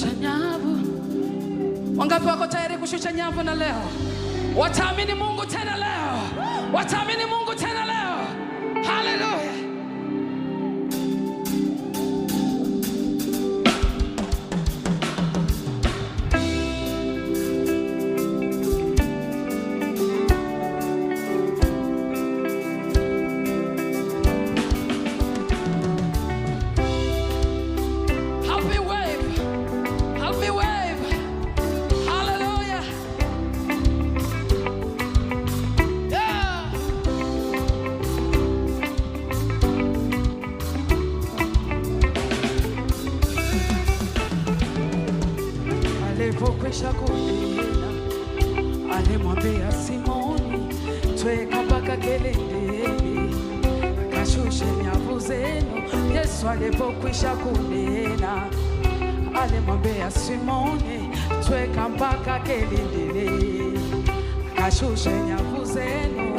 Shusha nyavu. Wangapi wako tayari kushusha nyavu na leo? Wataamini Mungu tena leo. Wataamini Mungu tena leo. Hallelujah. Alipokwisha kunena, alimwambia Simoni, tweka mpaka kilindini, kashushe nyavu zenu. Yesu alipokwisha kunena, alimwambia Simoni, tweka mpaka kilindini, kashushe nyavu zenu.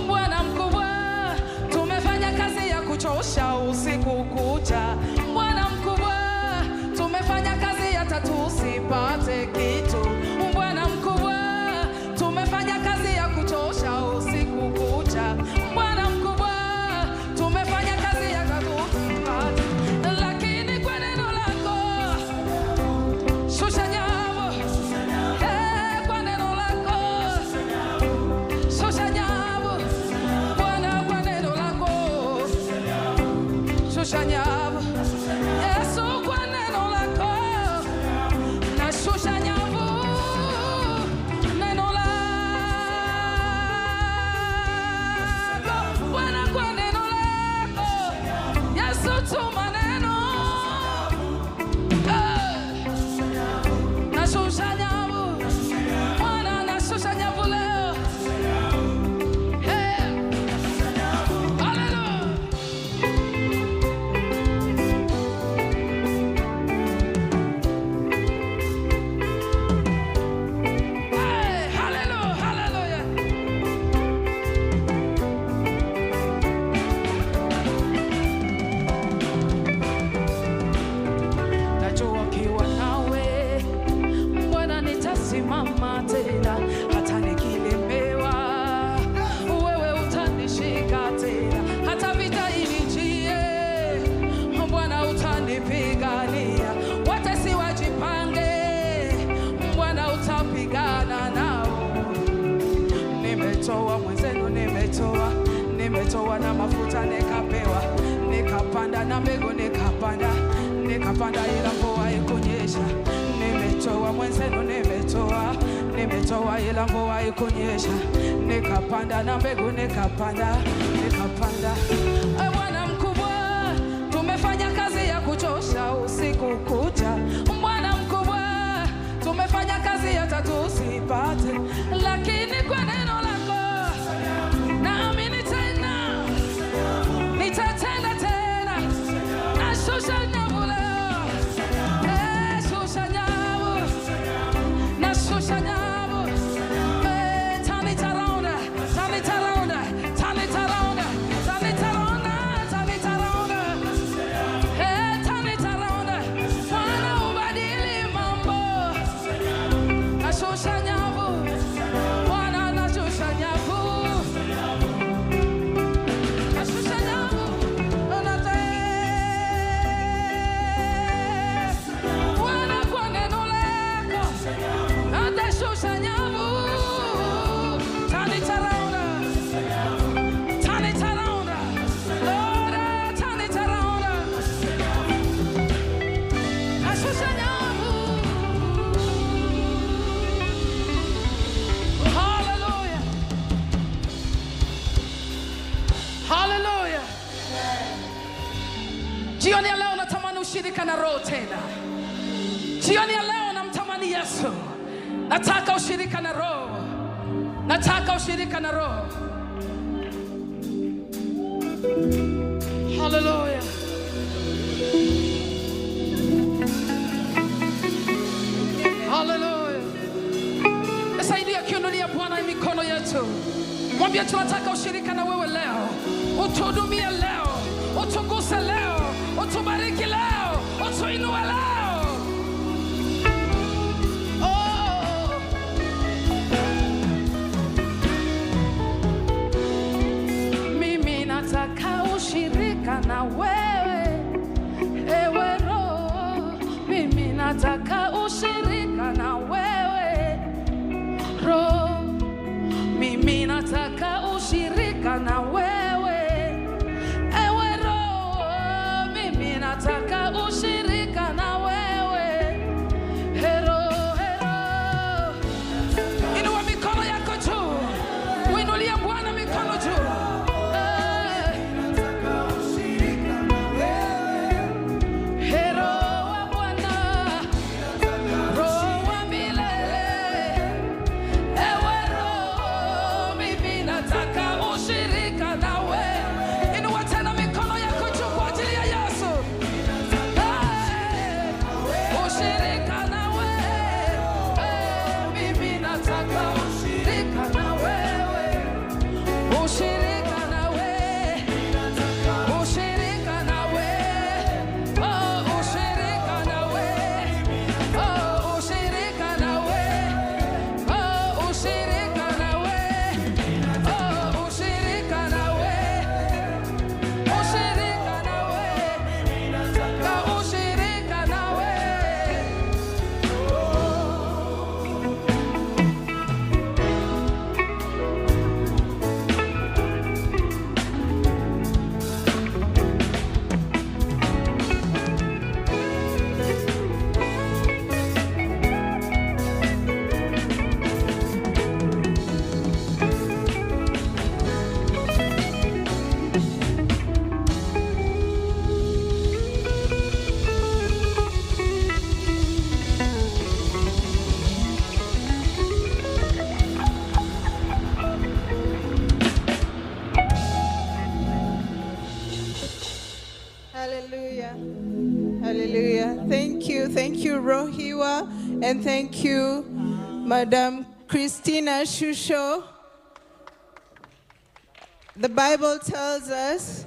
Bwana mkubwa, tumefanya kazi ya kuchosha usiku kucha. Bwana mkubwa, tumefanya kazi hata tusipate kitu. Bwana mkubwa, tumefanya kazi ya kuchosha usiku kucha. Bwana mkubwa, tumefanya kazi hata tusipate, lakini kwa neno lako shusha nyavu. Kwa neno lako shusha nyavu. Bwana, kwa neno lako shusha nyavu. Yesu, kwa neno lako nashusha nyavu. Neno lako Bwana, kwa neno lako Yesu, tuma neno. Nashusha nyavu. Bwana, nashusha nyavu leo. Hallelujah. Mama tena, hata nikilemewa wewe utanishika tena, hata vita inijie Bwana utanipigania. Watesi wajipange, Bwana utapigana nao. Nimetoa mwenzenu, nimetoa na mafuta nikapewa, nikapanda na mbegu nikapanda ila mvua ikunyesha. Nimetoa mwenzenu, nimetoa ila mvua ikunyesha. Nikapanda na mbegu nikapanda. Bwana mkubwa, tumefanya kazi ya kuchosha usiku kucha. Bwana mkubwa, tumefanya kazi hata tusipate, lakini kwa neno lako naamini tena nitatenda tena. Nashusha nyavu leo. Shusha nyavu. Nashusha nyavu. Turn it around. Turn it around. Turn it around. Turn it around. Turn it around. Turn it around. Bwana ubadili mambo. Nashusha nyavu. Bwana, nashusha nyavu. Nashusha nyavu. Bwana, kwa neno lako natashusha nyavu. Turn it around. Turn it around. Lord, turn it around. Nashusha nyavu. Hallelujah. Hallelujah. Jioni ya leo natamani ushirika na Roho tena. Jioni ya leo namtamani Yesu. Nataka ushirika na Roho. Nataka ushirika na Roho. Hallelujah. Hallelujah. Saidia kuinulia Bwana mikono yetu. Mwambie tunataka ushirika na wewe leo. Utuhudumie leo. Utuguse leo. Utubariki leo. Utuinue leo. nataka ushirika na wewe Roho, mimi nataka ushirika na wewe, ewe Roho, mimi nataka ushirika na wewe, hero. Inua mikono yako juu, uinulie Bwana mikono juu. Hallelujah. Thank you, Rohiwa, and thank you, Madam Christina Shusho. The Bible tells us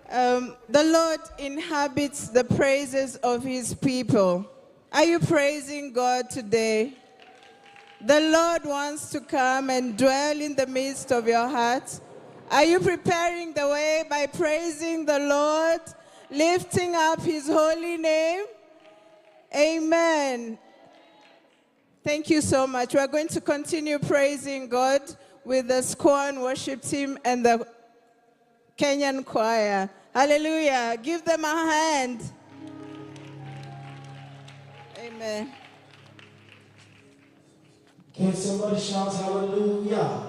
the Lord inhabits the praises of his people. Are you praising God today? The Lord wants to come and dwell in the midst of your heart. Are you preparing the way by praising the Lord, lifting up his holy name? Amen. Thank you so much. We're going to continue praising God with the Squan worship team and the Kenyan choir. Hallelujah. Give them a hand. Amen. Can somebody shout hallelujah?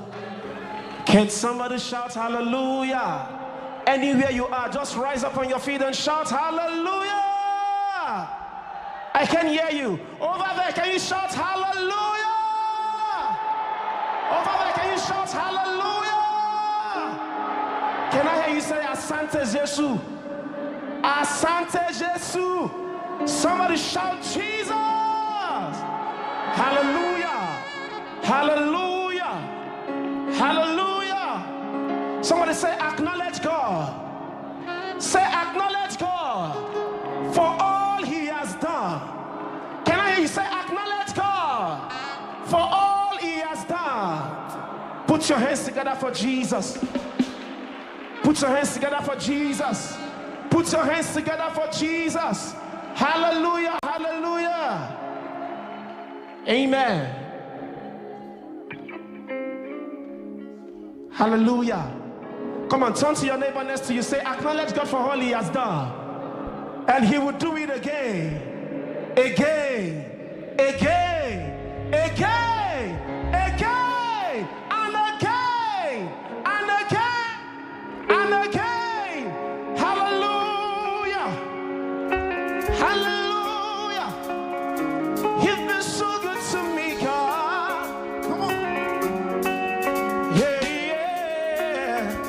Can somebody shout hallelujah? Anywhere you are, just rise up on your feet and shout hallelujah. I can hear you. Over there, can you shout hallelujah? Over there, can you shout hallelujah? Can I hear you say Asante Jesu? Asante Jesu. Somebody shout Jesus. Hallelujah. Hallelujah. Hallelujah. Somebody say acknowledge God. Say acknowledge God for all he has done. Can I hear you say acknowledge God for all he has done? Put your hands together for Jesus. Put your hands together for Jesus. Put your hands together for Jesus. Hallelujah. Hallelujah. Amen. Hallelujah. Come on, turn to your neighbor next to you. Say, acknowledge God for all he has done. And he will do it again. Again. Again. Again. Again. And again. And again. And again. Hallelujah. Hallelujah. You've been so good to me, God. Come on. Yeah, yeah.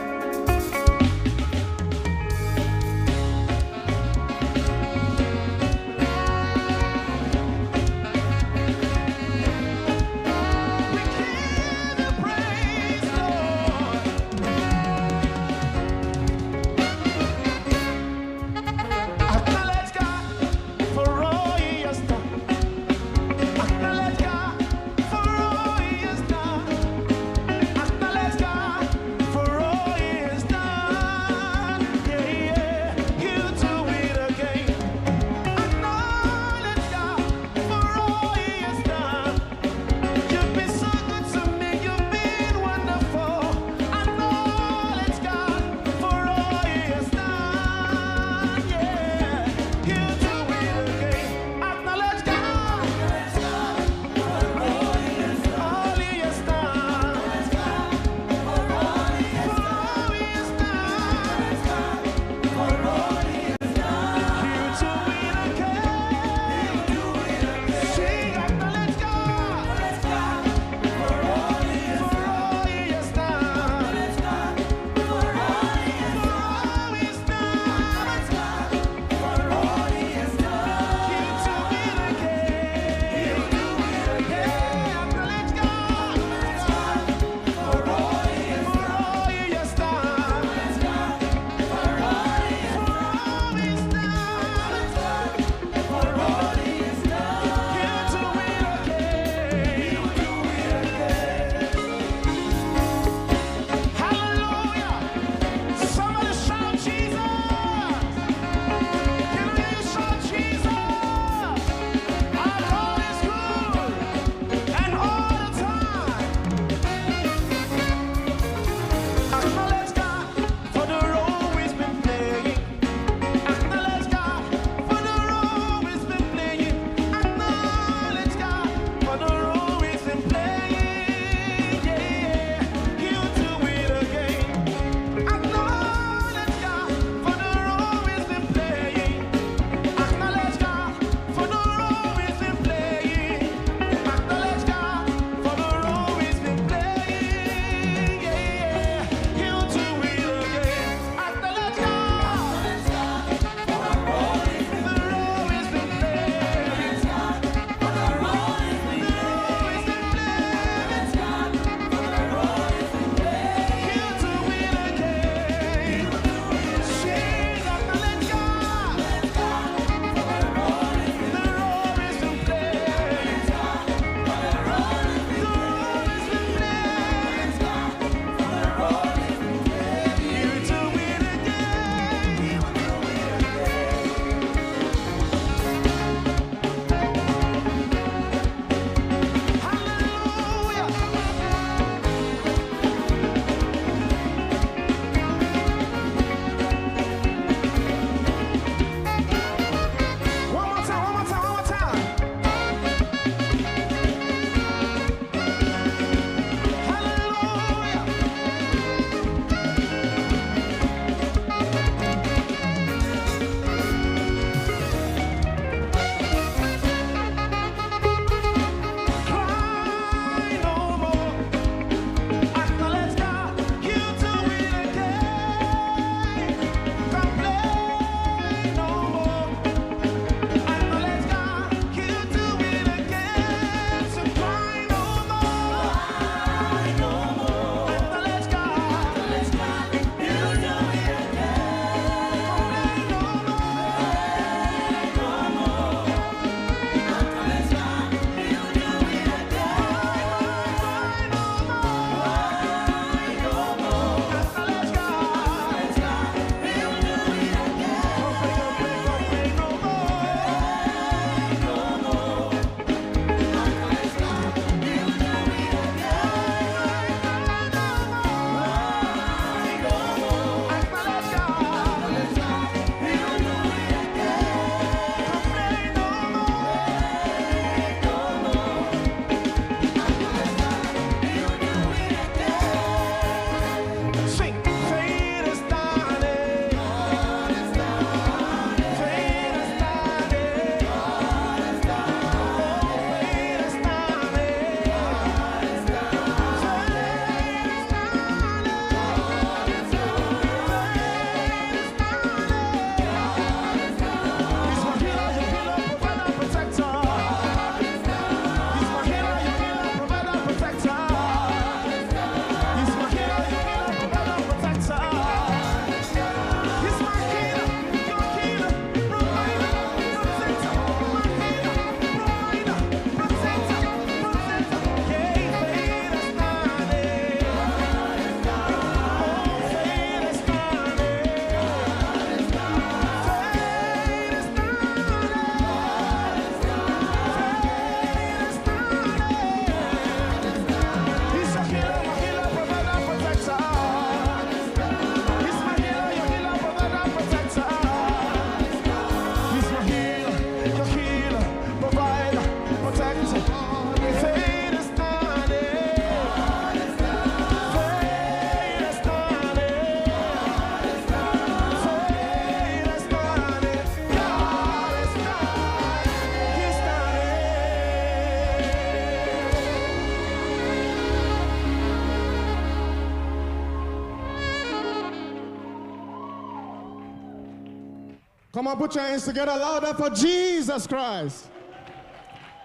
Come on, put your hands together louder for Jesus Christ.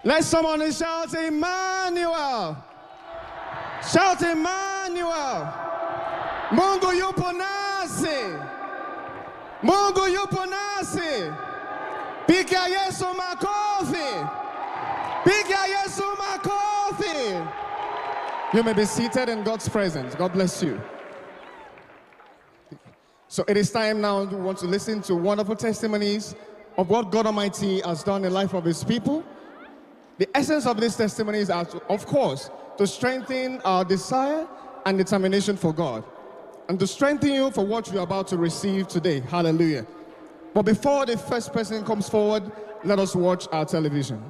Let someone shout, Emmanuel. Shout, Emmanuel. Mungu yupo nasi. Mungu yupo nasi. Piga Yesu makofi. Piga Yesu makofi. You may be seated in God's presence. God bless you. So it is time now to want to listen to wonderful testimonies of what God Almighty has done in the life of His people. The essence of these testimonies are, of course, to strengthen our desire and determination for God, and to strengthen you for what you're about to receive today. Hallelujah. But before the first person comes forward, let us watch our television.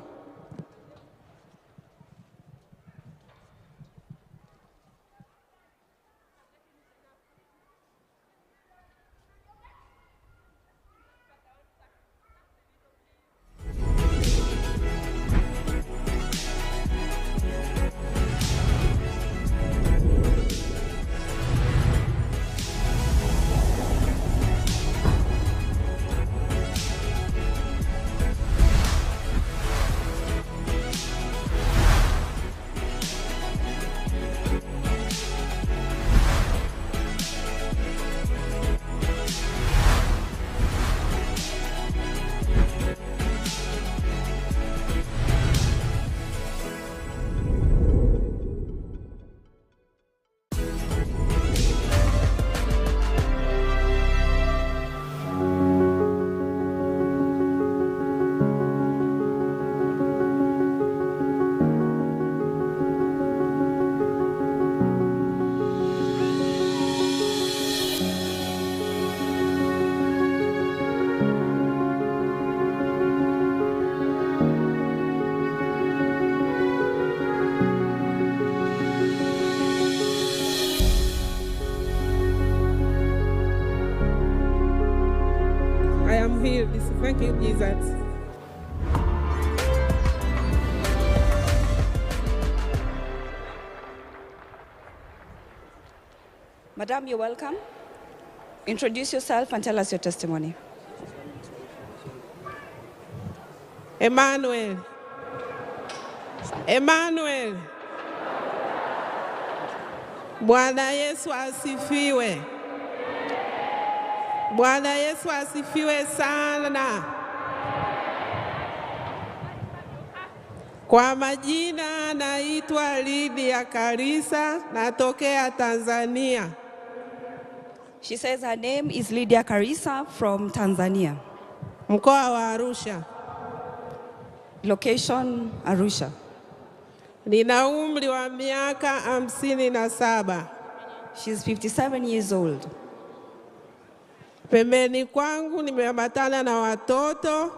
Thank you, Jesus. Madam, you're welcome. Introduce yourself and tell us your testimony. Emmanuel. Emmanuel. Bwana Yesu asifiwe. Bwana Yesu asifiwe sana. Kwa majina naitwa Lydia Karisa, natokea Tanzania. She says her name is Lydia Karisa from Tanzania. Mkoa wa Arusha. Location Arusha. Nina umri wa miaka 57. She's 57 years old. Pembeni kwangu nimeambatana na watoto.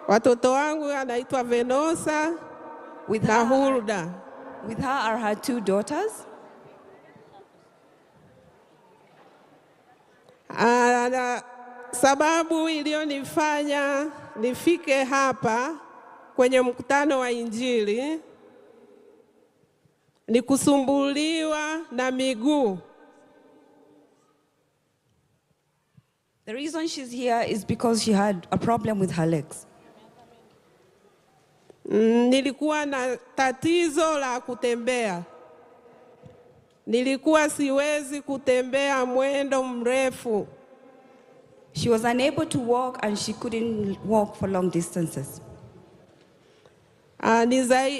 Watoto wangu anaitwa Venosa na Hulda. With her are her two daughters. Sababu iliyonifanya nifike hapa kwenye mkutano wa Injili ni kusumbuliwa na miguu. The reason she's here is because she had a problem with her legs. Nilikuwa na tatizo la kutembea. Nilikuwa siwezi kutembea mwendo mrefu. She was unable to walk and she couldn't walk for long distances.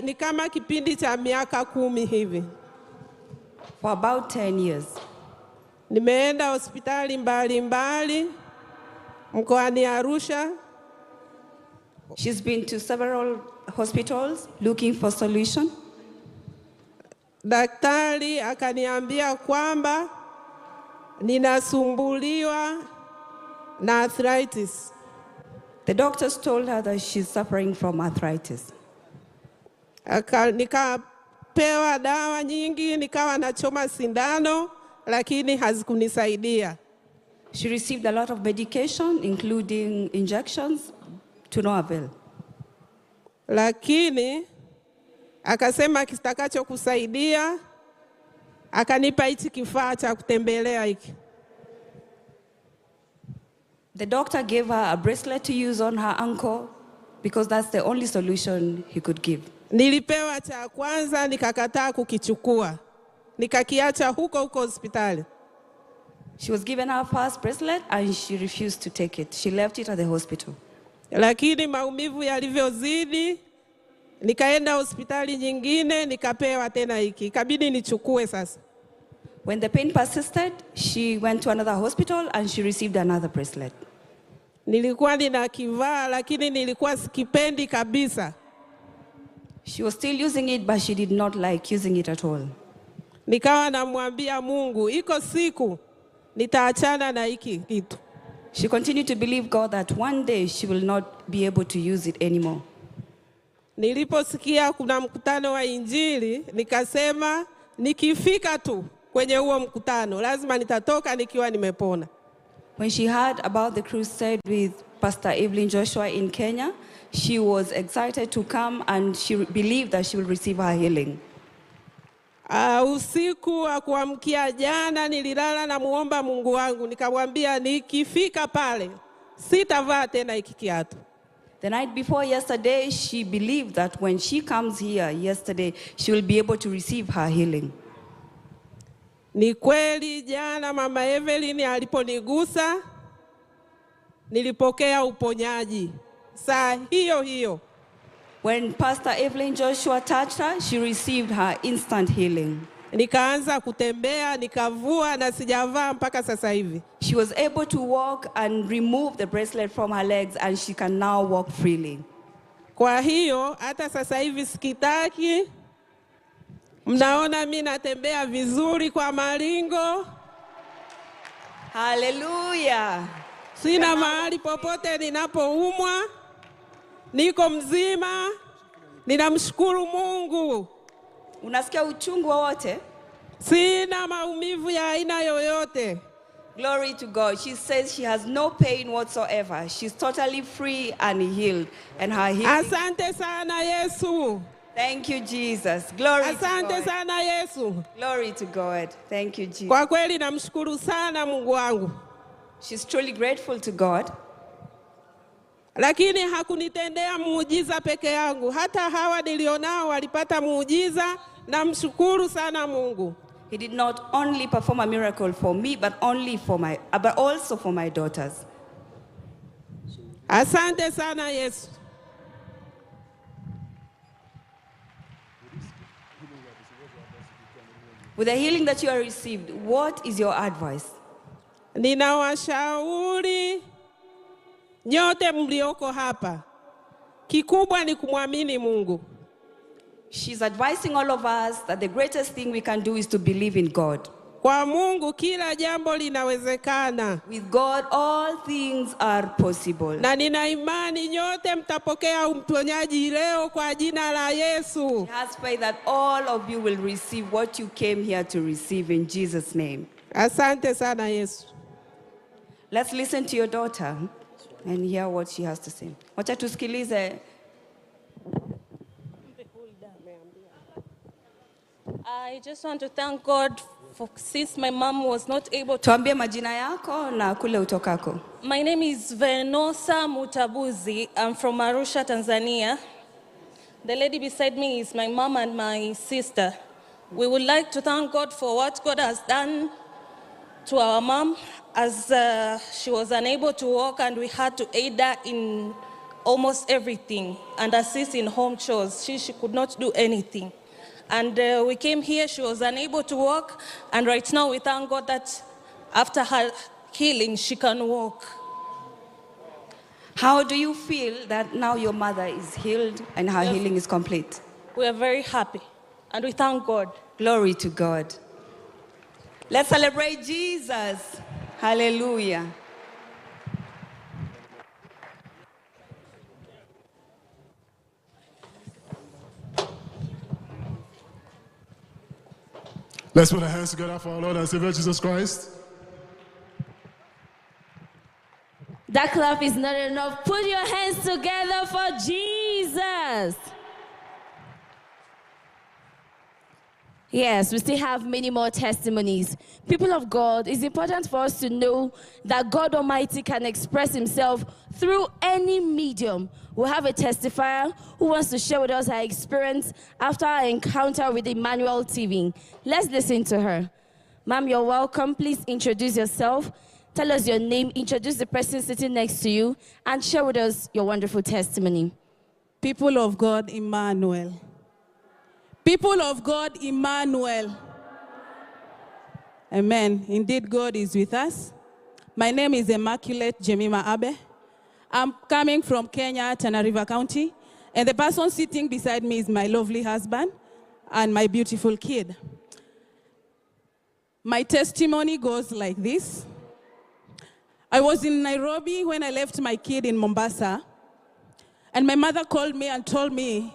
Ni kama kipindi cha miaka 10 hivi. For about 10 years. Nimeenda hospitali mbalimbali mkoani Arusha. She's been to several hospitals looking for solution. Daktari akaniambia kwamba ninasumbuliwa na arthritis. The doctors told her that she's suffering from arthritis. Nikapewa dawa nyingi, nikawa nachoma sindano, lakini hazikunisaidia. She received a lot of medication, including injections, to no avail. Lakini akasema kitakacho kusaidia, akanipa hichi kifaa cha kutembelea hiki. The doctor gave her a bracelet to use on her ankle because that's the only solution he could give. Nilipewa cha kwanza nikakataa kukichukua. Nikakiacha huko hospitali. She was given her first bracelet and she refused to take it. She left it at the hospital. Lakini maumivu yalivyozidi, nikaenda hospitali nyingine, nikapewa tena hiki. Ikabidi nichukue sasa. When the pain persisted, she went to another hospital and she received another bracelet. Nilikuwa ninakivaa lakini nilikuwa sikipendi kabisa. She was still using it, but she did not like using it at all. Nikawa namwambia Mungu, iko siku nitaachana na hiki kitu. She continued to believe God that one day she will not be able to use it anymore. Niliposikia kuna mkutano wa Injili, nikasema nikifika tu kwenye huo mkutano, lazima nitatoka nikiwa nimepona. When she heard about the crusade with Pastor Evelyn Joshua in Kenya, she was excited to come and she believed that she will receive her healing. Usiku wa kuamkia jana nililala na muomba Mungu wangu, nikamwambia nikifika pale sitavaa tena hiki kiatu. The night before yesterday, she believed that when she comes here yesterday, she will be able to receive her healing. Ni kweli jana mama Evelyn aliponigusa, nilipokea uponyaji. Saa hiyo hiyo. When Pastor Evelyn Joshua touched her, she received her instant healing. Nikaanza kutembea, nikavua na sijavaa mpaka sasa hivi. She was able to walk and remove the bracelet from her legs and she can now walk freely. Kwa hiyo hata sasa hivi sikitaki. Mnaona mimi natembea vizuri kwa maringo. Hallelujah. Sina mahali popote ninapoumwa. Niko mzima. Ninamshukuru Mungu. Unasikia uchungu wowote? Sina maumivu ya aina yoyote. Glory to God. She says she has no pain whatsoever. She's totally free and healed. And her healing. Asante sana Yesu. Thank you, Jesus. Glory Asante to God. sana Yesu. Glory to God. Thank you, Jesus. Kwa kweli namshukuru sana Mungu wangu. She's truly grateful to God. Lakini hakunitendea muujiza peke yangu. Hata hawa nilionao walipata muujiza. Namshukuru sana Mungu. He did not only perform a miracle for me, but also for my daughters. Asante sana Yesu. With the healing that you have received, what is your advice? Ninawashauri nyote mlioko hapa. Kikubwa ni kumwamini Mungu. She's advising all of us that the greatest thing we can do is to believe in God. Kwa Mungu kila jambo linawezekana. With God, all things are possible. Na nina imani nyote mtapokea uponyaji leo kwa jina la Yesu. She has faith that all of you will receive what you came here to receive in Jesus' name. Asante sana Yesu. Let's listen to your daughter and hear what she has to say. Wacha tusikilize. I just want to thank God for, since my mom was not able to. Tuambie majina yako na kule utokako. My name is Venosa Mutabuzi. I'm from Arusha, Tanzania. The lady beside me is my mom and my sister. We would like to thank God for what God has done to our mom, as she was unable to walk and we had to aid her in almost everything and assist in home chores. She could not do anything. And we came here, she was unable to walk, and right now we thank God that after her healing, she can walk. How do you feel that now your mother is healed and her healing is complete? We are very happy, and we thank God. Glory to God. Let's celebrate Jesus. Hallelujah. Let's put our hands together for our Lord and Savior Jesus Christ. That clap is not enough. Put your hands together for Jesus. Yes, we still have many more testimonies. People of God, it's important for us to know that God Almighty can express himself through any medium. We have a testifier who wants to share with us her experience after our encounter with Emmanuel TV. Let's listen to her. Ma'am, you're welcome. Please introduce yourself. Tell us your name, introduce the person sitting next to you, and share with us your wonderful testimony. People of God, Emmanuel. People of God, Emmanuel. Amen. Indeed, God is with us. My name is Immaculate Jemima Abe. I'm coming from Kenya, Tana River County, and the person sitting beside me is my lovely husband and my beautiful kid. My testimony goes like this. I was in Nairobi when I left my kid in Mombasa, and my mother called me and told me,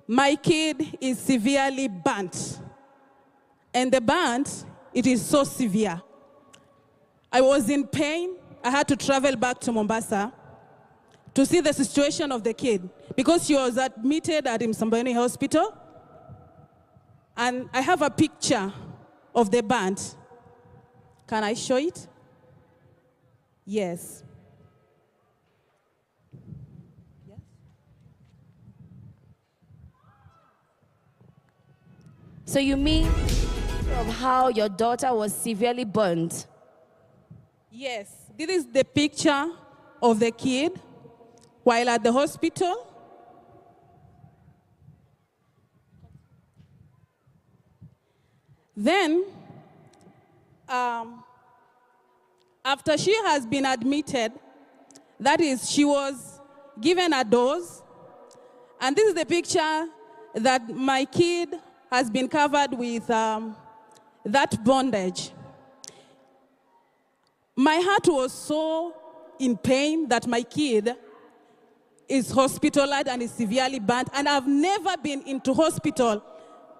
my kid is severely burnt. And the burnt, it is so severe. I was in pain. I had to travel back to Mombasa to see the situation of the kid because she was admitted at Msambweni Hospital. And I have a picture of the burnt. Can I show it? Yes. So you mean of how your daughter was severely burned? Yes. This is the picture of the kid while at the hospital. Then, after she has been admitted, that is, she was given a dose. And this is the picture that my kid has been covered with that bondage. My heart was so in pain that my kid is hospitalized and is severely burnt, and I've never been into hospital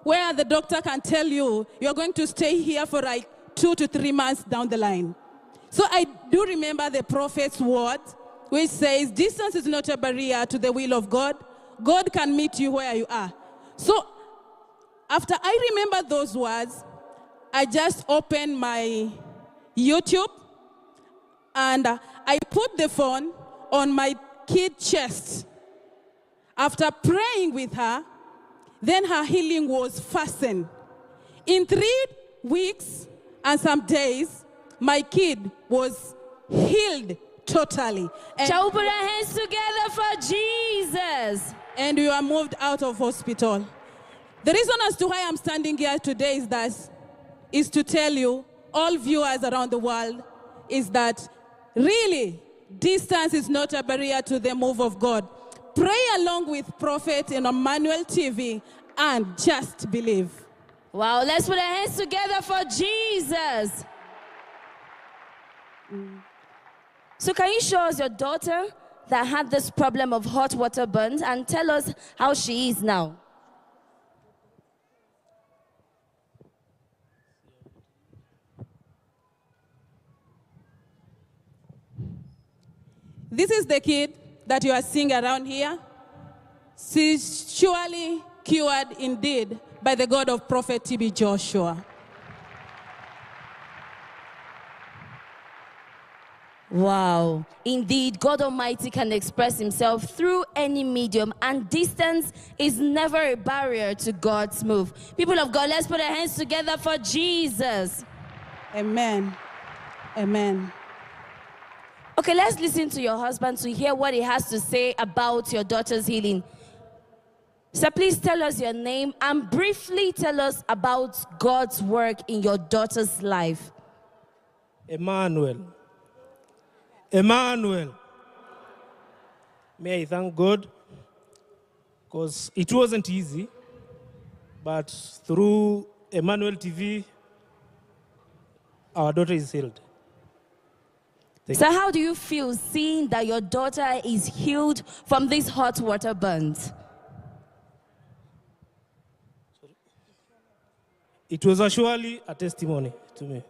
where the doctor can tell you you're going to stay here for like 2 to 3 months down the line. So I do remember the prophet's word, which says, distance is not a barrier to the will of God. God can meet you where you are. So after I remember those words, I just opened my YouTube and I put the phone on my kid's chest. After praying with her, then her healing was fastened. In 3 weeks and some days, my kid was healed totally. Shall we put our hands together for Jesus? And we were moved out of hospital. The reason as to why I'm standing here today is to tell you, all viewers around the world, is that really, distance is not a barrier to the move of God. Pray along with Prophet in Emmanuel TV and just believe. Wow, let's put our hands together for Jesus. So can you show us your daughter that had this problem of hot water burns and tell us how she is now? This is the kid that you are seeing around here. She's surely cured indeed by the God of Prophet TB Joshua. Wow. Indeed, God Almighty can express himself through any medium, and distance is never a barrier to God's move. People of God, let's put our hands together for Jesus. Amen. Amen. Okay, let's listen to your husband to hear what he has to say about your daughter's healing. So please tell us your name and briefly tell us about God's work in your daughter's life. Emmanuel. Emmanuel. May I thank God, because it wasn't easy, but through Emmanuel TV, our daughter is healed. So how do you feel seeing that your daughter is healed from these hot water burns? It was actually a testimony to me.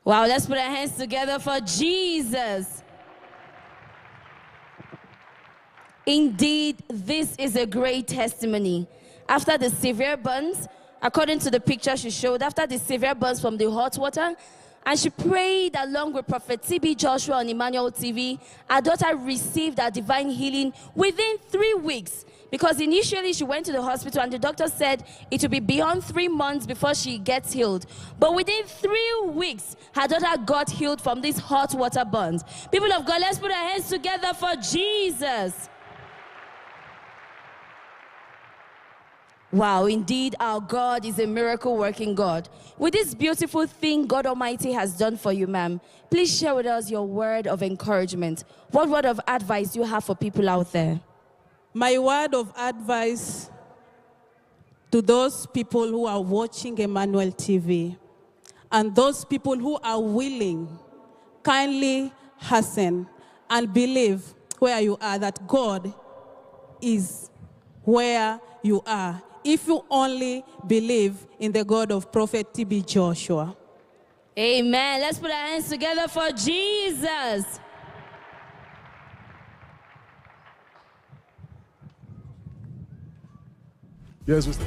Wow, let's put our hands together for Jesus. Indeed, this is a great testimony. after the severe burns, according to the picture she showed, after the severe burns from the hot water, and she prayed along with Prophet TB Joshua on Emmanuel TV, her daughter received her divine healing within 3 weeks. Because initially she went to the hospital and the doctor said it would be beyond 3 months before she gets healed. But within 3 weeks, her daughter got healed from these hot water burns. People of God, let's put our hands together for Jesus. Wow, indeed, our God is a miracle-working God. With this beautiful thing God Almighty has done for you, ma'am, please share with us your word of encouragement. What word of advice do you have for people out there? My word of advice to those people who are watching Emmanuel TV and those people who are willing, kindly hasten and believe where you are, that God is where you are. If you only believe in the God of Prophet TB Joshua. Amen. Let's put our hands together for Jesus. Yes, Mr.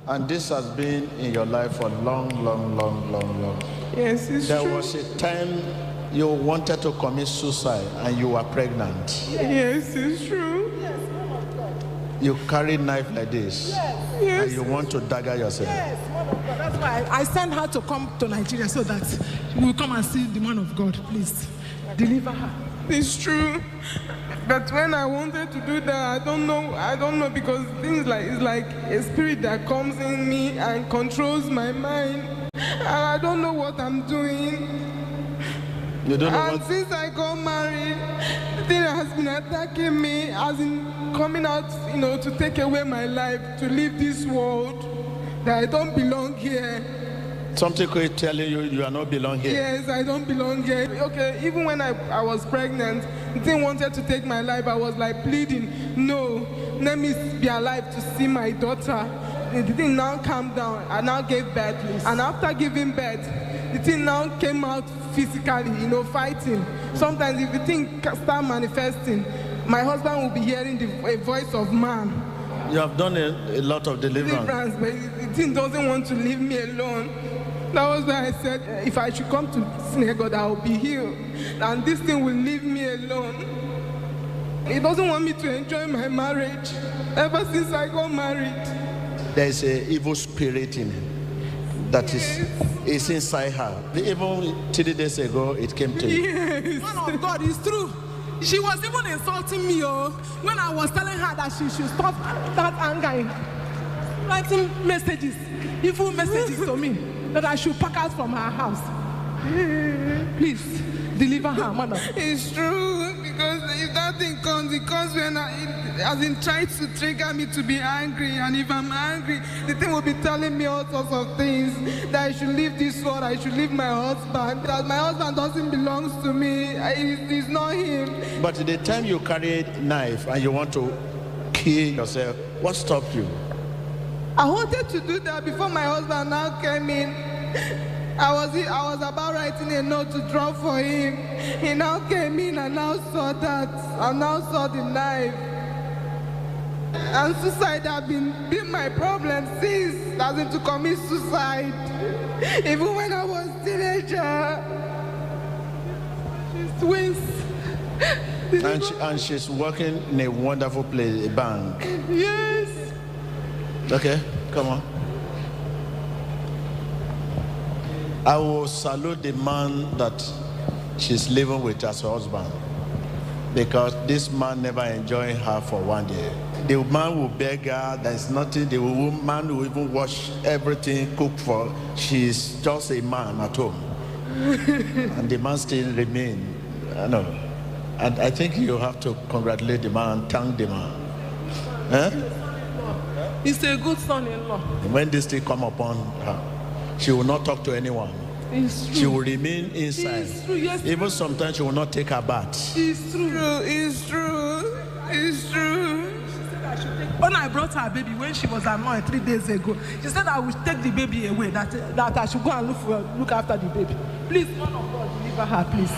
And this has been in your life for long. Yes, it's There true. was a time you wanted to commit suicide and you were pregnant. Yes, it's true. You carry knife like this Yes. and you want to dagger yourself. Yes, man of God. That's why I sent her to come to Nigeria so that we will come and see the man of God. Please, deliver her. It's true. But when I wanted to do that, I don't know because things like, it's like a spirit that comes in me and controls my mind. And I don't know what I'm doing. You don't know And what? since I got married, the thing has been attacking me, as in coming out, to take away my life, to leave this world, that I don't belong here. Something could tell you you are not belong here. Yes, I don't belong here. Okay, even when I was pregnant, the thing wanted to take my life. I was like pleading, no, let me be alive to see my daughter. The thing now calmed down. I now gave birth. And after giving birth, the thing now came out physically, fighting. Sometimes if the thing start manifesting, my husband will be hearing a voice of man. You have done a lot of deliverance. But the thing doesn't want to leave me alone. That was why I said, if I should come to synagogue, I will be healed. And this thing will leave me alone. It doesn't want me to enjoy my marriage. Ever since I got married. There is an evil spirit in her that is inside her. Even 3 days ago, it came to you. Yes. Man of God, it's true. She was even insulting me when I was telling her that she should stop that anger, writing messages, evil messages to me, that I should pack out from her house. Please, deliver her, mother. It's true, because if that thing comes, it comes when it tries to trigger me to be angry, and if I'm angry, the thing will be telling me all sorts of things, that I should leave this world, I should leave my husband, that my husband doesn't belong to me, it's not him. But the time you carry a knife and you want to kill yourself, what stopped you? I wanted to do that before my husband now came in. I was about writing a note to drop for him. He now came in and now saw that. I now saw the knife. And suicide has been my problem since. As in to commit suicide. Even when I was a teenager. She's twins. And she's working in a wonderful place, a bank. Yes. Okay, come on. I will salute the man that she's living with as her husband, because this man never enjoyed her for 1 day. The man will beg her, there's nothing, the woman will even wash everything, cook for, she's just a man at home. And the man still remains. I know. And I think you have to congratulate the man and thank the man. He's a good son-in-law. When this thing come upon her, she will not talk to anyone. It's true. She will remain inside. It's true, yes. Even sometimes she will not take her bath. It's true. It's true. It's true. When I brought her baby, when she was annoyed 3 days ago, she said I will take the baby away, that I should go and look after the baby. Please, man of God, deliver her, please.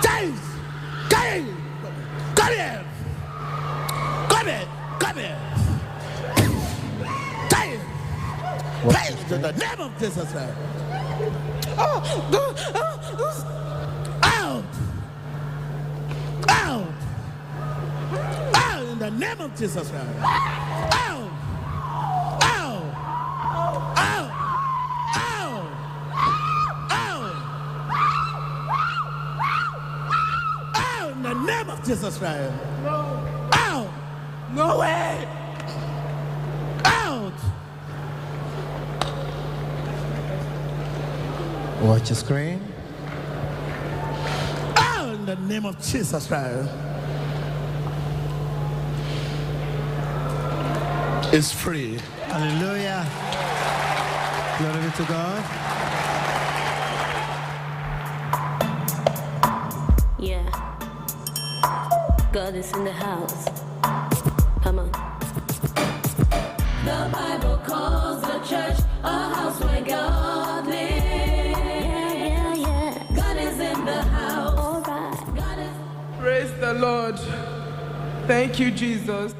James! Come here! Come here! James! Praise to the name of Jesus Christ. Out! In the name of Jesus Christ. Out! In the name of Jesus Christ. No. Out! No way. Out! Watch your screen. Out! In the name of Jesus Christ. It's free. Hallelujah. Glory be to God. Yeah. God is in the house. Come on. The Bible calls the church a house where God lives. Yeah. God is in the house. All right. God is. Praise the Lord. Thank you, Jesus.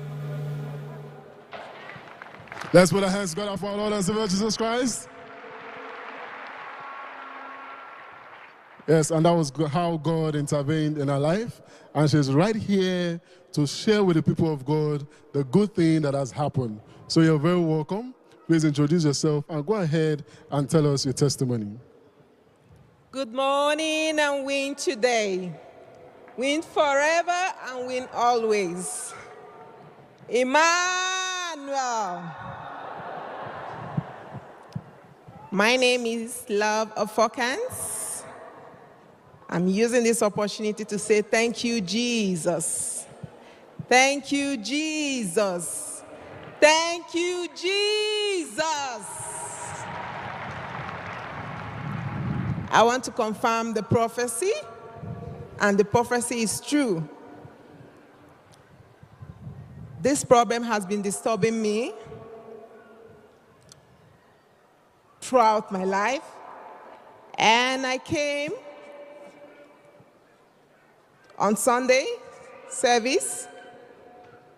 Let's put our hands together for our Lord and Savior Jesus Christ. Yes, and that was how God intervened in her life. And she's right here to share with the people of God the good thing that has happened. So you're very welcome. Please introduce yourself and go ahead and tell us your testimony. Good morning and win today. Win forever and win always. Emmanuel. My name is Love Afokans. I'm using this opportunity to say thank you, Jesus. Thank you, Jesus. Thank you, Jesus. I want to confirm the prophecy, and the prophecy is true. This problem has been disturbing me throughout my life, and I came on Sunday service,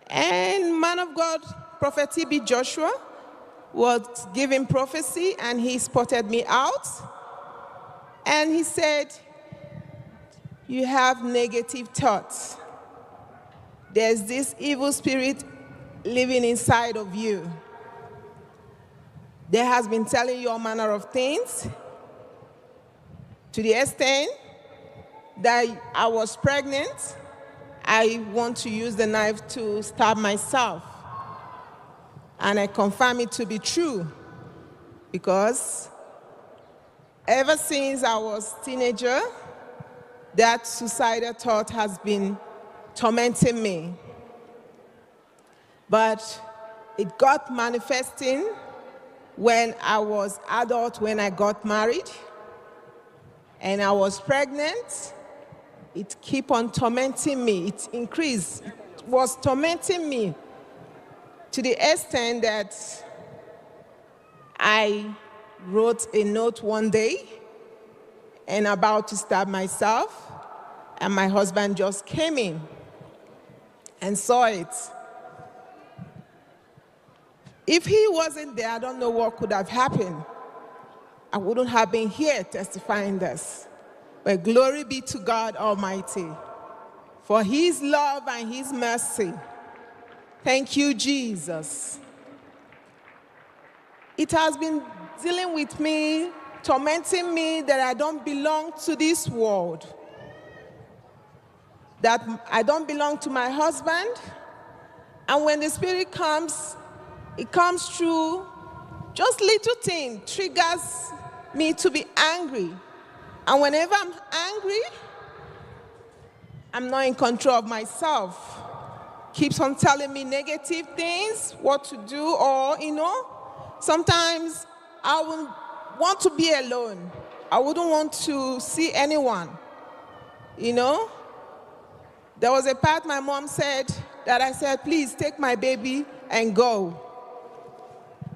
and man of God, Prophet T.B. Joshua, was giving prophecy, and he spotted me out, and he said, you have negative thoughts. There's this evil spirit living inside of you. There has been telling you all manner of things, to the extent that I was pregnant. I want to use the knife to stab myself. And I confirm it to be true, because ever since I was a teenager, that suicidal thought has been tormenting me. But it got manifesting when I was adult, when I got married, and I was pregnant. It kept on tormenting me. It increased. It was tormenting me to the extent that I wrote a note one day and about to stab myself, and my husband just came in and saw it. If he wasn't there, I don't know what could have happened. I wouldn't have been here testifying this. But glory be to God Almighty for his love and his mercy. Thank you, Jesus. It has been dealing with me, tormenting me, that I don't belong to this world, that I don't belong to my husband. And when the Spirit comes, it comes through just little thing, triggers me to be angry. And whenever I'm angry, I'm not in control of myself. keeps on telling me negative things, what to do, or, sometimes I would want to be alone. I wouldn't want to see anyone, There was a part my mom said that I said, please take my baby and go.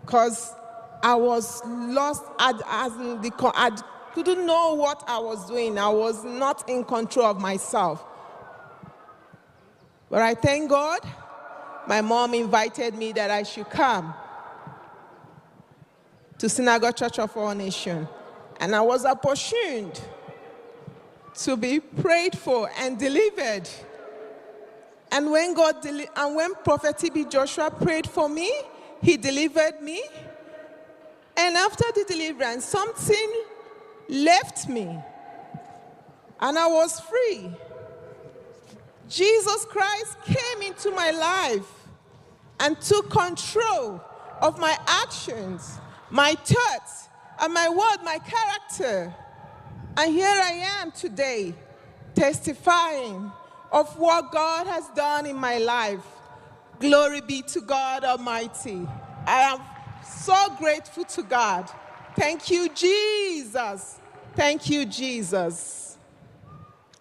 Because I was lost, I couldn't know what I was doing. I was not in control of myself. But I thank God, my mom invited me that I should come to Synagogue Church of All Nations. And I was opportuned to be prayed for and delivered. And when Prophet T.B. Joshua prayed for me, he delivered me. And after the deliverance, something left me. And I was free. Jesus Christ came into my life and took control of my actions, my thoughts, and my word, my character. And here I am today, testifying of what God has done in my life. Glory be to God Almighty. I am so grateful to God. Thank you, Jesus. Thank you, Jesus.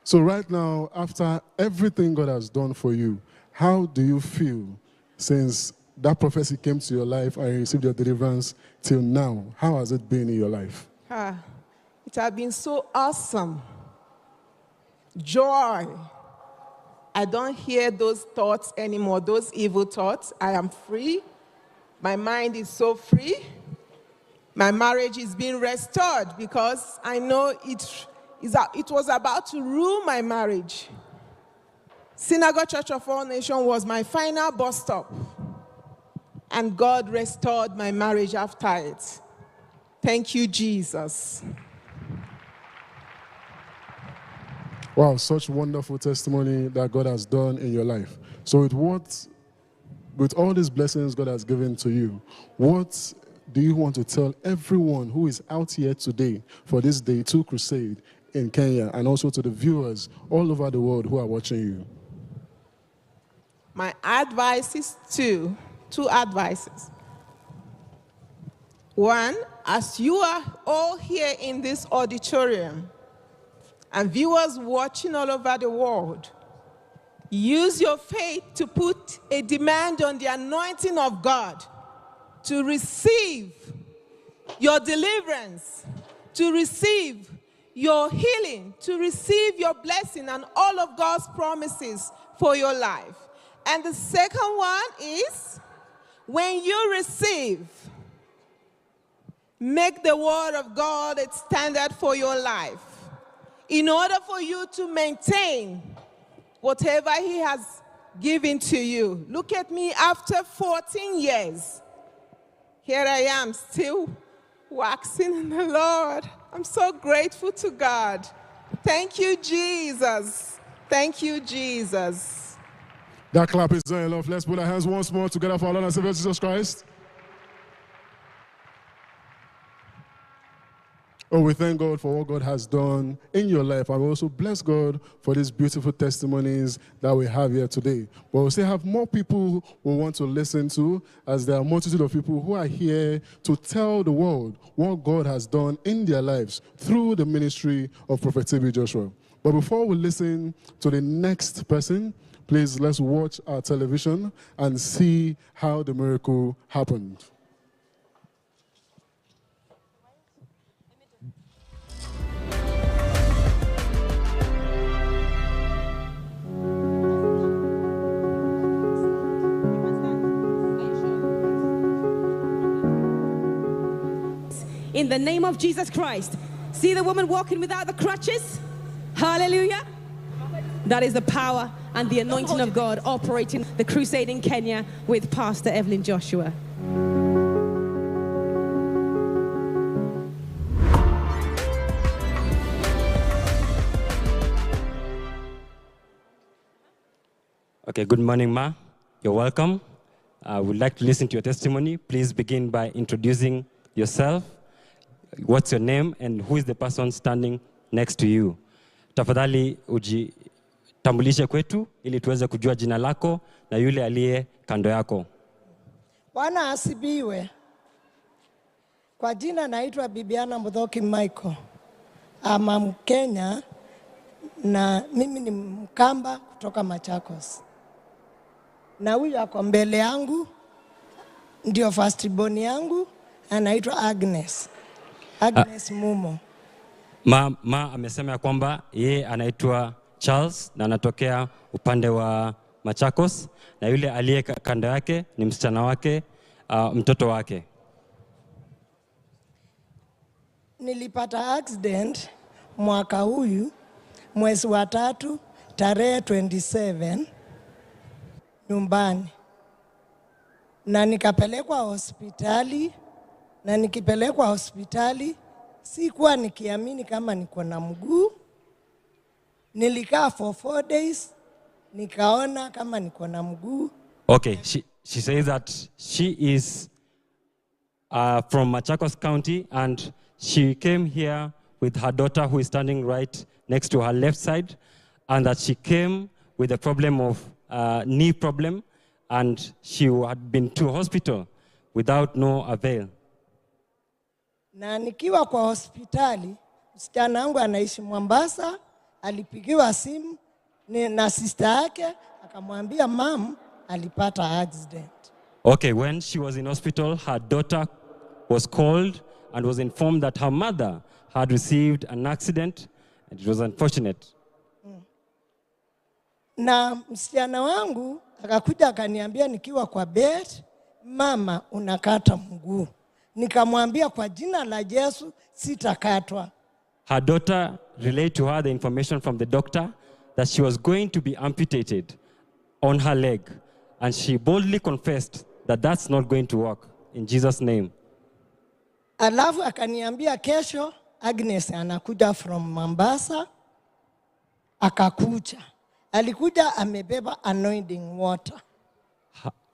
So right now, after everything God has done for you, how do you feel since that prophecy came to your life and you received your deliverance till now? How has it been in your life? It has been so awesome. Joy. I don't hear those thoughts anymore, those evil thoughts. I am free. My mind is so free. My marriage is being restored because I know it was about to ruin my marriage. Synagogue Church of All Nations was my final bus stop. And God restored my marriage after it. Thank you, Jesus. Wow, such wonderful testimony that God has done in your life. So with all these blessings God has given to you, what do you want to tell everyone who is out here today for this Day 2 Crusade in Kenya, and also to the viewers all over the world who are watching you? My advice is two advices. One, as you are all here in this auditorium and viewers watching all over the world, use your faith to put a demand on the anointing of God to receive your deliverance, to receive your healing, to receive your blessing and all of God's promises for your life. And the second one is, when you receive, make the word of God a standard for your life in order for you to maintain whatever he has given to you. Look at me after 14 years. Here I am still waxing in the Lord. I'm so grateful to God. Thank you, Jesus. Thank you, Jesus. That clap is done enough. Let's put our hands once more together for our Lord and Savior Jesus Christ. Oh, we thank God for what God has done in your life. And we also bless God for these beautiful testimonies that we have here today. But we still have more people we want to listen to, as there are a multitude of people who are here to tell the world what God has done in their lives through the ministry of Prophet T.B. Joshua. But before we listen to the next person, please let's watch our television and see how the miracle happened. In the name of Jesus Christ. See the woman walking without the crutches? Hallelujah. That is the power and the anointing of God operating the crusade in Kenya with Pastor Evelyn Joshua. Okay, good morning, Ma. You're welcome. I would like to listen to your testimony. Please begin by introducing yourself. What's your name and who is the person standing next to you? Tafadhali jitambulishe kwetu ili tuweze kujua jina lako na yule aliye kando yako. Bwana asibiwe. Kwa jina naitwa Bibiana Mudhoki Michael. Ama Mkenya na mimi ni Mkamba kutoka Machakos. Na huyu ako mbele yangu ndio firstborn yangu, anaitwa Agnes. Agnes Mumo. Ma amesema kwamba yeye anaitwa Charles na anatokea upande wa Machakos, na yule aliye kando yake ni msichana wake, mtoto wake. Nilipata accident mwaka huyu mwezi wa 3 tarehe 27 nyumbani, na nikapelekwa hospitali, na nikipelekwa hospitali sikuwa nikiamini kama niko na mguu. Nilikaa for 4 days nikaona kama niko na mguu. Okay, she says that she is from Machakos County and she came here with her daughter who is standing right next to her left side, and that she came with a problem of knee problem, and she had been to hospital without no avail. Na nikiwa kwa hospitali, msichana wangu anaishi Mombasa, alipigiwa simu na sister yake akamwambia mom alipata accident. Okay, when she was in hospital, her daughter was called and was informed that her mother had received an accident, and it was unfortunate. Na msichana wangu akakuja akaniambia nikiwa kwa bed, mama unakata mguu. Nikamwambia kwa jina la Yesu sitakatwa. Her daughter relayed to her the information from the doctor that she was going to be amputated on her leg, and she boldly confessed that that's not going to work in Jesus' name. Alafu akaniambia kesho Agnes anakuja from Mombasa. Akakuja. Alikuja amebeba anointing water.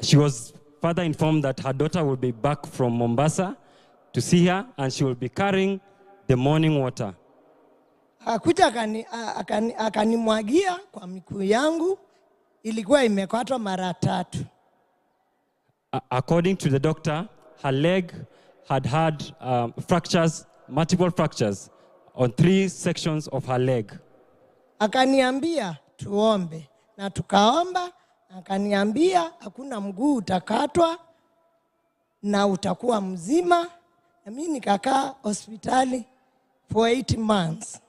She was further informed that her daughter will be back from Mombasa to see her, and she will be carrying the morning water. Akuja akanimwagia kwa miguu yangu, ilikuwa imekatwa mara 3. According to the doctor, her leg had fractures, multiple fractures on 3 sections of her leg. Akaniambia tuombe, na tukaomba. Akaniambia hakuna mguu utakatwa na utakuwa mzima. Na mimi nikakaa hospitali for 8 months.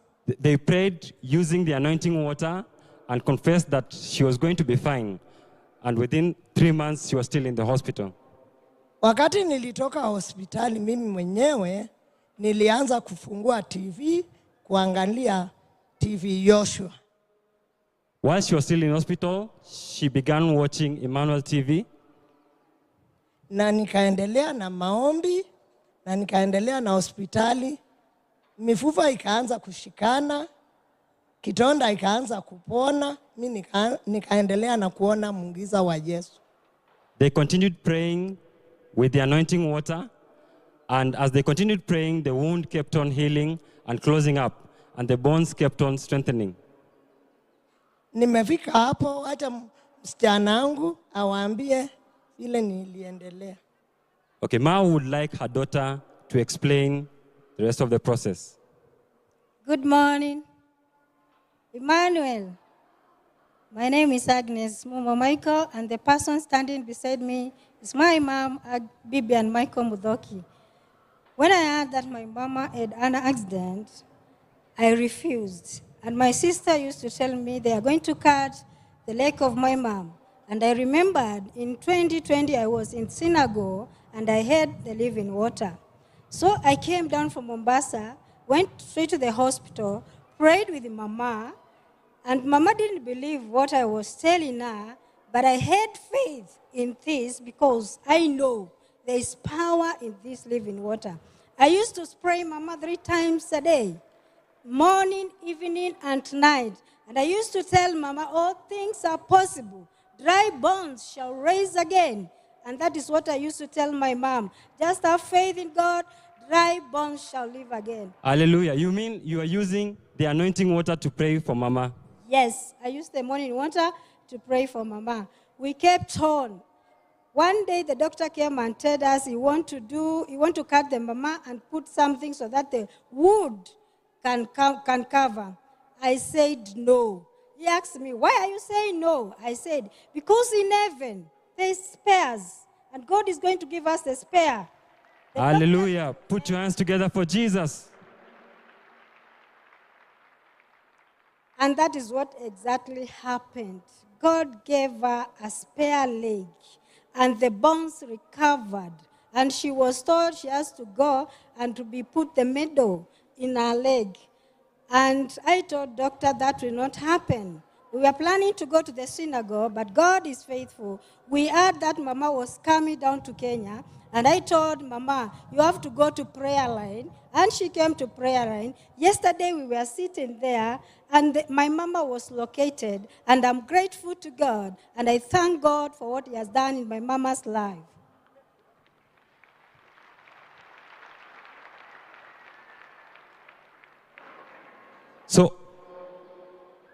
They prayed using the anointing water and confessed that she was going to be fine. And within 3 months, she was still in the hospital. Wakati nilitoka hospitali mimi mwenyewe nilianza kufungua TV, kuangalia TV Joshua. While she was still in hospital, she began watching Emmanuel TV. Na nikaendelea na maombi, na nikaendelea na hospitali. Mifupa ikaanza kushikana, kitonda ikaanza kupona, mimi nikaendelea na kuona muujiza wa Yesu. They continued praying with the anointing water, and as they continued praying, the wound kept on healing and closing up, and the bones kept on strengthening. Nimefika hapo, acha msichana wangu awaambie vile niliendelea. Okay, Ma would like her daughter to explain the rest of the process. Good morning. Emmanuel. My name is Agnes Mumo Michael, and the person standing beside me is my mom, Bibi and Michael Mudhoki. When I heard that my mama had an accident, I refused. And my sister used to tell me they are going to cut the leg of my mom. And I remembered in 2020 I was in synagogue and I had the living water. So I came down from Mombasa, went straight to the hospital, prayed with Mama, and Mama didn't believe what I was telling her, but I had faith in this because I know there is power in this living water. I used to spray Mama 3 times a day, morning, evening, and night. And I used to tell Mama, all things are possible. Dry bones shall raise again. And that is what I used to tell my mom. Just have faith in God, dry bones shall live again. Hallelujah. You mean you are using the anointing water to pray for Mama? Yes, I used the morning water to pray for Mama. We kept on. One day the doctor came and told us he want to cut the Mama and put something so that the wood can cover. I said no. He asked me, why are you saying no? I said, because in heaven there's spares and God is going to give us a spare. Hallelujah. Put your hands together for Jesus. And that is what exactly happened. God gave her a spare leg, and the bones recovered. And she was told she has to go and to be put the needle in her leg. And I told doctor that will not happen. We were planning to go to the synagogue, but God is faithful. We heard that Mama was coming down to Kenya, and I told Mama, you have to go to prayer line. And she came to prayer line. Yesterday we were sitting there, and my Mama was located, and I'm grateful to God, and I thank God for what He has done in my Mama's life. So,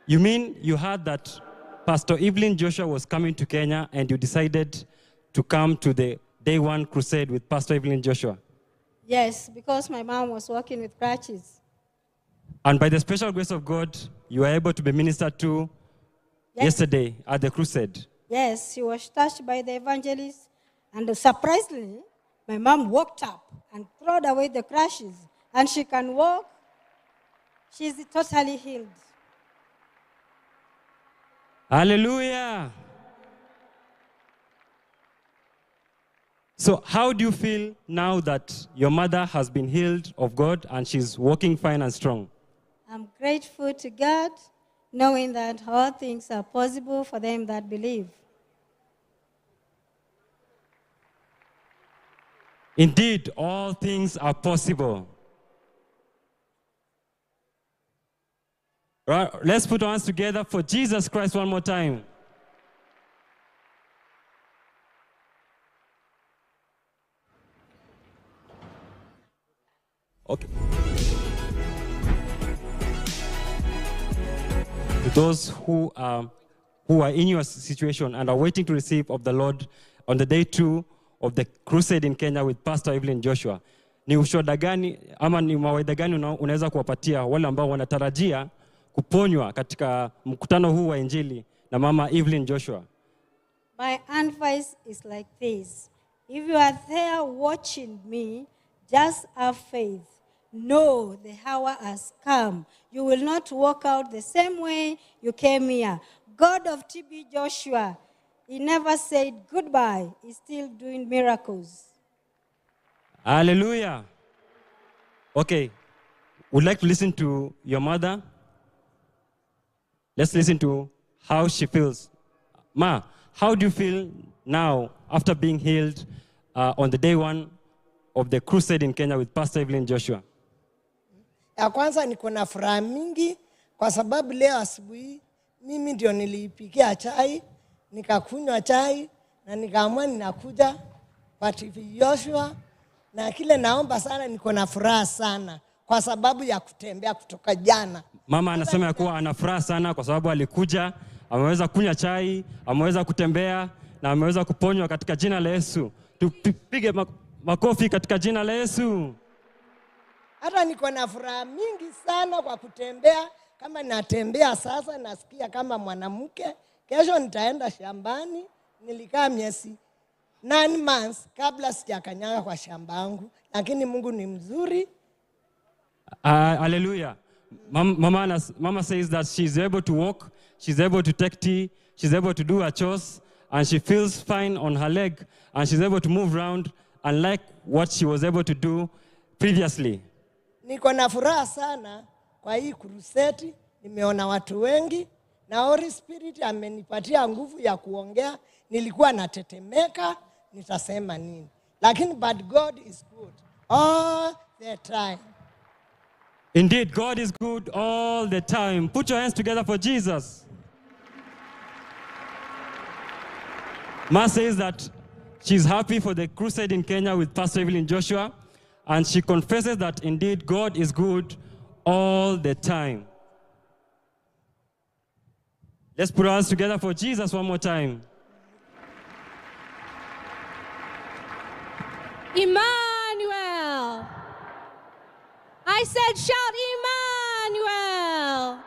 you mean you heard that Pastor Evelyn Joshua was coming to Kenya and you decided to come to the Day 1 Crusade with Pastor Evelyn Joshua? Yes, because my mom was working with crutches. And by the special grace of God, you were able to be ministered to yesterday at the Crusade. Yes, she was touched by the evangelist, and surprisingly, my mom walked up and threw away the crutches, and she can walk. She's totally healed. Hallelujah. So how do you feel now that your mother has been healed of God and she's walking fine and strong? I'm grateful to God, knowing that all things are possible for them that believe. Indeed, all things are possible. Right, let's put our hands together for Jesus Christ one more time. Okay. To those who are in your situation and are waiting to receive of the Lord on the day 2 of the crusade in Kenya with Pastor Evelyn Joshua, ni ushuhuda gani ama ni mawaidha gani unaweza kuwapatia wale ambao wanatarajia kuponywa katika mkutano huu wa Injili na Mama Evelyn Joshua? My advice is like this. If you are there watching me, just have faith. Know the hour has come. You will not walk out the same way you came here. God of TB Joshua, He never said goodbye. He's still doing miracles. Hallelujah. Okay. Would like to listen to your mother. Let's listen to how she feels. Ma, how do you feel now after being healed on the day 1 of the crusade in Kenya with Pastor Evelyn Joshua? Ya kwanza niko na furaha mingi kwa sababu leo asubuhi mimi ndio nilipikia chai, nikakunywa chai na nikaamua ninakuja kwa TV Joshua, na kile naomba sana, niko na furaha sana kwa sababu ya kutembea kutoka jana. Mama anasema kuwa ana furaha sana kwa sababu alikuja, ameweza kunywa chai, ameweza kutembea na ameweza kuponywa katika jina la Yesu. Tupige makofi katika jina la Yesu. Hata niko na furaha mingi sana kwa kutembea. Kama natembea sasa nasikia kama mwanamke. Kesho nitaenda shambani. Nilikaa miezi 9 months kabla sijakanyaga kwa shambangu, lakini Mungu ni mzuri. Hallelujah. Mama says that she's able to walk, she's able to take tea, she's able to do her chores, and she feels fine on her leg, and she's able to move around, unlike what she was able to do previously. Niko na furaha sana kwa hii crusade. Nimeona watu wengi na Holy Spirit amenipatia nguvu ya kuongea. Nilikuwa natetemeka, nitasema nini? Lakini but God is good all the time. Indeed, God is good all the time. Put your hands together for Jesus. Ma says that she's happy for the crusade in Kenya with Pastor Evelyn Joshua, and she confesses that indeed God is good all the time. Let's put our hands together for Jesus one more time. Emmanuel. I said, shout Emmanuel.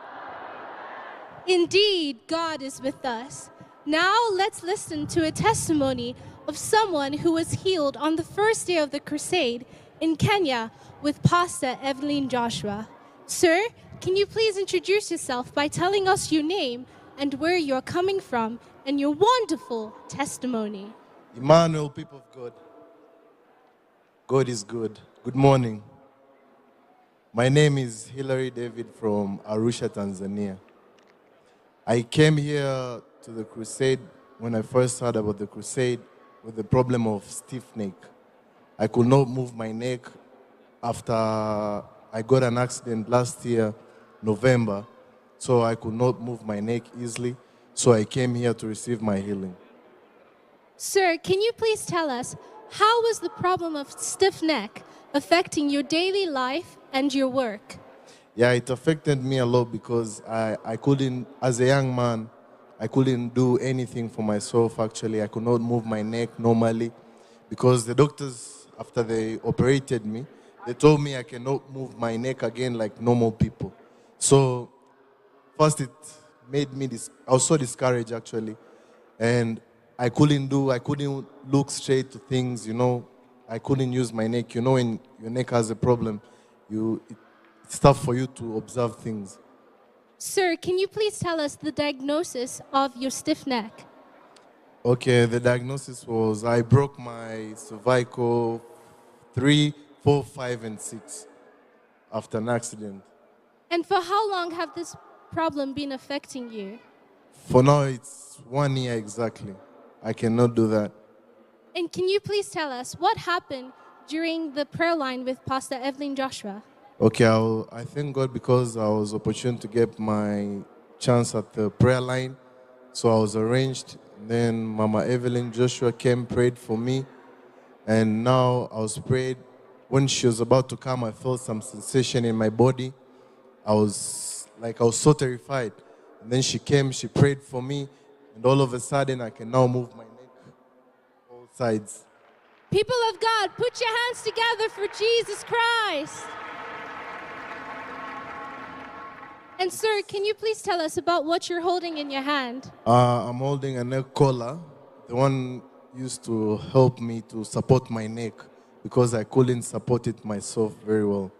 Indeed, God is with us. Now let's listen to a testimony of someone who was healed on the first day of the crusade in Kenya with Pastor Evelyn Joshua. Sir, can you please introduce yourself by telling us your name and where you're coming from and your wonderful testimony? Emmanuel, people of God. God is good. Good morning. My name is Hilary David from Arusha, Tanzania. I came here to the crusade when I first heard about the crusade with the problem of stiff neck. I could not move my neck after I got an accident last year, November, so I could not move my neck easily. So I came here to receive my healing. Sir, can you please tell us, how was the problem of stiff neck affecting your daily life and your work? Yeah, it affected me a lot because I couldn't, as a young man, I couldn't do anything for myself actually. I could not move my neck normally because the doctors, after they operated me, they told me I cannot move my neck again like normal people. So first it made me, I was so discouraged actually. And I couldn't look straight to things, you know. I couldn't use my neck. You know, when your neck has a problem, it's tough for you to observe things. Sir, can you please tell us the diagnosis of your stiff neck? Okay, the diagnosis was I broke my cervical 3, 4, 5, and 6 after an accident. And for how long have this problem been affecting you? For now, it's 1 year exactly. I cannot do that. And can you please tell us what happened during the prayer line with Pastor Evelyn Joshua? Okay, I thank God because I was opportune to get my chance at the prayer line. So I was arranged. Then Mama Evelyn Joshua came, prayed for me. And now I was prayed. When she was about to come, I felt some sensation in my body. I was so terrified. And then she came, she prayed for me. And all of a sudden, I can now move my neck all sides. People of God, put your hands together for Jesus Christ. And sir, can you please tell us about what you're holding in your hand? I'm holding a neck collar. The one used to help me to support my neck because I couldn't support it myself very well.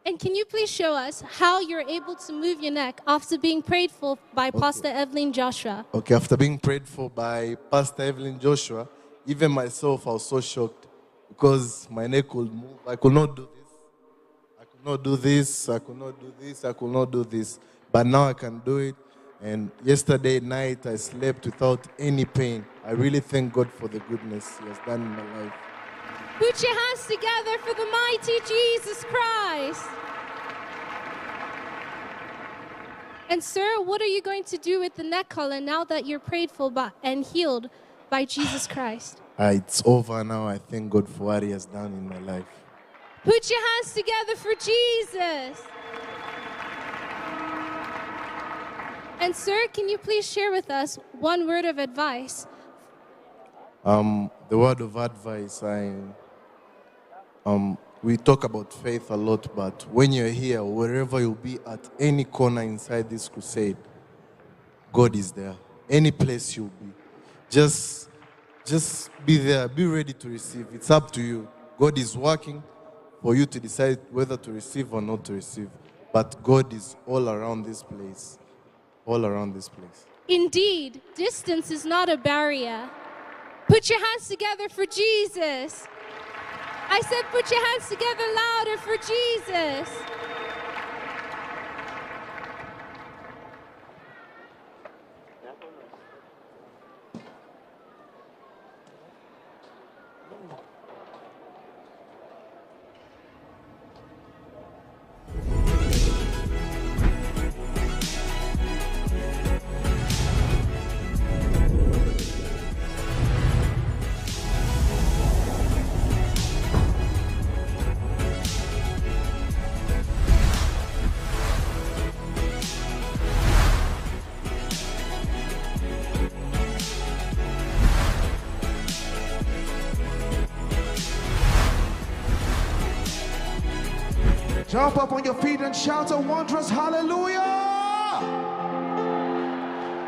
And can you please show us how you're able to move your neck after being prayed for by Pastor Evelyn Joshua? Okay, after being prayed for by Pastor Evelyn Joshua, even myself, I was so shocked because my neck could move. I could not do this. I could not do this. I could not do this. I could not do this. But now I can do it. And yesterday night, I slept without any pain. I really thank God for the goodness He has done in my life. Put your hands together for the mighty Jesus Christ. And sir, what are you going to do with the neck collar now that you're prayed for and healed by Jesus Christ? It's over now. I thank God for what He has done in my life. Put your hands together for Jesus. And sir, can you please share with us one word of advice? The word of advice, we talk about faith a lot, but when you're here, wherever you'll be at any corner inside this crusade, God is there. Any place you'll be. Just be there. Be ready to receive. It's up to you. God is working for you to decide whether to receive or not to receive. But God is all around this place. All around this place. Indeed, distance is not a barrier. Put your hands together for Jesus. I said put your hands together louder for Jesus. Jump up on your feet and shout a wondrous hallelujah.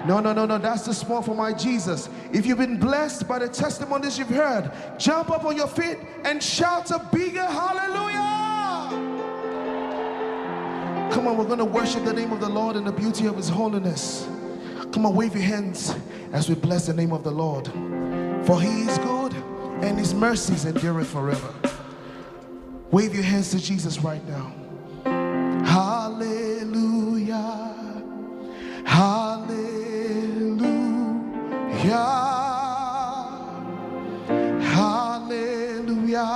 No, that's too small for my Jesus. If you've been blessed by the testimonies you've heard, jump up on your feet and shout a bigger hallelujah. Come on, we're going to worship the name of the Lord in the beauty of his holiness. Come on, wave your hands as we bless the name of the Lord. For he is good and his mercies endure forever. Wave your hands to Jesus right now. Hallelujah. Hallelujah. Hallelujah.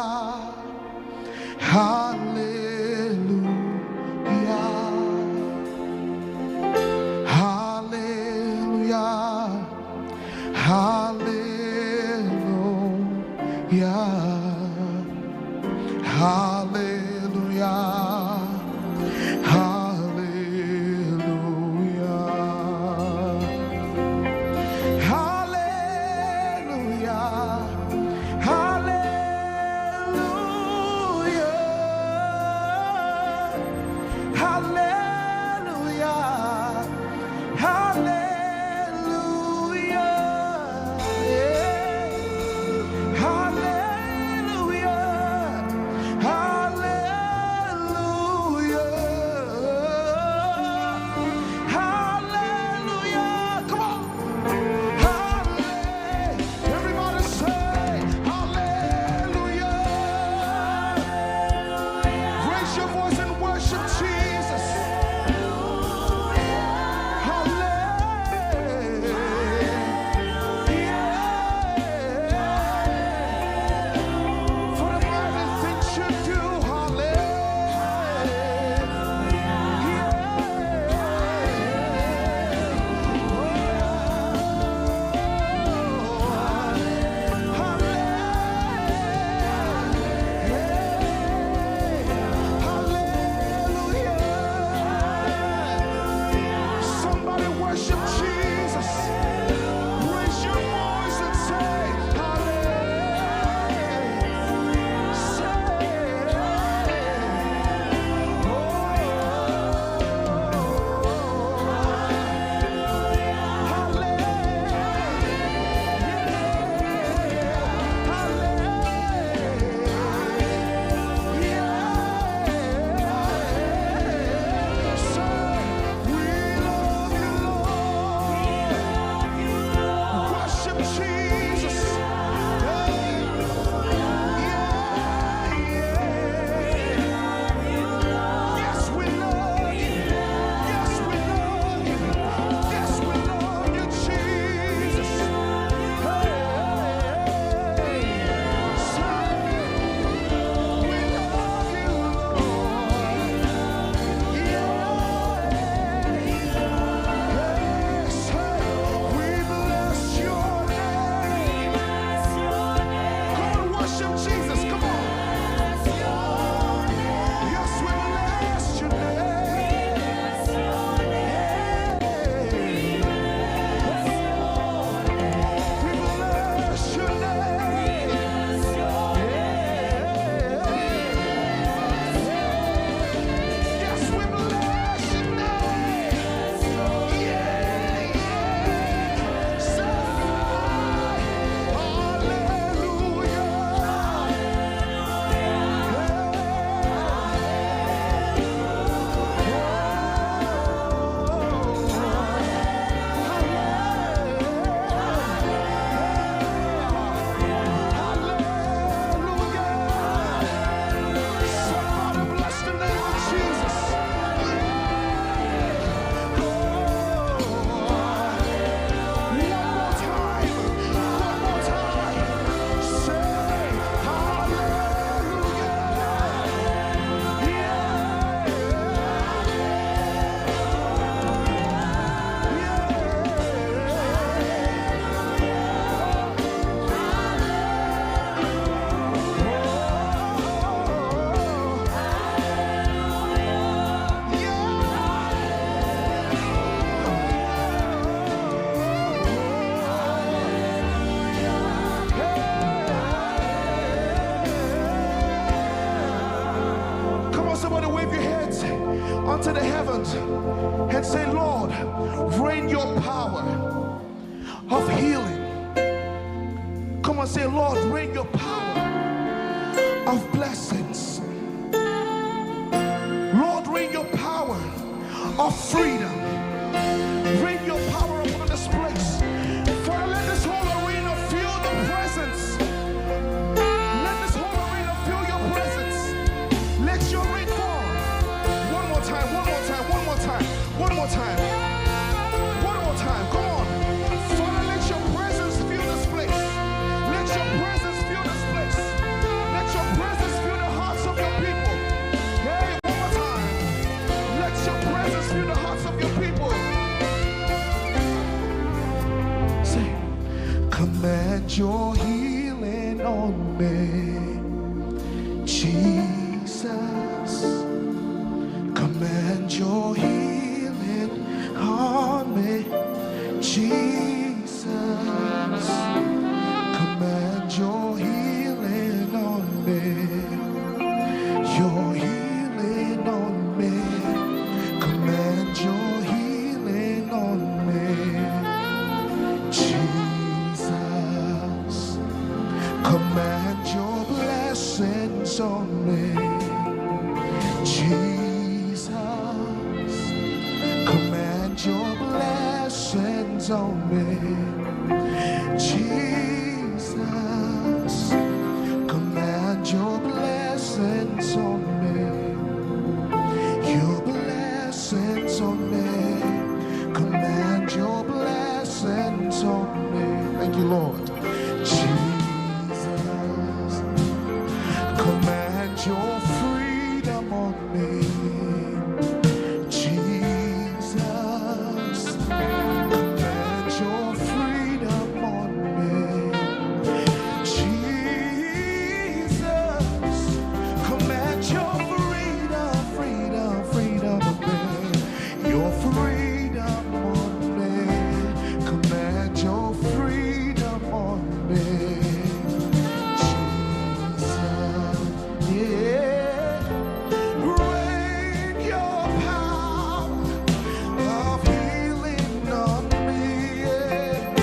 Hallelujah. Hallelujah. Hallelujah. Hallelujah. Hallelujah. the heavens and say, Lord, rain your power of healing. Come on, say, Lord, rain your power of blessings. Lord, rain your power of freedom. Rain your power upon this place. Father, let this whole arena feel the presence. Let this whole arena feel your presence. Let your rain fall. One more time, one more time, one more time, one more time. One more time, come on. Father, let your presence fill this place. Let your presence fill this place. Let your presence fill the hearts of your people. Hey, one more time. Let your presence fill the hearts of your people. Say, command your healing on me, Jesus. Command your healing on me, Jesus. Command your healing on me. Your healing on me. Command your healing on me, Jesus. Command your blessings on me, Jesus. Command your blessings on me, Jesus. Command your blessings on me. Your blessings on me. Command your blessings on me. Thank you, Lord. Jesus. Command your freedom on me. Jesus. Command your freedom on me. Jesus. Command your freedom, freedom, freedom on me. Your freedom on me. Command your freedom on me. Jesus. Yeah. Rain your power of healing on me. Yeah.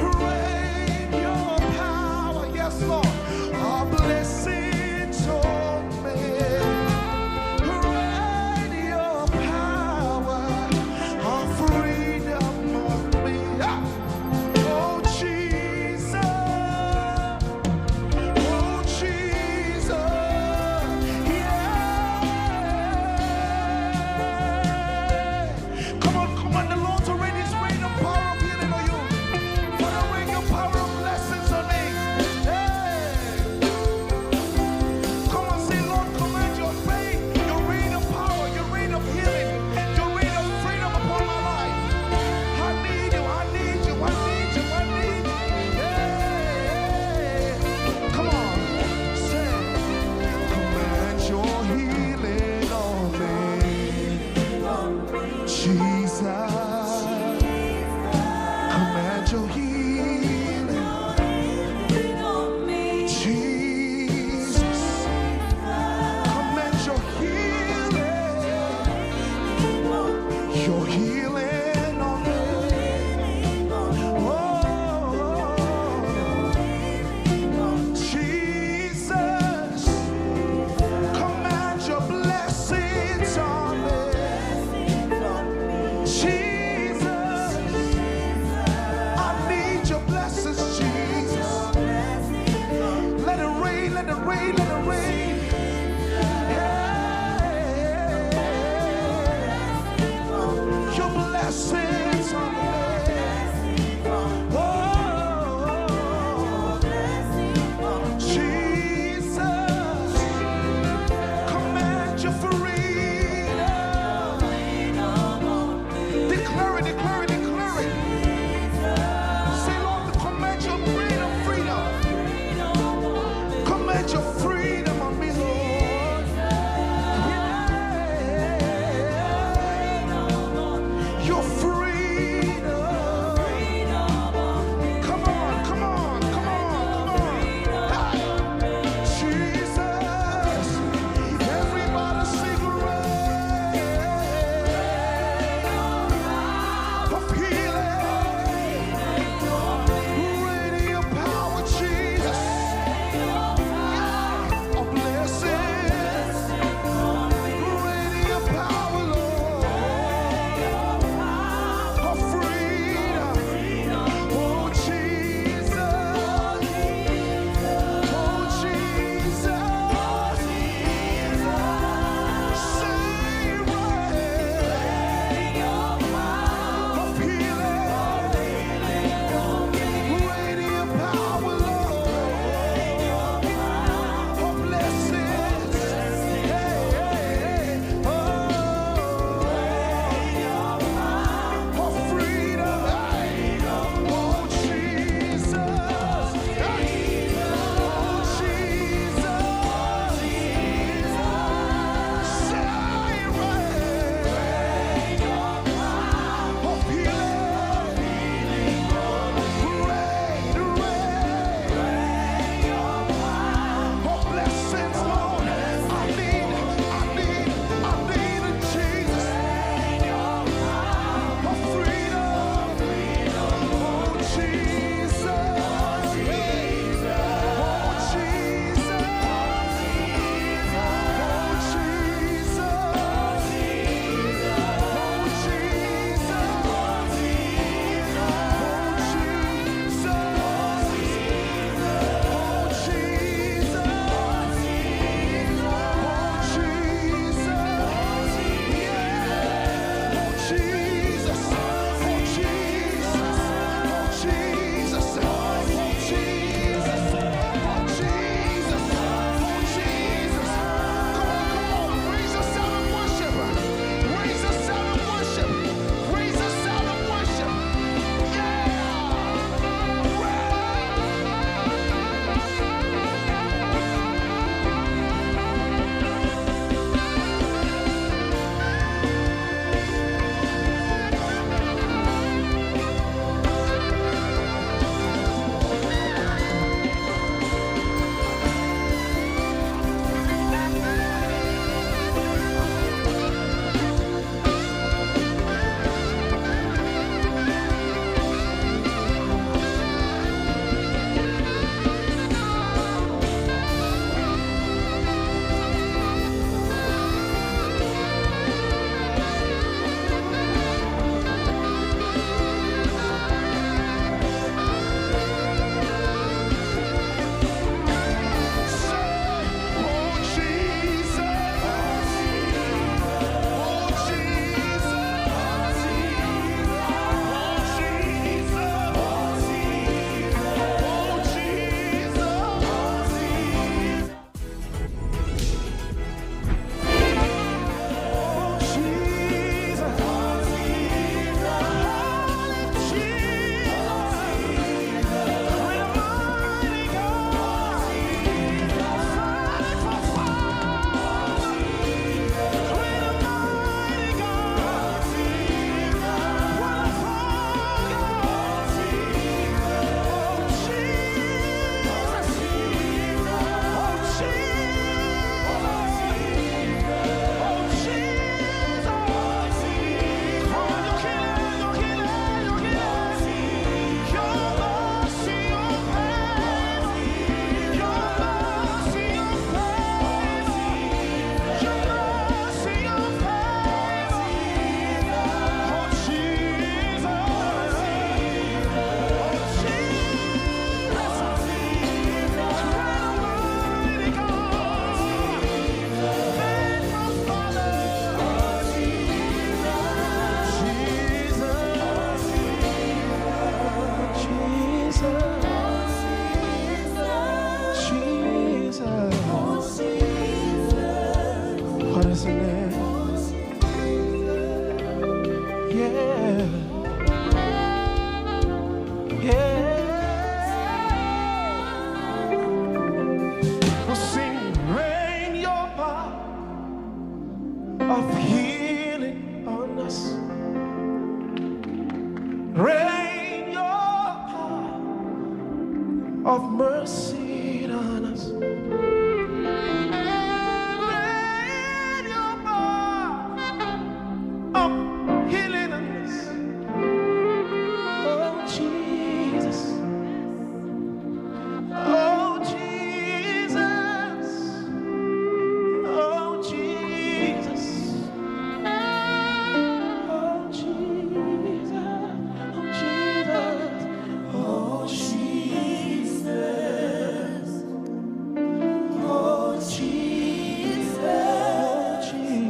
Rain your power, yes, Lord, of blessings on me. Rain your power of freedom on me. Ah. Oh, Jesus. Oh, Jesus. Yeah. Come on, the Lord to rain His rain of power of healing on you. Father, rain your power of blessings on me. Hey. Come on, say, Lord, command your rain of power, your rain of healing, your rain of freedom upon my life. I need you, I need you, I need you, I need you. Hey. Come on, say, command your healing on me, Jesus. Command your healing, Jesus. Command your healing on me. Oh, Jesus. Command your blessings on me, Jesus. I need your blessings, Jesus. Let it rain, let it rain, let it rain. Your blessings on me. Oh, Jesus. Command your freedom. Declare it, declare it, declare it. Say, Lord, command your freedom, freedom. Command your freedom on me, Lord. Yeah. Your freedom.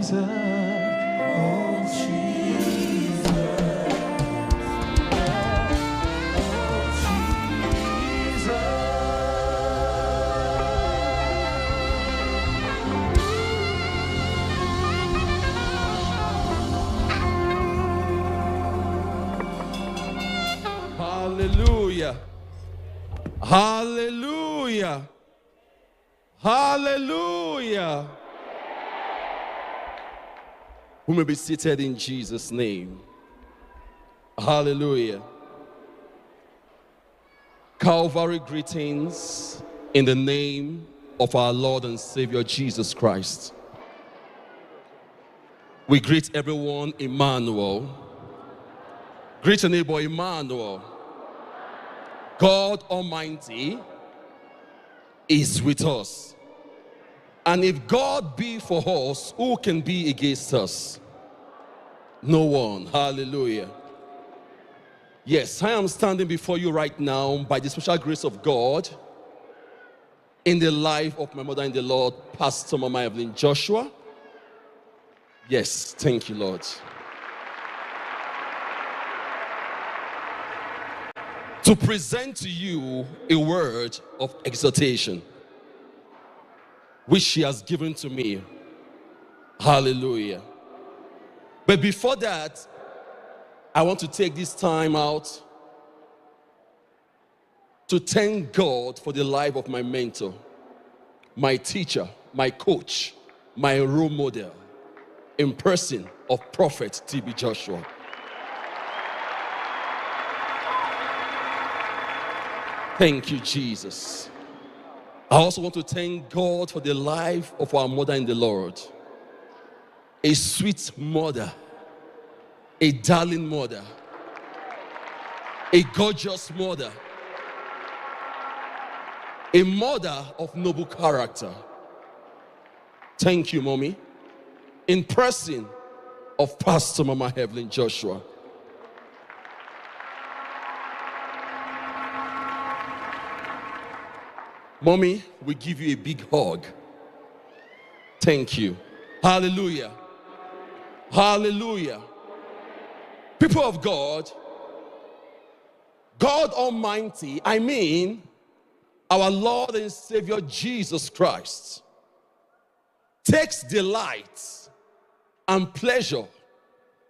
Hallelujah. Hallelujah. Hallelujah. We may be seated in Jesus' name. Hallelujah. Calvary greetings in the name of our Lord and Savior Jesus Christ. We greet everyone, Emmanuel. Greet your neighbor, Emmanuel. God Almighty is with us. And if God be for us, who can be against us? No one. Hallelujah. Yes, I am standing before you right now by the special grace of God in the life of my mother in the Lord, Pastor Mama Evelyn Joshua. Yes, thank you, Lord. To present to you a word of exhortation, which she has given to me. Hallelujah. But before that, I want to take this time out to thank God for the life of my mentor, my teacher, my coach, my role model, in person of Prophet T.B. Joshua. Thank you, Jesus. I also want to thank God for the life of our mother in the Lord. A sweet mother, a darling mother, a gorgeous mother, a mother of noble character. Thank you, Mommy. In person of Pastor Mama Evelyn Joshua. Mommy, we give you a big hug. Thank you. Hallelujah. Hallelujah. People of God, God Almighty, I mean our Lord and Savior Jesus Christ, takes delight and pleasure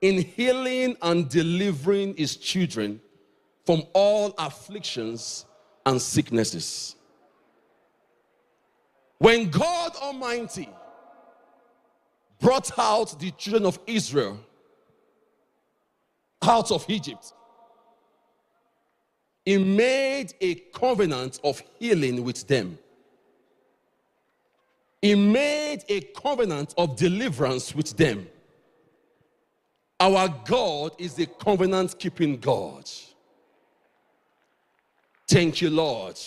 in healing and delivering his children from all afflictions and sicknesses. When God Almighty brought out the children of Israel out of Egypt, He made a covenant of healing with them. He made a covenant of deliverance with them. Our God is a covenant-keeping God. Thank you, Lord.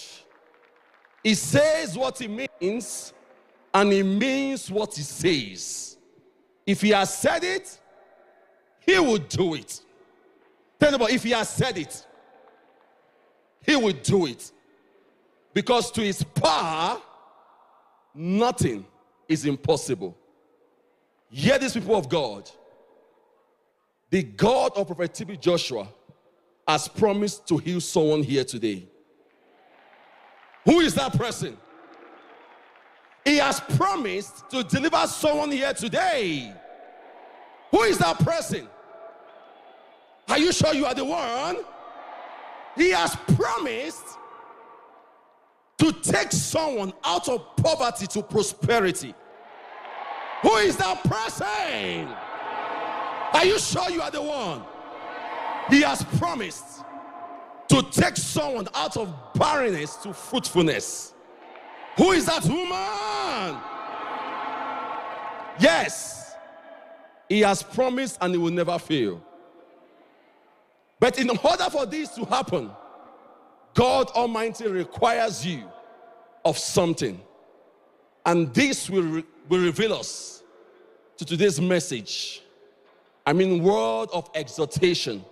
He says what he means, and he means what he says. If he has said it, he will do it. Tell me, if he has said it, he will do it. Because to his power, nothing is impossible. Hear these people of God. The God of Prophet T.B. Joshua has promised to heal someone here today. Who is that person? He has promised to deliver someone here today. Who is that person? Are you sure you are the one? He has promised to take someone out of poverty to prosperity. Who is that person? Are you sure you are the one? He has promised to take someone out of barrenness to fruitfulness. Who is that woman? Yes, he has promised and he will never fail. But in order for this to happen, God Almighty requires you of something. And this will reveal us to today's message. Word of exhortation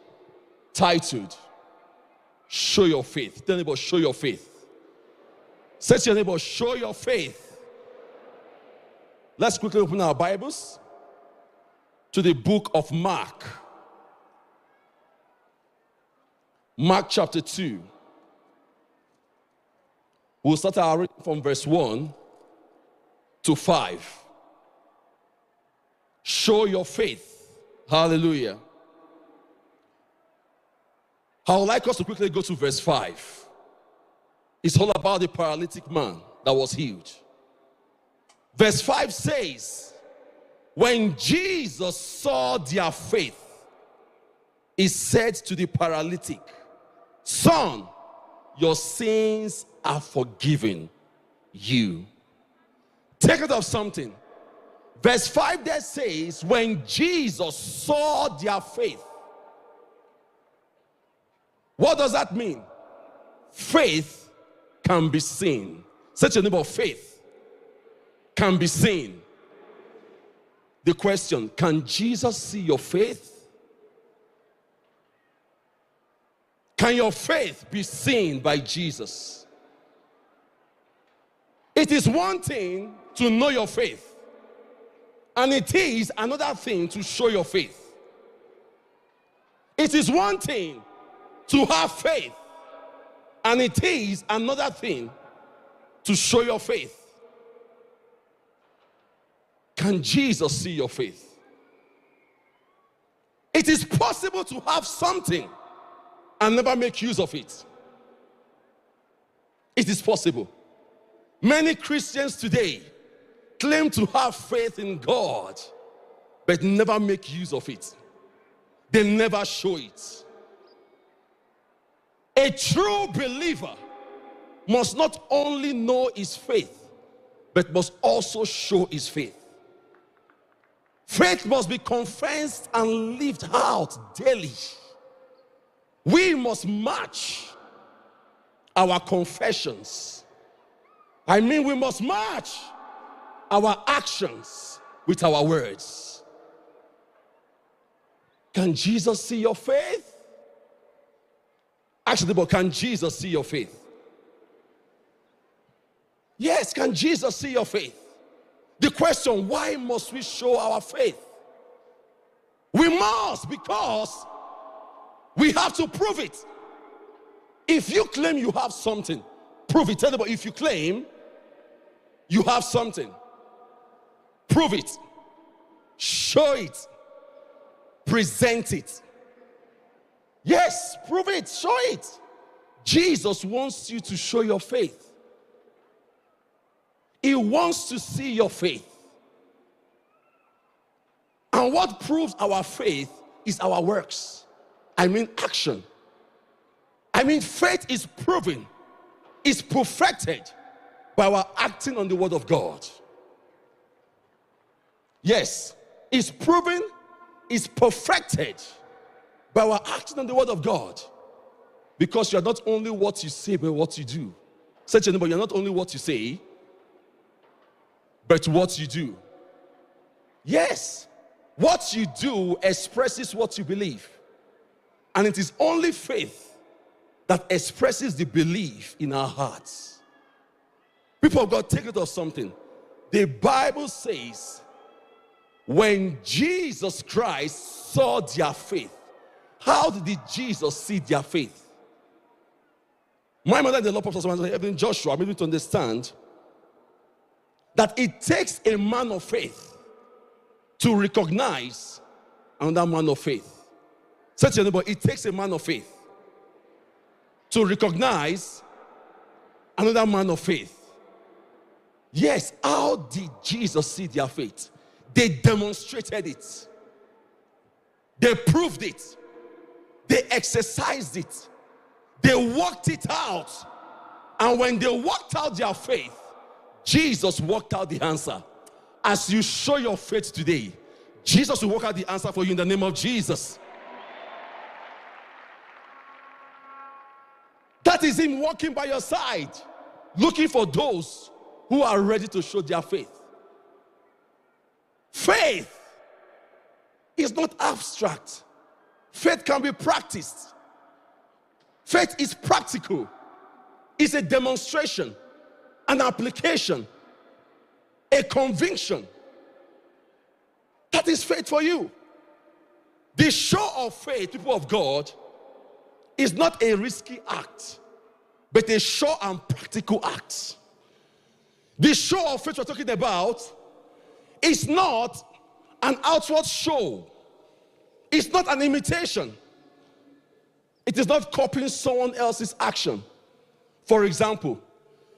titled, Show Your Faith. Tell your neighbor, show your faith. Say to your neighbor, show your faith. Let's quickly open our Bibles to the book of Mark. Mark chapter 2. We'll start our reading from verse 1 to 5. Show your faith. Hallelujah. I would like us to quickly go to verse 5. It's all about the paralytic man that was healed. Verse 5 says, when Jesus saw their faith, he said to the paralytic, son, your sins are forgiven you. Take it of something. Verse 5 there says, when Jesus saw their faith. What does that mean? Faith can be seen. Such a neighbor, faith can be seen. The question, can Jesus see your faith? Can your faith be seen by Jesus? It is one thing to know your faith, and it is another thing to show your faith. It is one thing to have faith, and it is another thing to show your faith. Can Jesus see your faith? It is possible to have something and never make use of it. It is possible. Many Christians today claim to have faith in God, but never make use of it. They never show it. A true believer must not only know his faith, but must also show his faith. Faith must be confessed and lived out daily. We must match our confessions. We must match our actions with our words. Can Jesus see your faith? Actually, but can Jesus see your faith? Yes, can Jesus see your faith? The question, why must we show our faith? We must, because we have to prove it. If you claim you have something, prove it. Tell them, if you claim you have something, prove it. Show it. Present it. Yes, prove it. Show it. Jesus wants you to show your faith. He wants to see your faith. And what proves our faith is our works. Action. Faith is proven, is perfected by our acting on the word of God. Yes, it's proven, is perfected by our acting on the word of God. Because you're not only what you say, but what you do. Say to anybody, you're not only what you say, but what you do. Yes, what you do expresses what you believe. And it is only faith that expresses the belief in our hearts. People of God, take it of something. The Bible says, when Jesus Christ saw their faith, how did Jesus see their faith? My mother and the Lord Prophet Evelyn Joshua made me to understand that it takes a man of faith to recognize another man of faith. Say to your neighbor, it takes a man of faith to recognize another man of faith. Yes, how did Jesus see their faith? They demonstrated it. They proved it. They exercised it. They worked it out. And when they worked out their faith, Jesus worked out the answer. As you show your faith today, Jesus will work out the answer for you in the name of Jesus. That is him walking by your side, looking for those who are ready to show their faith. Faith is not abstract. Faith can be practiced. Faith is practical. It's a demonstration, an application, a conviction. That is faith for you. The show of faith, people of God, is not a risky act, but a sure and practical act. The show of faith we're talking about is not an outward show. It's not an imitation. It is not copying someone else's action. For example,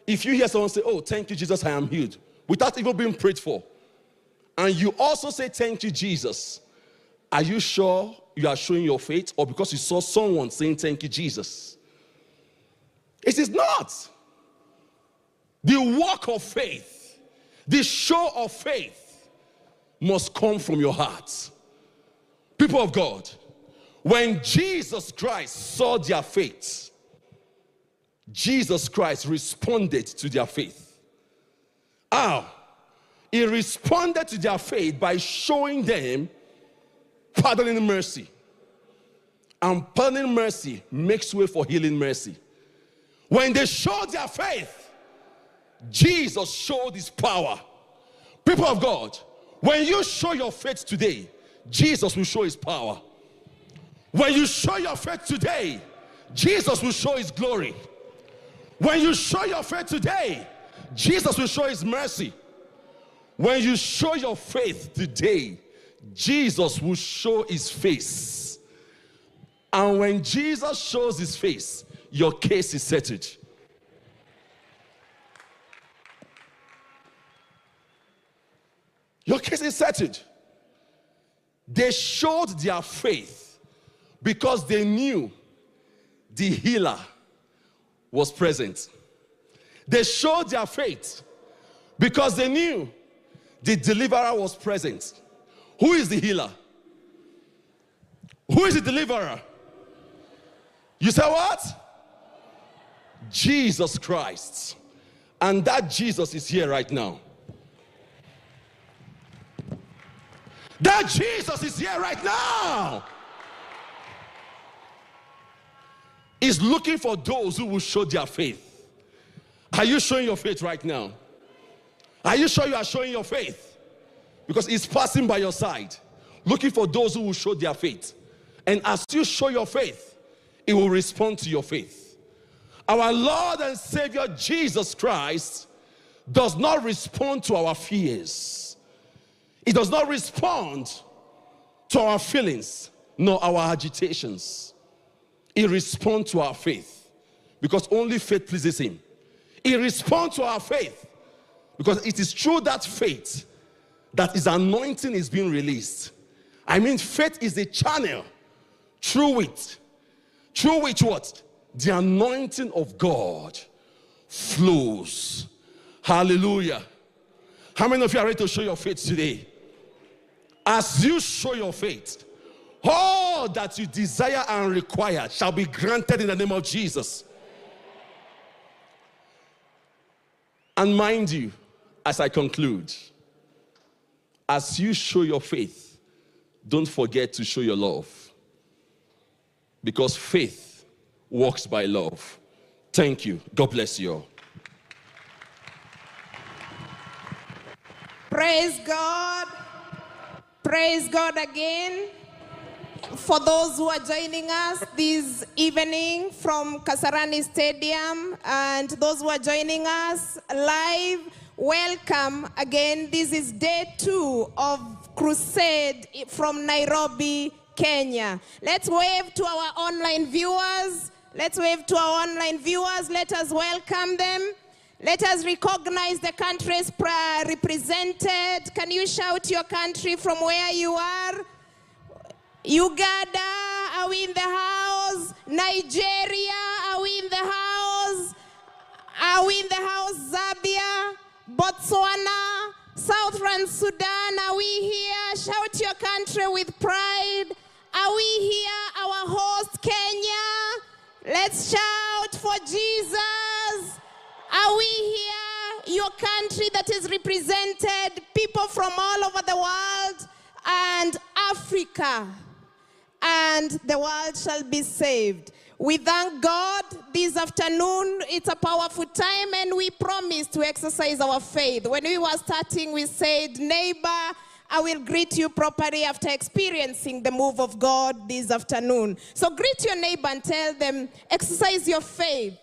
if you hear someone say, "Oh, thank you, Jesus, I am healed," without even being prayed for, and you also say, "Thank you, Jesus," are you sure you are showing your faith, or because you saw someone saying, "Thank you, Jesus"? It is not. The work of faith, the show of faith must come from your heart. People of God, when Jesus Christ saw their faith, Jesus Christ responded to their faith. How? He responded to their faith by showing them pardoning mercy. And pardoning mercy makes way for healing mercy. When they showed their faith, Jesus showed his power. People of God, when you show your faith today, Jesus will show his power. When you show your faith today, Jesus will show his glory. When you show your faith today, Jesus will show his mercy. When you show your faith today, Jesus will show his face. And when Jesus shows his face, your case is settled. Your case is settled. They showed their faith because they knew the healer was present. They showed their faith because they knew the deliverer was present. Who is the healer? Who is the deliverer? You say what? Jesus Christ. And that Jesus is here right now. That Jesus is here right now. He's looking for those who will show their faith. Are you showing your faith right now? Are you sure you are showing your faith? Because he's passing by your side, looking for those who will show their faith. And as you show your faith, he will respond to your faith. Our Lord and Savior Jesus Christ does not respond to our fears. He does not respond to our feelings, nor our agitations. He responds to our faith because only faith pleases him. He responds to our faith because it is through that faith that his anointing is being released. I mean, faith is the channel through which what? The anointing of God flows. Hallelujah. How many of you are ready to show your faith today? As you show your faith, all that you desire and require shall be granted in the name of Jesus. And mind you, as I conclude, as you show your faith, don't forget to show your love. Because faith walks by love. Thank you. God bless you all. Praise God. Praise God again. For those who are joining us this evening from Kasarani Stadium and those who are joining us live, welcome again. This is day 2 of Crusade from Nairobi, Kenya. Let's wave to our online viewers. Let's wave to our online viewers. Let us welcome them. Let us recognize the countries represented. Can you shout your country from where you are? Uganda, are we in the house? Nigeria, are we in the house? Are we in the house? Zambia, Botswana, Southern Sudan, are we here? Shout your country with pride. Are we here? Our host, Kenya. Let's shout for Jesus. Are we here? Your country that is represented, people from all over the world and Africa. And the world shall be saved. We thank God this afternoon. It's a powerful time and we promise to exercise our faith. When we were starting, we said, neighbor, I will greet you properly after experiencing the move of God this afternoon. So greet your neighbor and tell them, exercise your faith.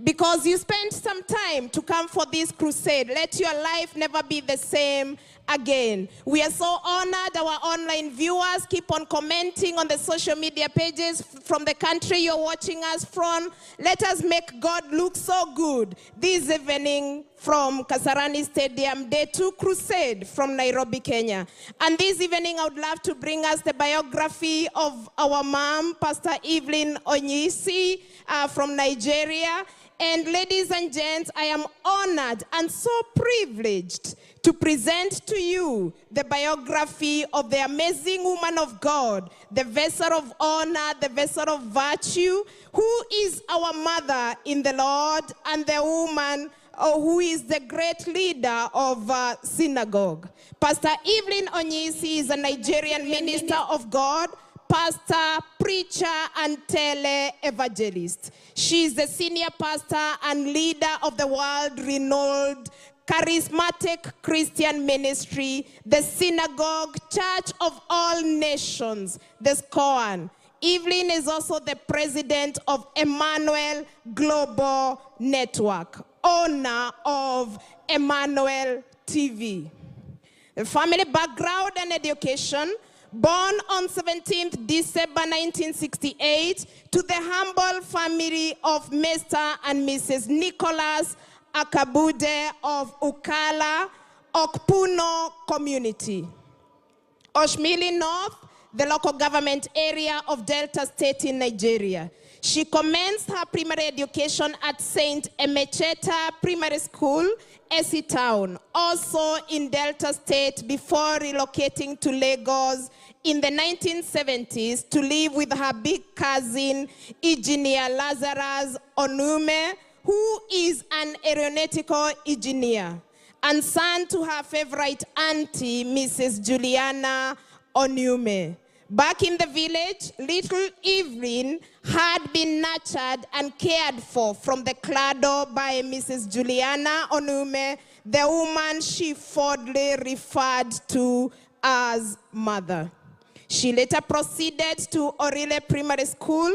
Because you spent some time to come for this crusade. Let your life never be the same again. We are so honored. Our online viewers keep on commenting on the social media pages from the country you're watching us from. Let us make God look so good this evening from Kasarani Stadium, Day 2 Crusade from Nairobi, Kenya. And this evening, I would love to bring us the biography of our mom, Pastor Evelyn Onyisi from Nigeria. And ladies and gents, I am honored and so privileged to present to you the biography of the amazing woman of God, the vessel of honor, the vessel of virtue, who is our mother in the Lord, and the woman who is the great leader of synagogue. Pastor Evelyn Onyisi is a Nigerian minister of God, pastor, preacher, and tele-evangelist. She is the senior pastor and leader of the world-renowned charismatic Christian ministry, the Synagogue Church of All Nations, the SCOAN. Evelyn is also the president of Emmanuel Global Network, owner of Emmanuel TV. The family background and education: born on 17th December 1968 to the humble family of Mr. and Mrs. Nicholas Akabude of Ukala, Okpuno community. Oshmili North, the local government area of Delta State in Nigeria. She commenced her primary education at St. Emecheta Primary School, Esi Town, also in Delta State, before relocating to Lagos in the 1970s to live with her big cousin, Engineer Lazarus Onume, who is an aeronautical engineer, and son to her favorite auntie, Mrs. Juliana Onume. Back in the village, little Evelyn had been nurtured and cared for from the cradle by Mrs. Juliana Onume, the woman she fondly referred to as mother. She later proceeded to Orile Primary School,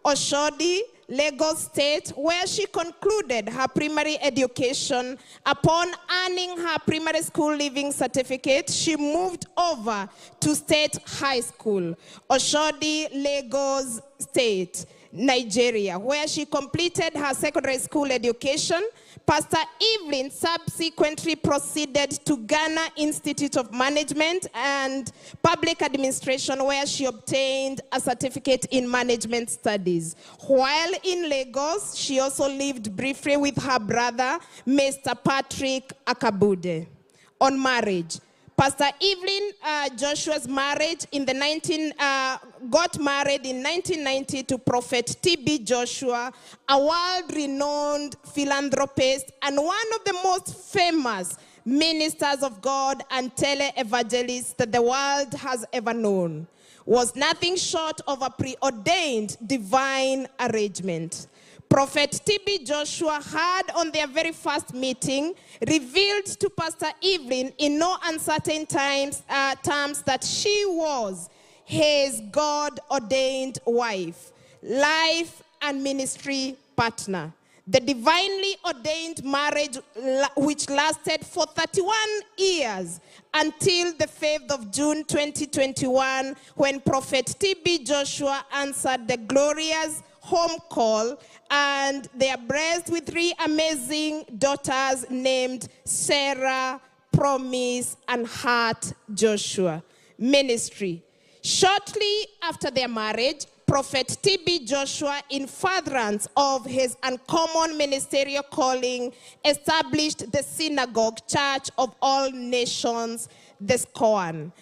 Oshodi, Lagos State, where she concluded her primary education. Upon earning her primary school leaving certificate, she moved over to State High School, Oshodi, Lagos State, Nigeria, where she completed her secondary school education. Pastor Evelyn subsequently proceeded to Ghana Institute of Management and Public Administration, where she obtained a certificate in management studies. While in Lagos, she also lived briefly with her brother, Mr. Patrick Akabude. On marriage, Pastor Evelyn Joshua's marriage got married in 1990 to Prophet T.B. Joshua, a world-renowned philanthropist and one of the most famous ministers of God and tele-evangelists that the world has ever known. Was nothing short of a preordained divine arrangement. Prophet T.B. Joshua had, on their very first meeting, revealed to Pastor Evelyn in no uncertain terms that she was his God-ordained wife, life and ministry partner. The divinely ordained marriage, which lasted for 31 years until the 5th of June 2021, when Prophet T.B. Joshua answered the glorious home call, and they are blessed with 3 amazing daughters named Sarah, Promise, and Heart Joshua. Ministry. Shortly after their marriage, Prophet T.B. Joshua, in furtherance of his uncommon ministerial calling, established the Synagogue Church of All Nations, the SCOAN.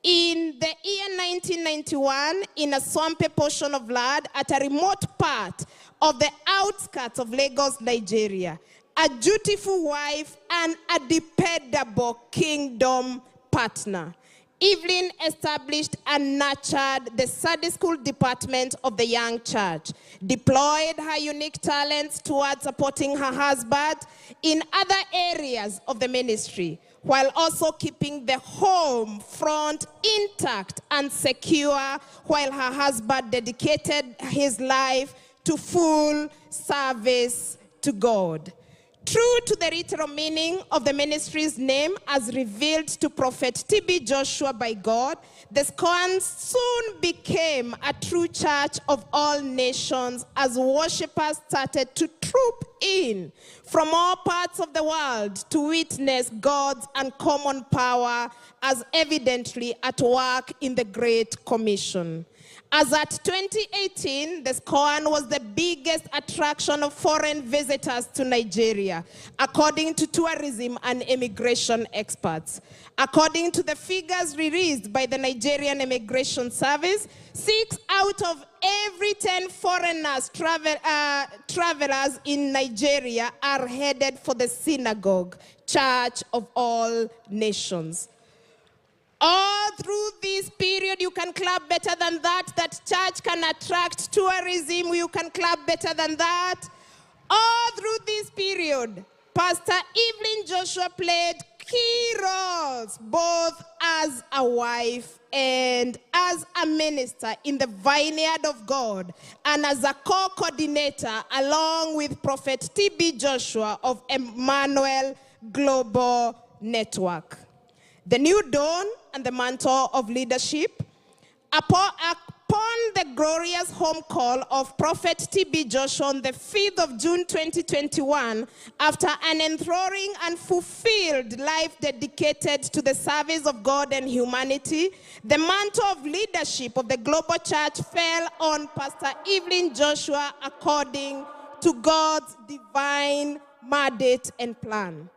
In the year 1991, in a swampy portion of land at a remote part of the outskirts of Lagos, Nigeria, a dutiful wife and a dependable kingdom partner, Evelyn established and nurtured the Sunday school department of the young church, deployed her unique talents towards supporting her husband in other areas of the ministry, while also keeping the home front intact and secure, while her husband dedicated his life to full service to God. True to the literal meaning of the ministry's name as revealed to Prophet T.B. Joshua by God, the SCOAN soon became a true church of all nations as worshippers started to troop in from all parts of the world to witness God's uncommon power as evidently at work in the Great Commission. As at 2018, the SCOAN was the biggest attraction of foreign visitors to Nigeria, according to tourism and immigration experts. According to the figures released by the Nigerian Immigration Service, 6 out of every 10 foreigners travelers in Nigeria are headed for the synagogue, church of all nations. All through this period, you can clap better than that. That church can attract tourism. You can clap better than that. All through this period, Pastor Evelyn Joshua played key roles, both as a wife and as a minister in the vineyard of God, and as a co-coordinator along with Prophet T.B. Joshua of Emmanuel Global Network. The new dawn and the mantle of leadership. Upon the glorious home call of Prophet T.B. Joshua on the 5th of June 2021, after an enthralling and fulfilled life dedicated to the service of God and humanity, the mantle of leadership of the global church fell on Pastor Evelyn Joshua according to God's divine mandate and plan.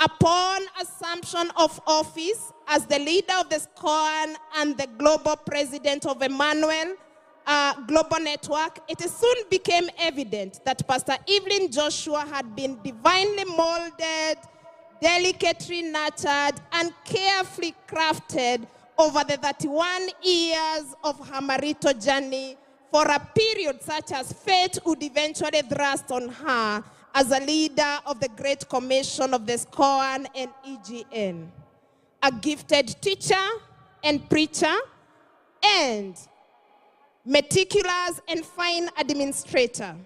Upon assumption of office as the leader of the SCOAN and the global president of Emmanuel Global Network, it soon became evident that Pastor Evelyn Joshua had been divinely molded, delicately nurtured, and carefully crafted over the 31 years of her marital journey for a period such as fate would eventually thrust on her as a leader of the Great Commission of the SCOAN and EGN, a gifted teacher and preacher, and meticulous and fine administrator.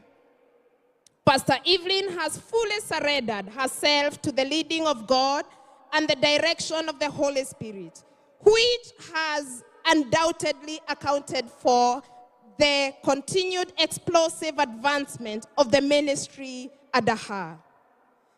Pastor Evelyn has fully surrendered herself to the leading of God and the direction of the Holy Spirit, which has undoubtedly accounted for the continued explosive advancement of the ministry under her.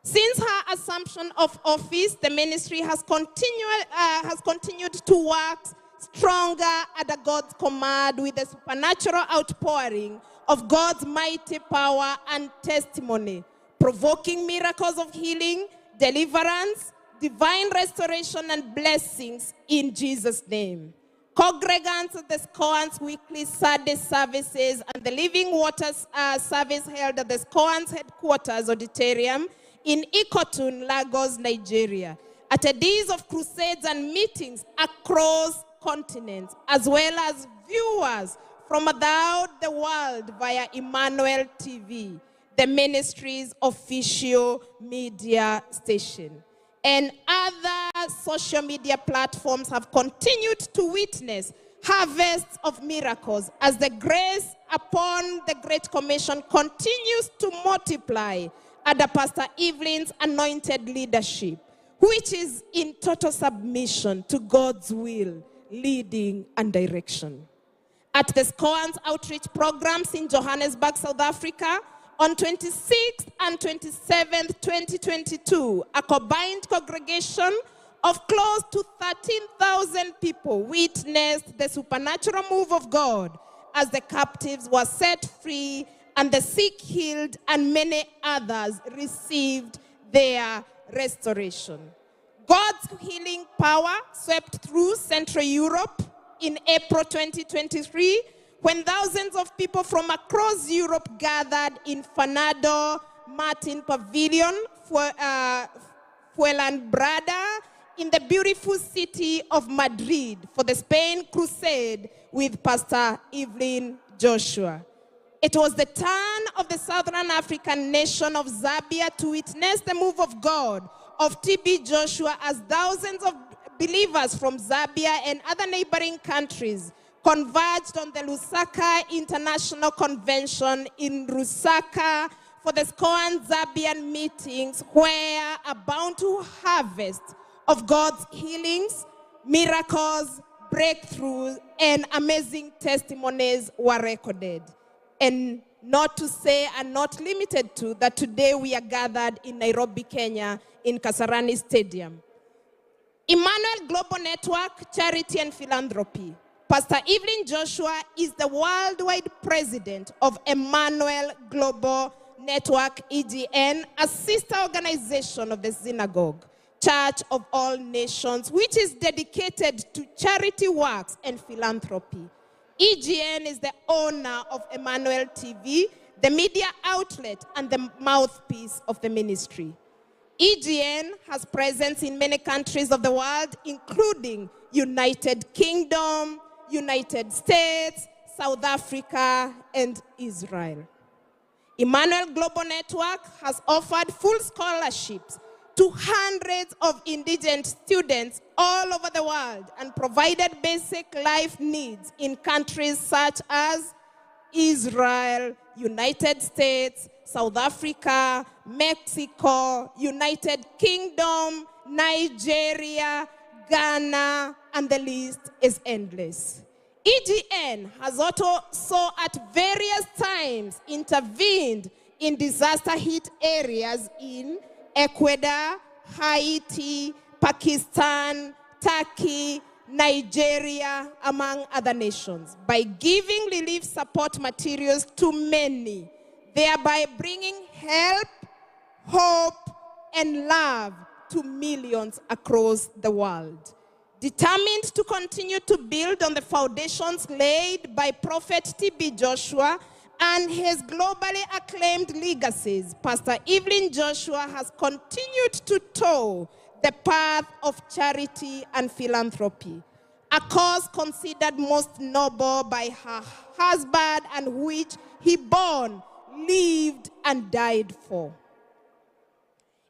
Since her assumption of office, the ministry has continued to work stronger under God's command with the supernatural outpouring of God's mighty power and testimony, provoking miracles of healing, deliverance, divine restoration, and blessings in Jesus' name. Congregants of the SCOAN's weekly Sunday services and the Living Waters service held at the SCOAN's headquarters auditorium in Ikotun, Lagos, Nigeria. Attendees of crusades and meetings across continents, as well as viewers from throughout the world via Emmanuel TV, the ministry's official media station. And other social media platforms have continued to witness harvests of miracles as the grace upon the Great Commission continues to multiply under Pastor Evelyn's anointed leadership, which is in total submission to God's will, leading, and direction. At the SCOAN's outreach programs in Johannesburg, South Africa, on 26th and 27th, 2022, a combined congregation of close to 13,000 people witnessed the supernatural move of God as the captives were set free and the sick healed and many others received their restoration. God's healing power swept through Central Europe in April 2023, when thousands of people from across Europe gathered in Fanado Martin Pavilion, Fuenlabrada, in the beautiful city of Madrid for the Spain Crusade with Pastor Evelyn Joshua. It was the turn of the Southern African nation of Zambia to witness the move of God of TB Joshua as thousands of believers from Zambia and other neighboring countries converged on the Lusaka International Convention in Lusaka for the SCOAN Zambian meetings, where a bountiful harvest of God's healings, miracles, breakthroughs, and amazing testimonies were recorded. And not to say and not limited to that today we are gathered in Nairobi, Kenya, in Kasarani Stadium. Emmanuel Global Network, Charity and Philanthropy. Pastor Evelyn Joshua is the worldwide president of Emmanuel Global Network, EGN, a sister organization of the Synagogue Church of All Nations, which is dedicated to charity works and philanthropy. EGN is the owner of Emmanuel TV, the media outlet and the mouthpiece of the ministry. EGN has presence in many countries of the world, including United Kingdom, United States, South Africa, and Israel. Emmanuel Global Network has offered full scholarships to hundreds of indigent students all over the world and provided basic life needs in countries such as Israel, United States, South Africa, Mexico, United Kingdom, Nigeria, Ghana, and the list is endless. EGN has also at various times intervened in disaster-hit areas in Ecuador, Haiti, Pakistan, Turkey, Nigeria, among other nations, by giving relief support materials to many, thereby bringing help, hope, and love to millions across the world. Determined to continue to build on the foundations laid by Prophet TB Joshua and his globally acclaimed legacies, Pastor Evelyn Joshua has continued to tow the path of charity and philanthropy, a cause considered most noble by her husband and which he born, lived, and died for.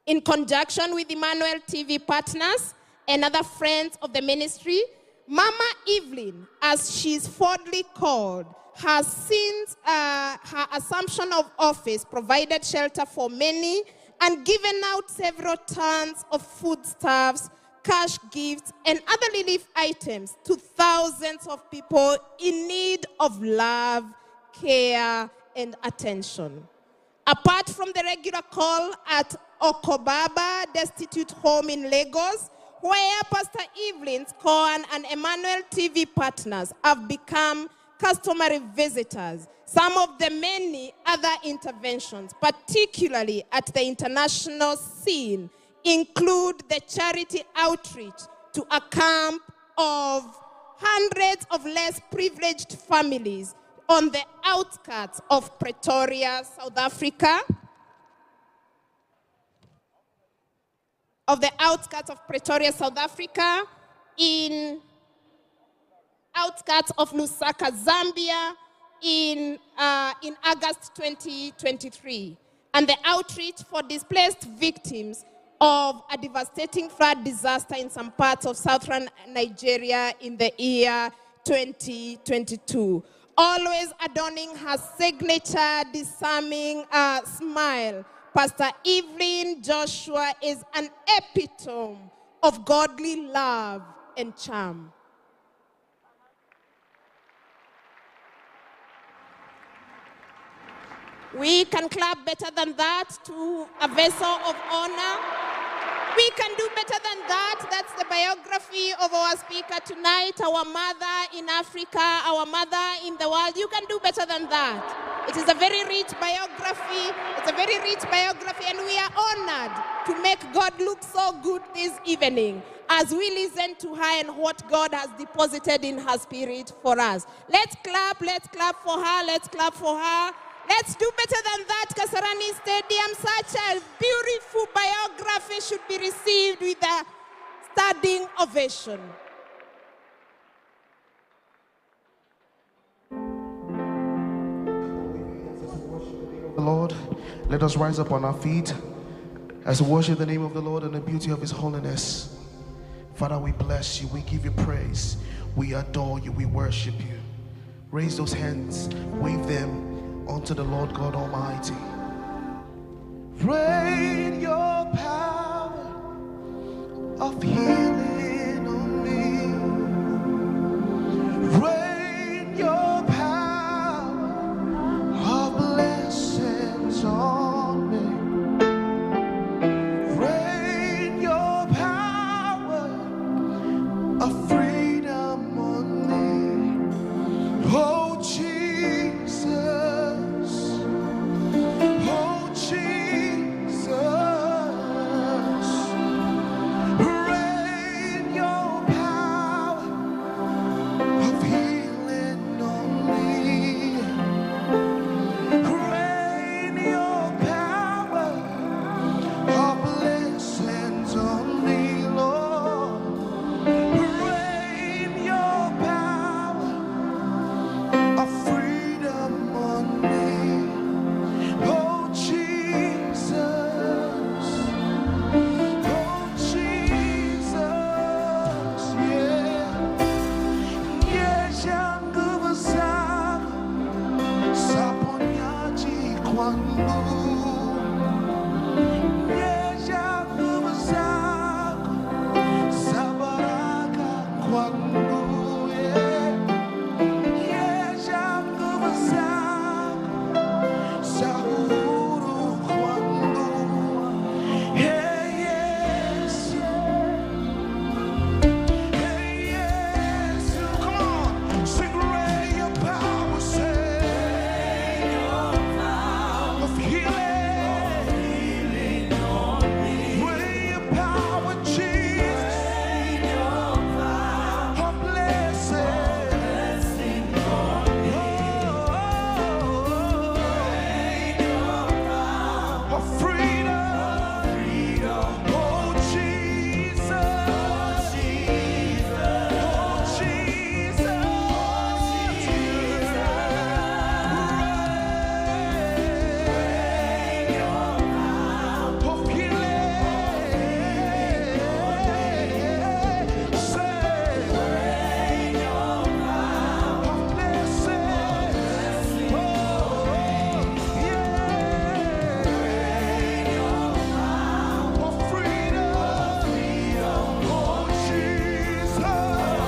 In conjunction with Emmanuel TV partners and other friends of the ministry, Mama Evelyn, as she's fondly called, has since her assumption of office provided shelter for many and given out several tons of foodstuffs, cash gifts, and other relief items to thousands of people in need of love, care, and attention. Apart from the regular call at Okobaba Destitute Home in Lagos, where Pastor Evelyn's SCOAN and Emmanuel TV partners have become customary visitors, some of the many other interventions, particularly at the international scene, include the charity outreach to a camp of hundreds of less privileged families on the outskirts of Pretoria, South Africa, in outskirts of Lusaka, Zambia, in August 2023, and the outreach for displaced victims of a devastating flood disaster in some parts of southern Nigeria in the year 2022. Always adorning her signature disarming smile, Pastor Evelyn Joshua is an epitome of godly love and charm. We can clap better than that to a vessel of honor. We can do better than that. That's the biography of our speaker tonight, our mother in Africa, our mother in the world. You can do better than that. It is a very rich biography. It's a very rich biography, and we are honored to make God look so good this evening as we listen to her and what God has deposited in her spirit for us. Let's clap for her, let's clap for her. Let's do better than that, Kasarani Stadium. Such a beautiful biography should be received with a standing ovation. The Lord, let us rise up on our feet As we worship the name of the Lord and the beauty of his holiness, Father, we bless you, we give you praise, we adore you, we worship you. Raise those hands, wave them unto the Lord God Almighty. Rain your power of healing on me. Rain your power of blessings on me. Rain your power of freedom on me. Oh Jesus, oh Jesus, rain your power of healing on me. Rain your power of blessings on me, Lord. Rain your power of freedom on me. Oh Jesus, oh Jesus, yeah. Nyesha nguvu zako za uponyaji kwangu. Nyesha nguvu zako za baraka kwangu, yeah. Nyesha nguvu zako za uhuru kwangu. Hey Yesu, hey Yesu, come on, sing rain your power, say your power of healing on me. Rain your power, Jesus, rain your power of blessing on me. Rain your power of freedom, oh Jesus, oh Jesus, rain your power of healing, say rain your power of blessing, oh yeah, rain your power of freedom, oh Jesus, oh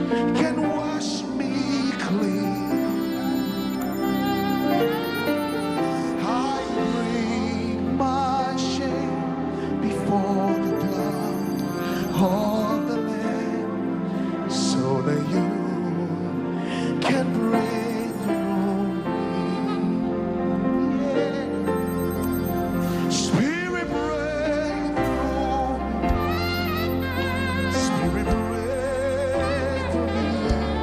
can wash me clean. I bring my shame before the blood of the Lamb, so that you can break through me. Yeah. Spirit, break through me. Spirit, break through me.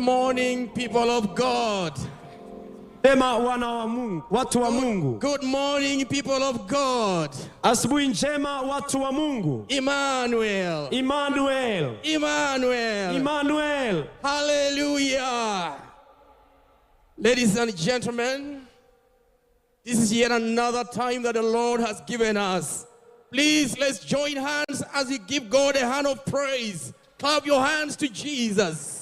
morning, people of God. Sema wana wa Mungu, watu wa Mungu. Good morning, people of God. Asubuhi njema watu wa Mungu. Emmanuel. Emmanuel. Emmanuel. Emmanuel. Hallelujah. Ladies and gentlemen, this is yet another time that the Lord has given us. Please, let's join hands as we give God a hand of praise. Clap your hands to Jesus.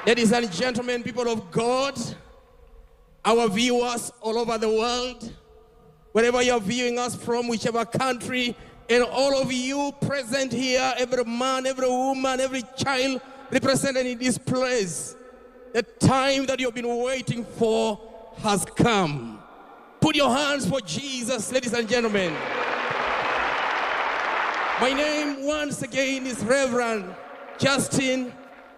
Ladies and gentlemen, people of God, our viewers all over the world, wherever you're viewing us from, whichever country, and all of you present here, every man, every woman, every child represented in this place, the time that you've been waiting for has come. Put your hands for Jesus, ladies and gentlemen. My name, once again, is Reverend Justin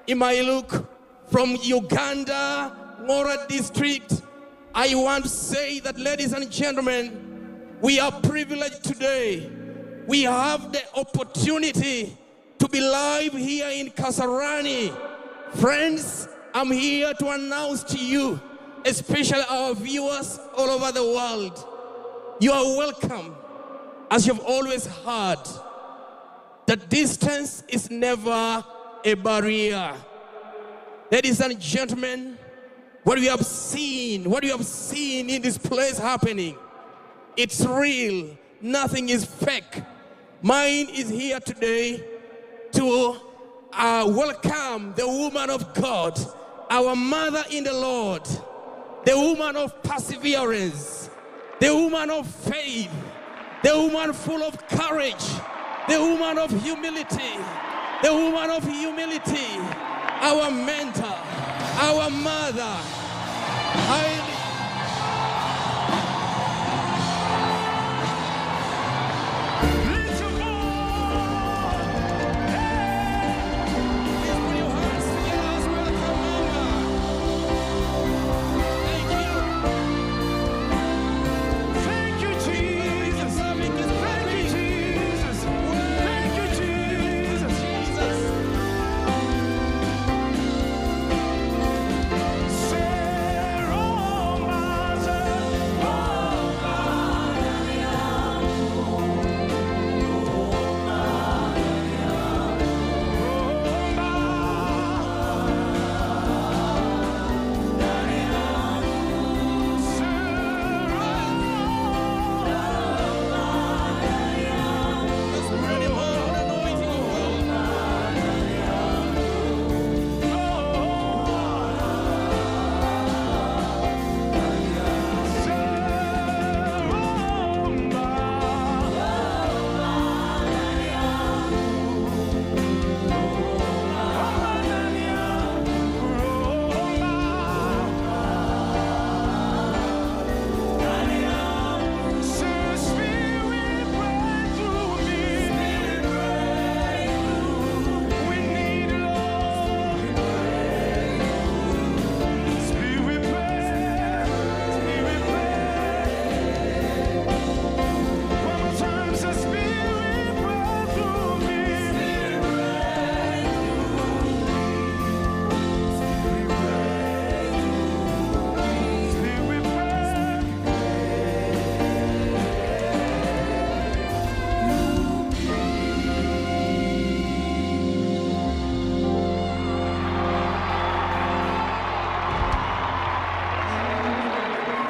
Imailuk from Uganda, Ngora district. I want to say that, ladies and gentlemen, we are privileged today. We have the opportunity to be live here in Kasarani. Friends, I'm here to announce to you, especially our viewers all over the world, you are welcome. As you've always heard, the distance is never a barrier. Ladies and gentlemen, what we have seen in this place happening, it's real. Nothing is fake. Mine is here today to welcome the woman of God, our mother in the Lord, the woman of perseverance, the woman of faith, the woman full of courage, the woman of humility, our mentor, our mother.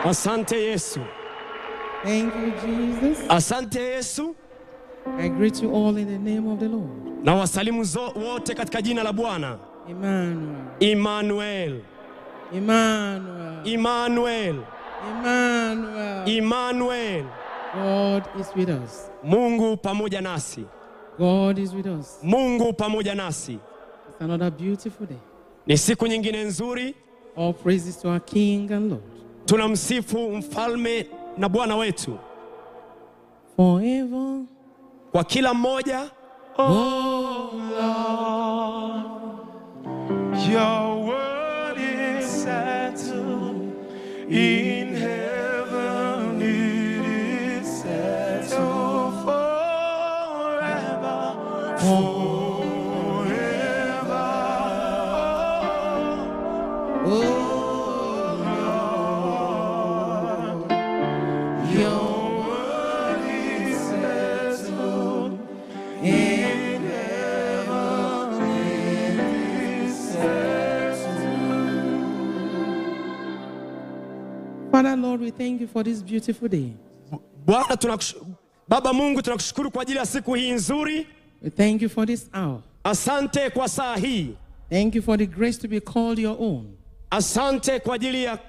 Asante Yesu. Thank you, Jesus. Asante Yesu. I greet you all in the name of the Lord. Na wasalimu wote katika jina la Bwana. Emmanuel. Emmanuel. Emmanuel. Emmanuel. Emmanuel. Emmanuel. God is with us. Mungu pamoja nasi. God is with us. Mungu pamoja nasi. It's another beautiful day. Ni siku nyingine nzuri. All praises to our King and Lord. Tunamsifu mfalme na Bwana wetu. Forever. Kwa kila mmoja. Oh Lord, your word is settled in heaven, it is settled forever. Your word is settled in heaven. It is settled. Father, Lord, we thank you for this beautiful day. Baba Mungu, tunakushukuru kwa ajili ya siku hii nzuri. We thank you for this hour. Asante kwa saa hii. Thank you for the grace to be called your own. Asante kwa ajili ya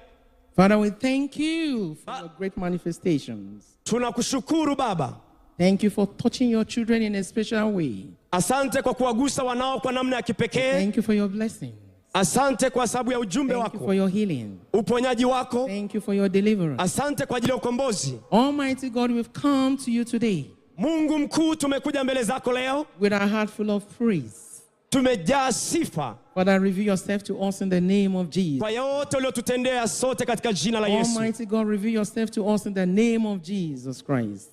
Father, we thank you for your great manifestations. Tunakushukuru Baba. Thank you for touching your children in a special way. Asante kwa kuwagusa wanao kwa namna ya kipekee. Thank you for your blessings. Asante kwa sababu ya ujumbe wako. Thank you for your healing. Uponyaji wako. Thank you for your deliverance. Asante kwa ajili ya ukombozi. Almighty God, we've come to you today. Mungu mkuu, tumekuja mbele zako leo with a heart full of praise. Tumejaa sifa. Father, reveal yourself to us in the name of Jesus. Kwa yote uliotutendea sote katika jina la Yesu. Almighty God, reveal yourself to us in the name of Jesus Christ.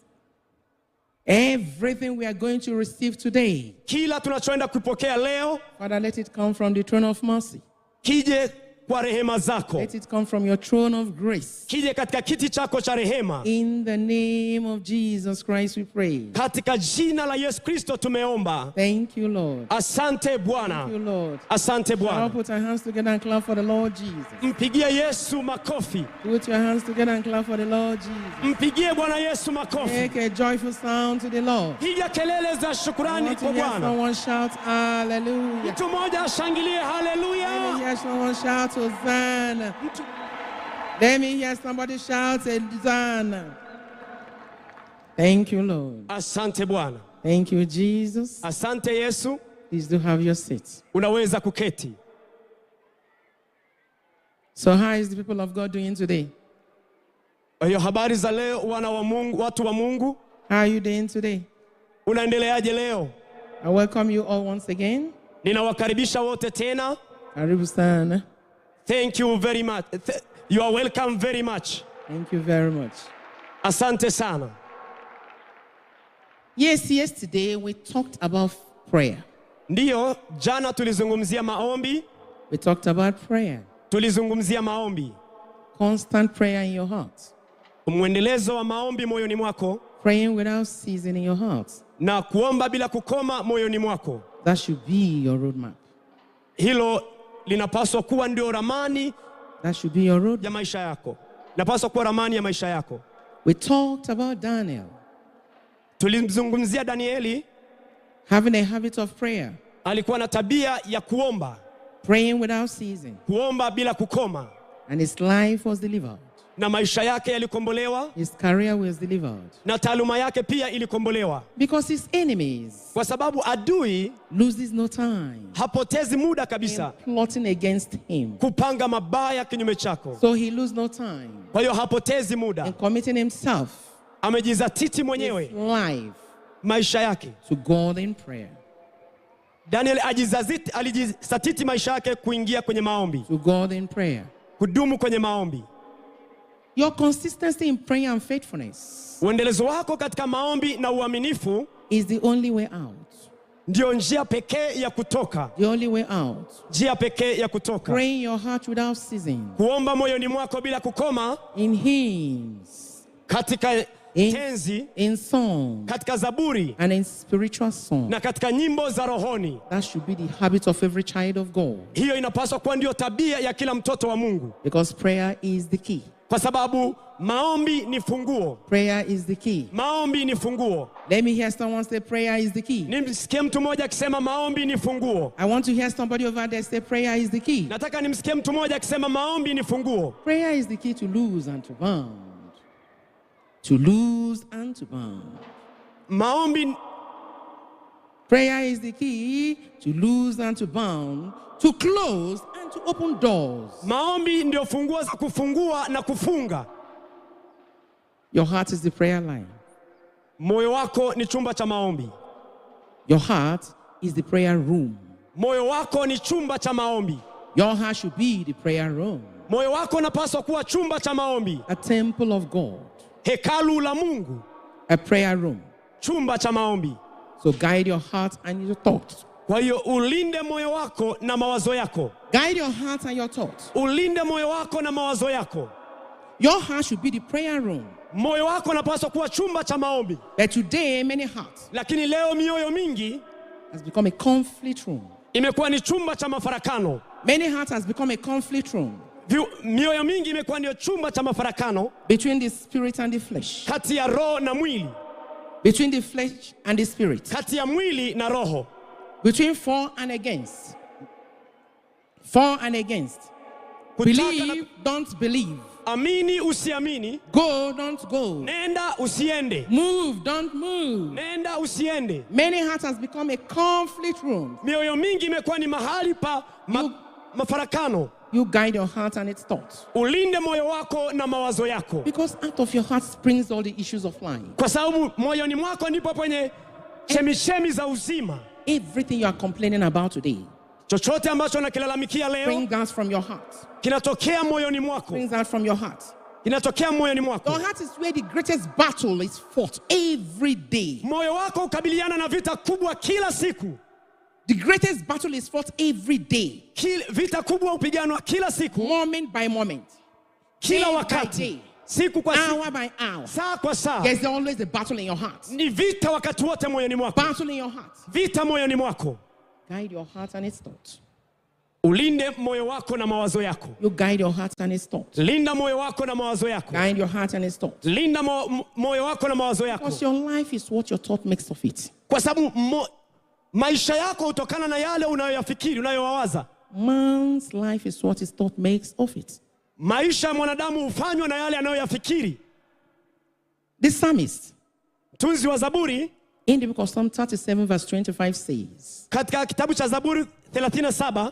Everything we are going to receive today, kila tunachoenda kupokea leo, Father, let it come from the throne of mercy. Kije kwa rehema zako. Let it come from your throne of grace. Kije katika kiti chako cha rehema. In the name of Jesus Christ we pray. Katika jina la Yesu Kristo tumeomba. Thank you, Lord. Asante Bwana. Thank you, Lord. Asante Bwana. Put our hands together and clap for the Lord Jesus. Mpigie Yesu makofi. Put your hands together and clap for the Lord Jesus. Mpigie Bwana Yesu makofi. Make a joyful sound to the Lord. Piga kelele za shukrani kwa Bwana. Someone shout hallelujah. Mtu mmoja ashangilie hallelujah. Let me hear someone shout Hosanna. Let me hear somebody shout Hosanna. Thank you, Lord. Asante Bwana. Thank you, Jesus. Asante Yesu. Please do have your seats. Unaweza kuketi. So how is the people of God doing today? Hiyo habari za leo wana wa Mungu, watu wa Mungu. How are you doing today? Unaendeleaje leo? I welcome you all once again. Ninawakaribisha wote tena. Karibu sana. Thank you very much. You are welcome very much. Thank you very much. Asante sana. Yes, yesterday we talked about prayer. Ndiyo, jana tulizungumzia maombi. We talked about prayer. Tulizungumzia maombi. Constant prayer in your heart. Mwendelezo wa maombi moyoni mwako. Praying without ceasing in your heart. Na kuomba bila kukoma moyoni mwako. That should be your roadmap. Hilo linapaswa kuwa ndio ramani. That should be your road ya maisha yako. Linapaswa kuwa ramani ya maisha yako. We talked about Daniel. Tulimzungumzia Danieli. Having a habit of prayer. Alikuwa na tabia ya kuomba. Praying without ceasing. Kuomba bila kukoma. And his life was delivered. Na maisha yake yalikombolewa. His career was delivered. Na taaluma yake pia ilikombolewa. Because his enemies, kwa sababu adui, loses no time. Hapotezi muda kabisa. Plotting against him. Kupanga mabaya kinyume chako. So he loses no time. Kwa hiyo hapotezi muda. And committing himself, amejizatiti mwenyewe, his life, maisha yake, to God in prayer. Daniel alijizatiti maisha yake kuingia kwenye maombi. To God in prayer. Kudumu kwenye maombi. Your consistency in prayer and faithfulness, uendelezo wako katika maombi na uaminifu, is the only way out. Ndio njia pekee ya kutoka. The only way out. Njia pekee ya kutoka. Pray in your heart without ceasing. Kuomba moyoni mwako bila kukoma. In hymns. Katika tenzi, in song, katika zaburi, and in spiritual song. Na katika nyimbo za rohoni. That should be the habit of every child of God. Hiyo inapaswa kuwa ndio tabia ya kila mtoto wa Mungu. Because prayer is the key. Kwa sababu maombi ni funguo. Prayer is the key. Maombi ni funguo. Let me hear someone say prayer is the key. Nimsikie mtu mmoja akisema maombi ni funguo. I want to hear somebody over there say prayer is the key. Nataka nimsikie mtu mmoja akisema maombi ni funguo. Prayer is the key to lose and to bound. To lose and to bound. Maombi. Prayer is the key to lose and to bound, to close and to open doors. Maombi ndio funguo za kufungua na kufunga. Your heart is the prayer line. Moyo wako ni chumba cha maombi. Your heart is the prayer room. Moyo wako ni chumba cha maombi. Your heart should be the prayer room. Moyo wako unapaswa kuwa chumba cha maombi. A temple of God. Hekalu la Mungu. A prayer room. Chumba cha maombi. So guide your heart and your thoughts. Kwa hiyo ulinde moyo wako na mawazo yako. Guide your heart and your thoughts. Ulinde moyo wako na mawazo yako. Your heart should be the prayer room. Moyo wako unapaswa kuwa chumba cha maombi. But today many hearts Lakini leo mioyo mingi has become a conflict room. imekuwa ni chumba cha mafarakano. Many hearts has become a conflict room. Mioyo mingi imekuwa ndio chumba cha mafarakano between the spirit and the flesh. Kati ya roho na mwili. Between the flesh and the spirit. Kati ya mwili na roho. Between for and against. For and against. Believe, don't believe. Amini, usiamini. Go, don't go. Nenda, usiende. Move, don't move. Nenda, usiende. Many hearts has become a conflict room. Mioyo mingi imekuwa ni mahali pa mafarakano. You guide your heart and its thoughts. Ulinde moyo wako na mawazo yako. Because out of your heart springs all the issues of life. Kwa sababu moyoni mwako ndipo penye chemishemi za uzima. Everything you are complaining about today, chochote ambacho unakilalamikia leo, springs out from your heart. Kinatokea moyoni mwako. Springs out from your heart. Kinatokea moyoni mwako. Your heart is where the greatest battle is fought every day. Moyo wako ukabiliana na vita kubwa kila siku. The greatest battle is fought every day. Vita kubwa upiganwa kila siku. Moment by moment. Kila wakati. Siku kwa siku. Hour by hour. Saa kwa saa. There's always a battle in your heart. Ni vita wakati wote moyoni mwako. Battle in your heart. Vita moyoni mwako. Guide your heart and its thoughts. Ulinde moyo wako na mawazo yako. You guide your heart and its thoughts. Linda moyo wako na mawazo yako. Guide your heart and its thoughts. Linda moyo wako na mawazo yako. Because your life is what your thought makes of it. Kwa sababu maisha yako hutokana na yale unayoyafikiri, unayowawaza. Man's life is what his thought makes of it. Maisha ya mwanadamu hufanywa na yale anayoyafikiri. The psalmist, mtunzi wa Zaburi, in the book of Psalm 37 verse 25 says, katika kitabu cha Zaburi 37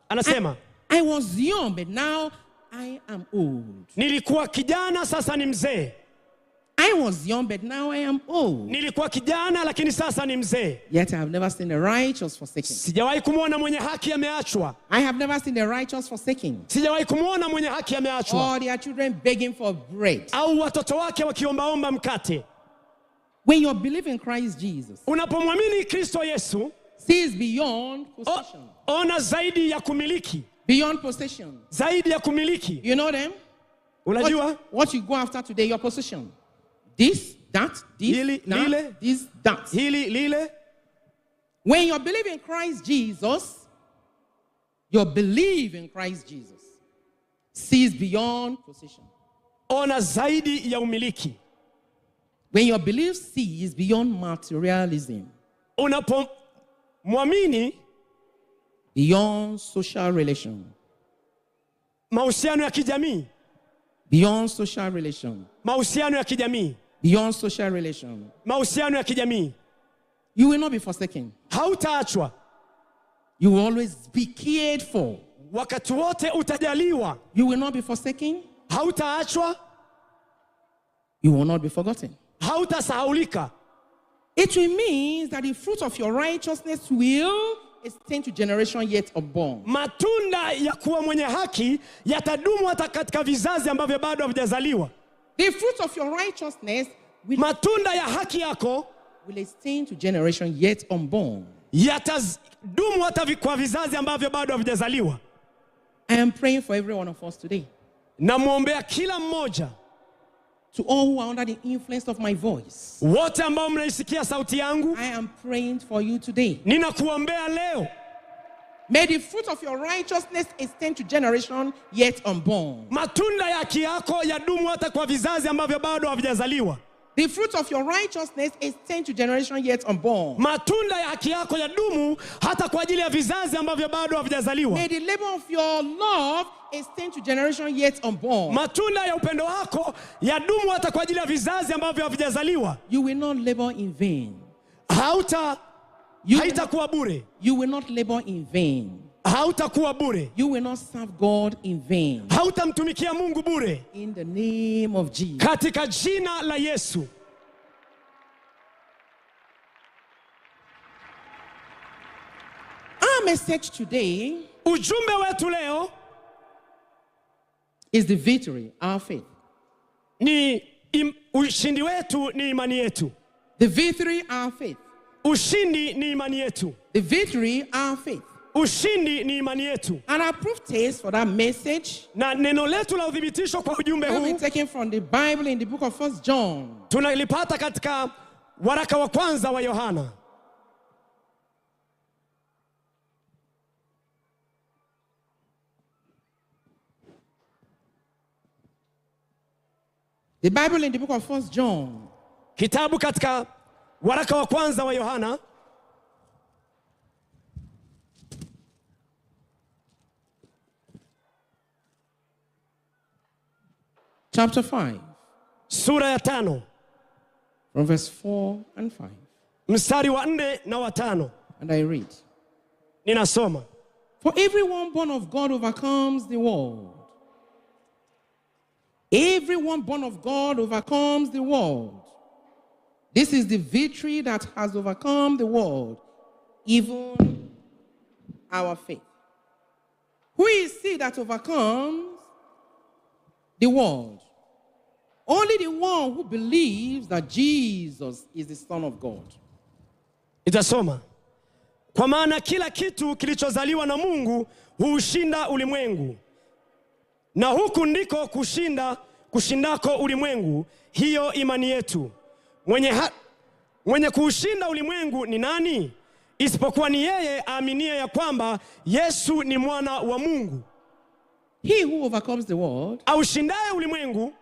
anasema, I was young but now I am old. Nilikuwa kijana sasa ni mzee. I was young but now I am old. Nilikuwa kijana lakini sasa ni mzee. Yet I have never seen the righteous forsaken. Sijawahi kumuona mwenye haki ameachwa. I have never seen the righteous forsaken. Sijawahi kumuona mwenye haki ameachwa. Or their children begging for bread. Au watoto wake wakiombaomba mkate. When you believe in Christ Jesus, unapomwamini Kristo Yesu, sees beyond possession. Ona zaidi ya kumiliki. Beyond possession. Zaidi ya kumiliki. You know them? Unajua? What you go after today, your possession. This, that, this, hili, that, lile, this, that. Hili, lile. When you believe in Christ Jesus, your belief in Christ Jesus sees beyond possession. Ona zaidi ya umiliki. When your belief sees beyond materialism. Unapomwamini beyond social relation. Mahusiano ya kijamii. Beyond social relation. Mahusiano ya kijamii. Beyond social relation. Mahusiano ya kijamii. You will not be forsaken. Hautaachwa. You will always be cared for. Wakati wote utajaliwa. You will not be forsaken. Hautaachwa. You will not be forgotten. Hautasahaulika. It will mean that the fruit of your righteousness will extend to generation yet unborn. Matunda ya kuwa mwenye haki yatadumu hata katika vizazi ambavyo bado havijazaliwa. The fruit of your righteousness will, matunda ya haki yako will extend to generation yet unborn. Yatadumu hata kwa vizazi ambavyo bado havijazaliwa. I am praying for every one of us today. Namuombea kila mmoja. To all who are under the influence of my voice. Wote ambao mnaisikia sauti yangu. I am praying for you today. Ninakuombea leo. May the fruit of your righteousness extend to generation yet unborn. Matunda ya haki yako yadumu hata kwa vizazi ambavyo bado havijazaliwa. The fruit of your righteousness extend to generation yet unborn. Matunda ya haki yako yadumu hata kwa ajili ya vizazi ambavyo bado havijazaliwa. May the labor of your love extend to generation yet unborn. Matunda ya upendo wako yadumu hata kwa ajili ya vizazi ambavyo havijazaliwa. You will not labor in vain. Haitakuwa bure. You will not labor in vain. Hautakuwa bure. You will not serve God in vain. Hautamtumikia Mungu bure. In the name of Jesus. Katika jina la Yesu. Our message today, ujumbe wetu leo, is the victory, our faith. Ushindi wetu ni imani yetu. The victory, our faith. Ushindi ni imani yetu. The victory, our faith. Ushindi ni imani yetu. And our proof text for that message Na neno letu la udhibitisho kwa ujumbe will be huu taken from the Bible in the book of 1 John. tunalipata katika waraka wa kwanza wa Yohana. The Bible in the book of 1 John. Kitabu katika waraka wa kwanza wa Yohana. Chapter 5. Sura ya 5. From verse 4 and 5. Mstari wa 4 na wa 5. And I read. Ninasoma. For everyone born of God overcomes the world. Everyone born of God overcomes the world. This is the victory that has overcome the world, even our faith. Who is he that overcomes the world? Only the one who believes that Jesus is the Son of God. Itasoma. Kwa maana kila kitu kilichozaliwa na Mungu huushinda ulimwengu. Na huku ndiko kushindako ulimwengu, hiyo imani yetu. Mwenye kuushinda ulimwengu ni nani? Isipokuwa ni yeye aaminie ya kwamba Yesu ni mwana wa Mungu. He who overcomes the world aushindaye ulimwengu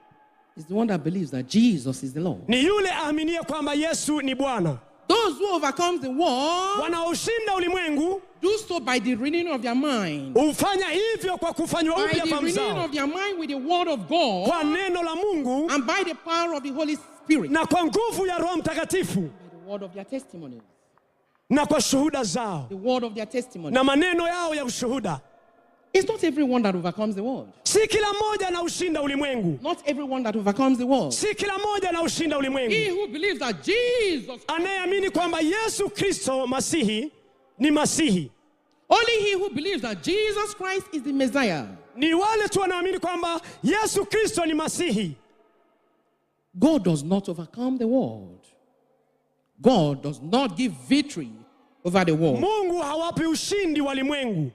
is the one that believes that Jesus is the Lord. Ni yule aaminie kwamba Yesu ni Bwana. Those who overcome the world wanaoshinda ulimwengu do so by the renewing of their mind. Ufanya hivyo kwa kufanywa upya kwa mzao. By the renewing of their mind with the word of God. Kwa neno la Mungu. And by the power of the Holy Spirit. Na kwa nguvu ya Roho Mtakatifu. By the word of their testimonies. Na kwa shuhuda zao. The word of their testimony. Na maneno yao ya ushuhuda. It's not everyone that overcomes the world. Si kila mmoja anaushinda ulimwengu. Not everyone that overcomes the world. Si kila mmoja anaushinda ulimwengu. He who believes that Jesus, anayeamini kwamba Yesu Kristo Masihi ni Masihi. Only he who believes that Jesus Christ is the Messiah. Ni wale tu wanaamini kwamba Yesu Kristo ni Masihi. God does not overcome the world. God does not give victory over the world. Mungu hawapi ushindi walimwengu.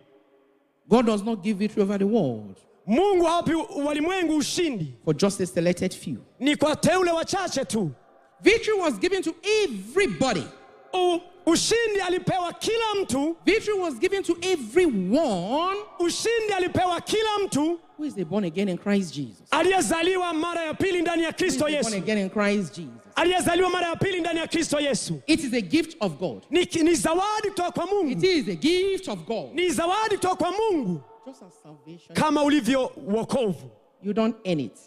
God does not give victory over the world. Mungu hawapi walimwengu ushindi. For just a selected few. Ni kwa teule wachache tu. Victory was given to everybody. Ushindi alipewa kila mtu. Victory was given to everyone. Ushindi alipewa kila mtu. Who is born again in Christ Jesus. Aliyezaliwa mara ya pili ndani ya Kristo Yesu. Born again in Christ Jesus. Aliyezaliwa mara ya pili ndani ya Kristo Yesu. It is a gift of God. Ni zawadi kutoka kwa Mungu. It is a gift of God. Ni zawadi kutoka kwa Mungu. Just as salvation. Kama ulivyo wokovu. You don't earn it.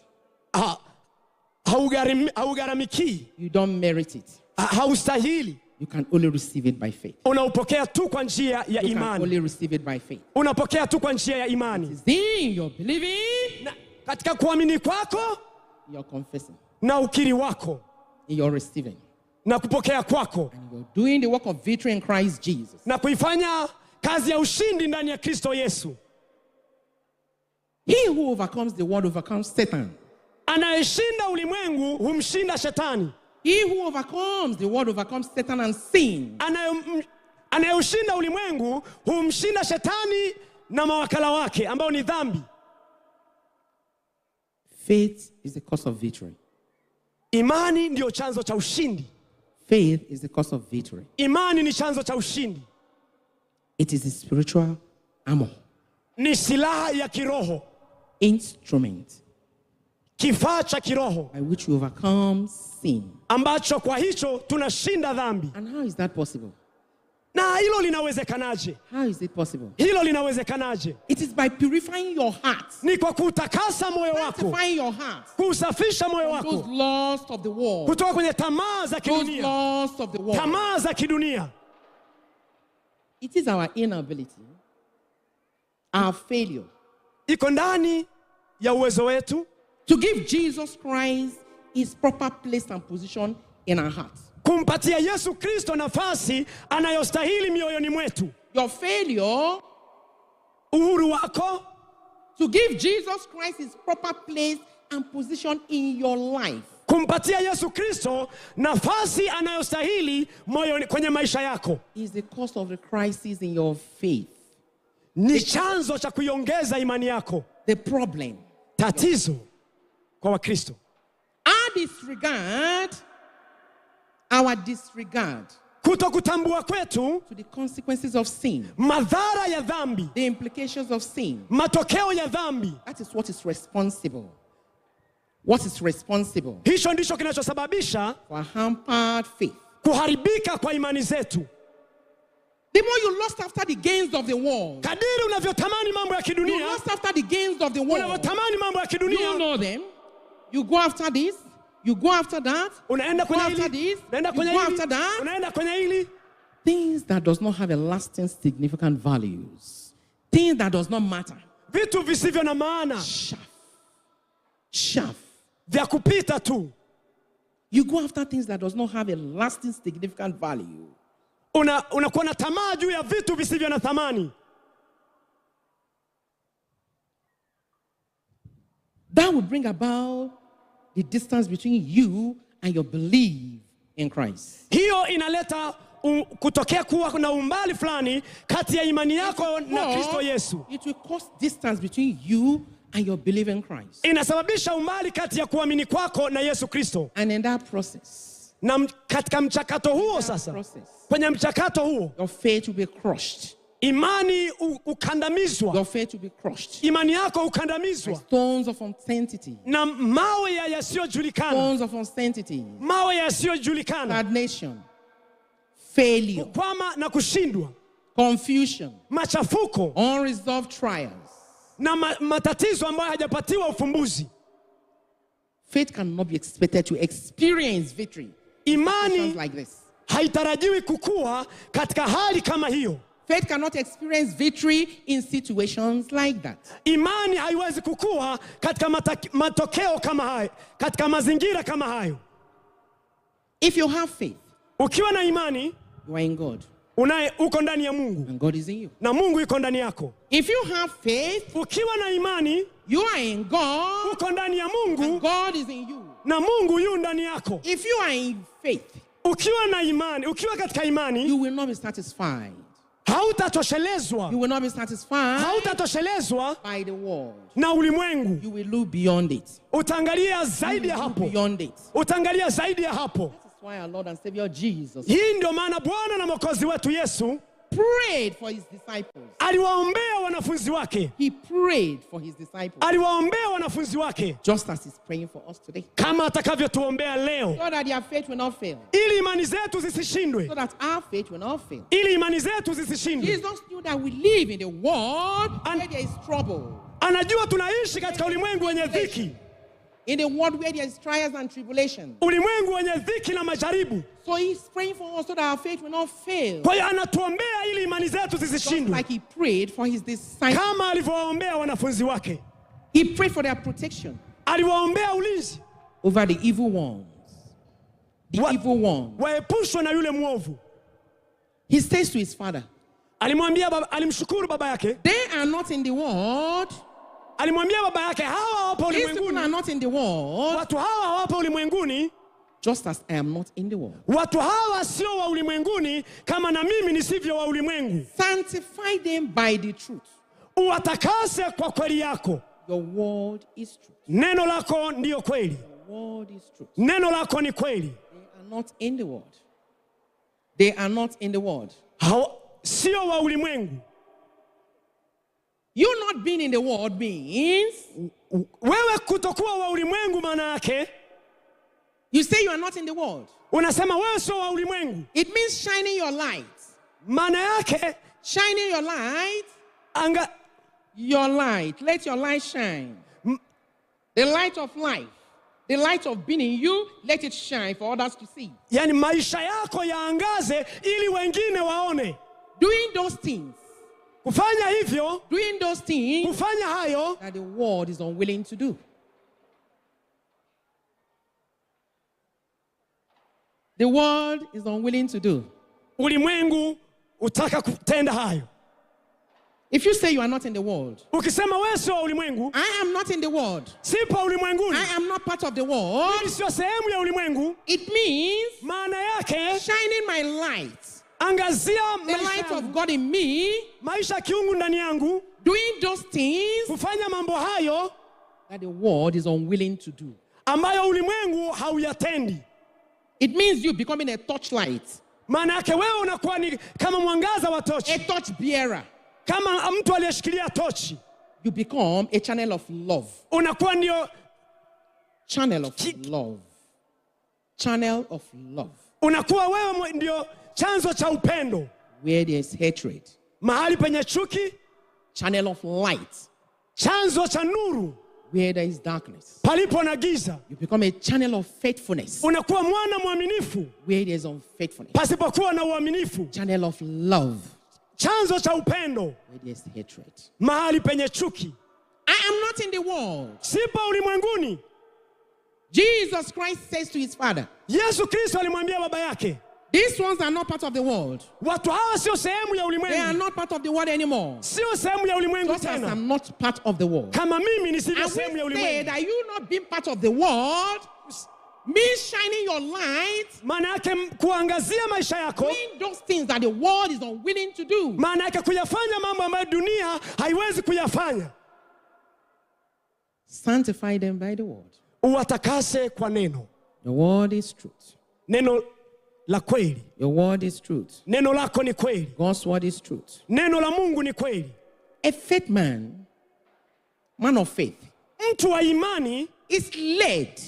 Haugaramiki. You don't merit it. Haustahili. You can only receive it by faith. Unaupokea tu kwa njia ya imani. You can only receive it by faith. Unapokea tu kwa njia ya imani. It is in your believing. Na katika kuamini kwako. You're confessing. Na ukiri wako. You're receiving. Na kupokea kwako. And you're doing the work of victory in Christ Jesus. Na kuifanya kazi ya ushindi ndani ya Kristo Yesu. He who overcomes the world overcomes Satan. Anayeshinda ulimwengu humshinda shetani. He who overcomes the world overcomes Satan and sin. Anayeushinda ulimwengu humshinda shetani na mawakala wake ambao ni dhambi. Faith is the cause of victory. Imani ndio chanzo cha ushindi. Faith is the cause of victory. Imani ni chanzo cha ushindi. It is a spiritual armor. Ni silaha ya kiroho. Instrument. Kifaa cha kiroho. By which we overcome sin. Ambacho kwa hicho tunashinda dhambi. And how is that possible? Na hilo linawezekanaje? How is it possible? Hilo linawezekanaje? It is by purifying your heart. Ni kwa kutakasa moyo wako. Purifying your heart. Kusafisha moyo wako. Those lost of the world. Kutoka kwenye tamaa za kidunia. Those lost of the world. Tamaa za kidunia. It is our inability, our failure. Iko ndani ya uwezo wetu. To give Jesus Christ his proper place and position in our hearts. Kumpatia Yesu Kristo nafasi anayostahili mioyoni mwetu. Your failure, uhuru wako, to give Jesus Christ his proper place and position in your life. Kumpatia Yesu Kristo nafasi anayostahili moyoni kwenye maisha yako. Is the cause of the crisis in your faith. ni chanzo cha kuiongeza imani yako. The problem. Tatizo kwa Wakristo. Our disregard kutokutambua kwetu to the consequences of sin, madhara ya dhambi, the implications of sin, matokeo ya dhambi. That is what is responsible. What is responsible? Hicho ndicho kinachosababisha for hampered faith, kuharibika kwa imani zetu. The more you lust after the gains of the world, kadiri unavyotamani mambo ya kidunia, you lust after the gains of the world, unavyotamani mambo ya kidunia, you know them, you go after this, you go after that, unaenda kwenye hili, unaenda kwenye hili, after that, unaenda kwenye hili. Things that does not have a lasting significant values, things that does not matter, vitu visivyo na maana, chaff, vya kupita tu. You go after things that does not have a lasting significant value. Unakuwa na tamaa juu ya vitu visivyo na thamani. That will bring about the distance between you and your belief in Christ. Hiyo inaleta kutokea kuwa na umbali fulani kati ya imani yako na Kristo Yesu. It will cause distance between you and your belief in Christ. Inasababisha umbali kati ya kuamini kwako na Yesu Kristo. And in that process, na katika mchakato huo sasa, kwenye mchakato huo, your faith will be crushed. Imani ukandamizwa. Your faith will be crushed. Imani yako ukandamizwa. Stones of uncertainty. Na mawe yasiyojulikana. Stones of uncertainty. Mawe yasiyojulikana. Stagnation. Failure. Kukwama na kushindwa. Confusion. Machafuko. Unresolved trials. Na matatizo ambayo hajapatiwa ufumbuzi. Faith cannot be expected to experience victory. Imani like this. Haitarajiwi kukua katika hali kama hiyo. Faith cannot experience victory in situations like that. Imani haiwezi kukua katika matokeo kama hayo, katika mazingira kama hayo. If you have faith, ukiwa na imani, you are in God. Uko ndani ya Mungu. And God is in you. Na Mungu yuko ndani yako. If you have faith, ukiwa na imani, you are in God. Uko ndani ya Mungu. And God is in you. Na Mungu yu ndani yako. If you are in faith, ukiwa na imani, ukiwa katika imani, you will not be satisfied. Hautatoshelezwa. You will not be satisfied. Hautatoshelezwa by the world. Na ulimwengu. You will look beyond it. Utaangalia zaidi ya hapo. Beyond it. Utaangalia zaidi ya hapo. That is why our Lord and Savior Jesus. Hii ndio maana Bwana na Mwokozi wetu Yesu prayed for his disciples. Aliwaombea wanafunzi wake. He prayed for his disciples. Aliwaombea wanafunzi wake. Just as he's praying for us today. Kama atakavyotuombea leo. So that their faith will not fail. Ili imani zetu zisishindwe. So that our faith will not fail. Ili imani zetu zisishindwe. Jesus knew that we live in the world where there is trouble. Anajua tunaishi katika ulimwengu wenye dhiki. In the world where there is trials and tribulations. Ulimwengu wenye dhiki na majaribu. So he's praying for us so that our faith will not fail. Kwa hiyo anatuombea ili imani zetu zisishindwe. Like he prayed for his disciples. Kama alivyowaombea wanafunzi wake. He prayed for their protection. Aliwaombea ulinzi. Over the evil ones. The evil ones. Waepushwe na yule mwovu. He says to his father. Alimshukuru baba yake. They are not in the world. Alimwambia baba yake hawa wapo ulimwenguni. These people are not in the world. Watu hawa wapo ulimwenguni. Just as I am not in the world. Watu hawa sio wa ulimwenguni kama na mimi nisivyo wa ulimwengu. Sanctify them by the truth. Uwatakase kwa kweli yako. Your word is truth. Neno lako ndio kweli. Your word is truth. Neno lako ni kweli. They are not in the world. They are not in the world. Sio wa ulimwengu. You not being in the world means wewe kutokuwa wa ulimwengu maana yake. You say you are not in the world. Unasema wewe sio wa ulimwengu. It means shining your light. Maana yake shining your light. Your light. Let your light shine. The light of life. The light of being in you, let it shine for others to see. Yani maisha yako yaangaze ili wengine waone. Doing those things. Kufanya hivyo. Doing those things. Kufanya hayo. That the world is unwilling to do. The world is unwilling to do. Ulimwengu utaka kutenda hayo. If you say you are not in the world, ukisema wewe sio ulimwengu, I am not in the world. Sipo ulimwenguni. I am not part of the world. Mimi sio sehemu ya ulimwengu. It means maana yake shining my light. Angazia the light of God in me, maisha ya kiungu ndani yangu, doing those things kufanya mambo hayo that the world is unwilling to do. ambayo ulimwengu hauyatendi. It means you becoming a torchlight. Maana yake wewe unakuwa ni kama mwangaza wa tochi. A torch bearer. Kama mtu aliyeshikilia tochi. You become a channel of love. Unakuwa ndio channel of love. Channel of love. Unakuwa wewe ndio chanzo cha upendo. Where there is hatred. Mahali penye chuki. Channel of light. Chanzo cha nuru. Where there is darkness. Palipo na giza. You become a channel of faithfulness. Unakuwa mwana mwaminifu. Where there is unfaithfulness. Pasipokuwa na uaminifu. Channel of love. Chanzo cha upendo. Where there is hatred. Mahali penye chuki. I am not in the world. Sipo ulimwenguni. Jesus Christ says to his Father. Yesu Kristo alimwambia baba yake. These ones are not part of the world. Watu hawa sio sehemu ya ulimwengu. They are not part of the world anymore. Sio sehemu ya ulimwengu Just as tena. I'm not part of the world. Kama mimi nisivyo sehemu ya I will say ulimwengu. that you not being part of the world means shining your light. Maana yake kuangazia maisha yako. Doing those things that the world is unwilling to do. Maana yake kuyafanya mambo ambayo dunia haiwezi kuyafanya. Sanctify them by the word. Uwatakase kwa neno. The word is truth. Neno la kweli. Your word is truth. Neno lako ni kweli. God's word is truth. Neno la Mungu ni kweli. A faith man of faith, mtu wa imani, is led,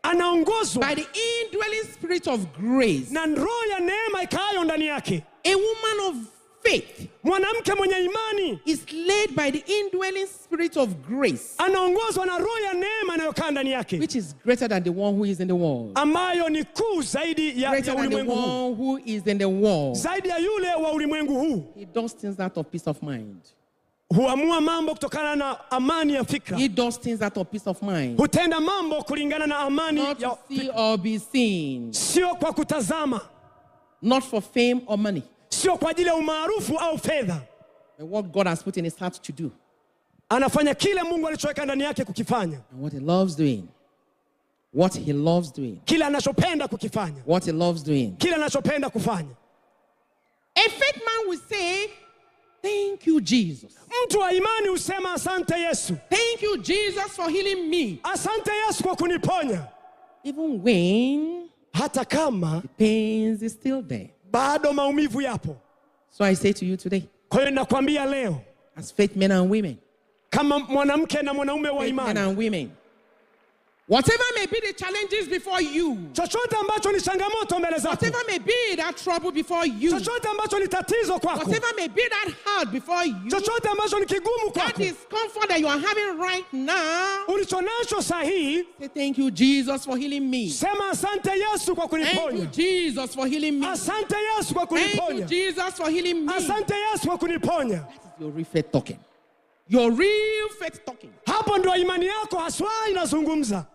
anaongozwa by the indwelling spirit of grace, na roho ya neema ikaayo ndani yake. A woman of faith, mwanamke mwenye imani, is led by the indwelling spirit of grace, anaongozwa na roho ya neema inayokaa ndani yake, which is greater than the one who is in the world, ambayo ni kuu zaidi ya ulimwengu huu, who is in the world, zaidi ya yule wa ulimwengu huu. He does things out of peace of mind. Huamua mambo kutokana na amani ya fikra. He does things out of peace of mind. Hutenda mambo kulingana na amani not ya to see or be seen. Sio kwa kutazama. Not for fame or money. Sio kwa ajili ya umaarufu au fedha. But what God has put in his heart to do. Anafanya kile Mungu alichoweka ndani yake kukifanya. And what he loves doing. What he loves doing. Kile anachopenda kukifanya. What he loves doing. Kile anachopenda kufanya. A faith man will say, thank you, Jesus. Mtu wa imani husema asante Yesu. Thank you, Jesus, for healing me. Asante Yesu kwa kuniponya. Even when hata kama the pains is still there. Bado maumivu yapo. So I say to you today. Kwa hiyo nakwambia leo. As faith men and women. Kama mwanamke na mwanaume wa imani. Men and women. Whatever may be the challenges before you. Chochote ambacho ni changamoto mbele zako. Whatever may be that trouble before you. Chochote ambacho ni tatizo kwako. Whatever may be that hard before you. Chochote ambacho ni kigumu kwako. That discomfort that you are having right now. Ulichonacho sahihi. Say thank you, Jesus, for healing me. Sema asante Yesu kwa kuniponya. Thank you, Jesus, for healing me. Asante Yesu kwa kuniponya. Thank you, Jesus, for healing me. Asante Yesu kwa kuniponya. That is your real faith talking. Your real faith talking. Hapo ndio imani yako haswa inazungumza.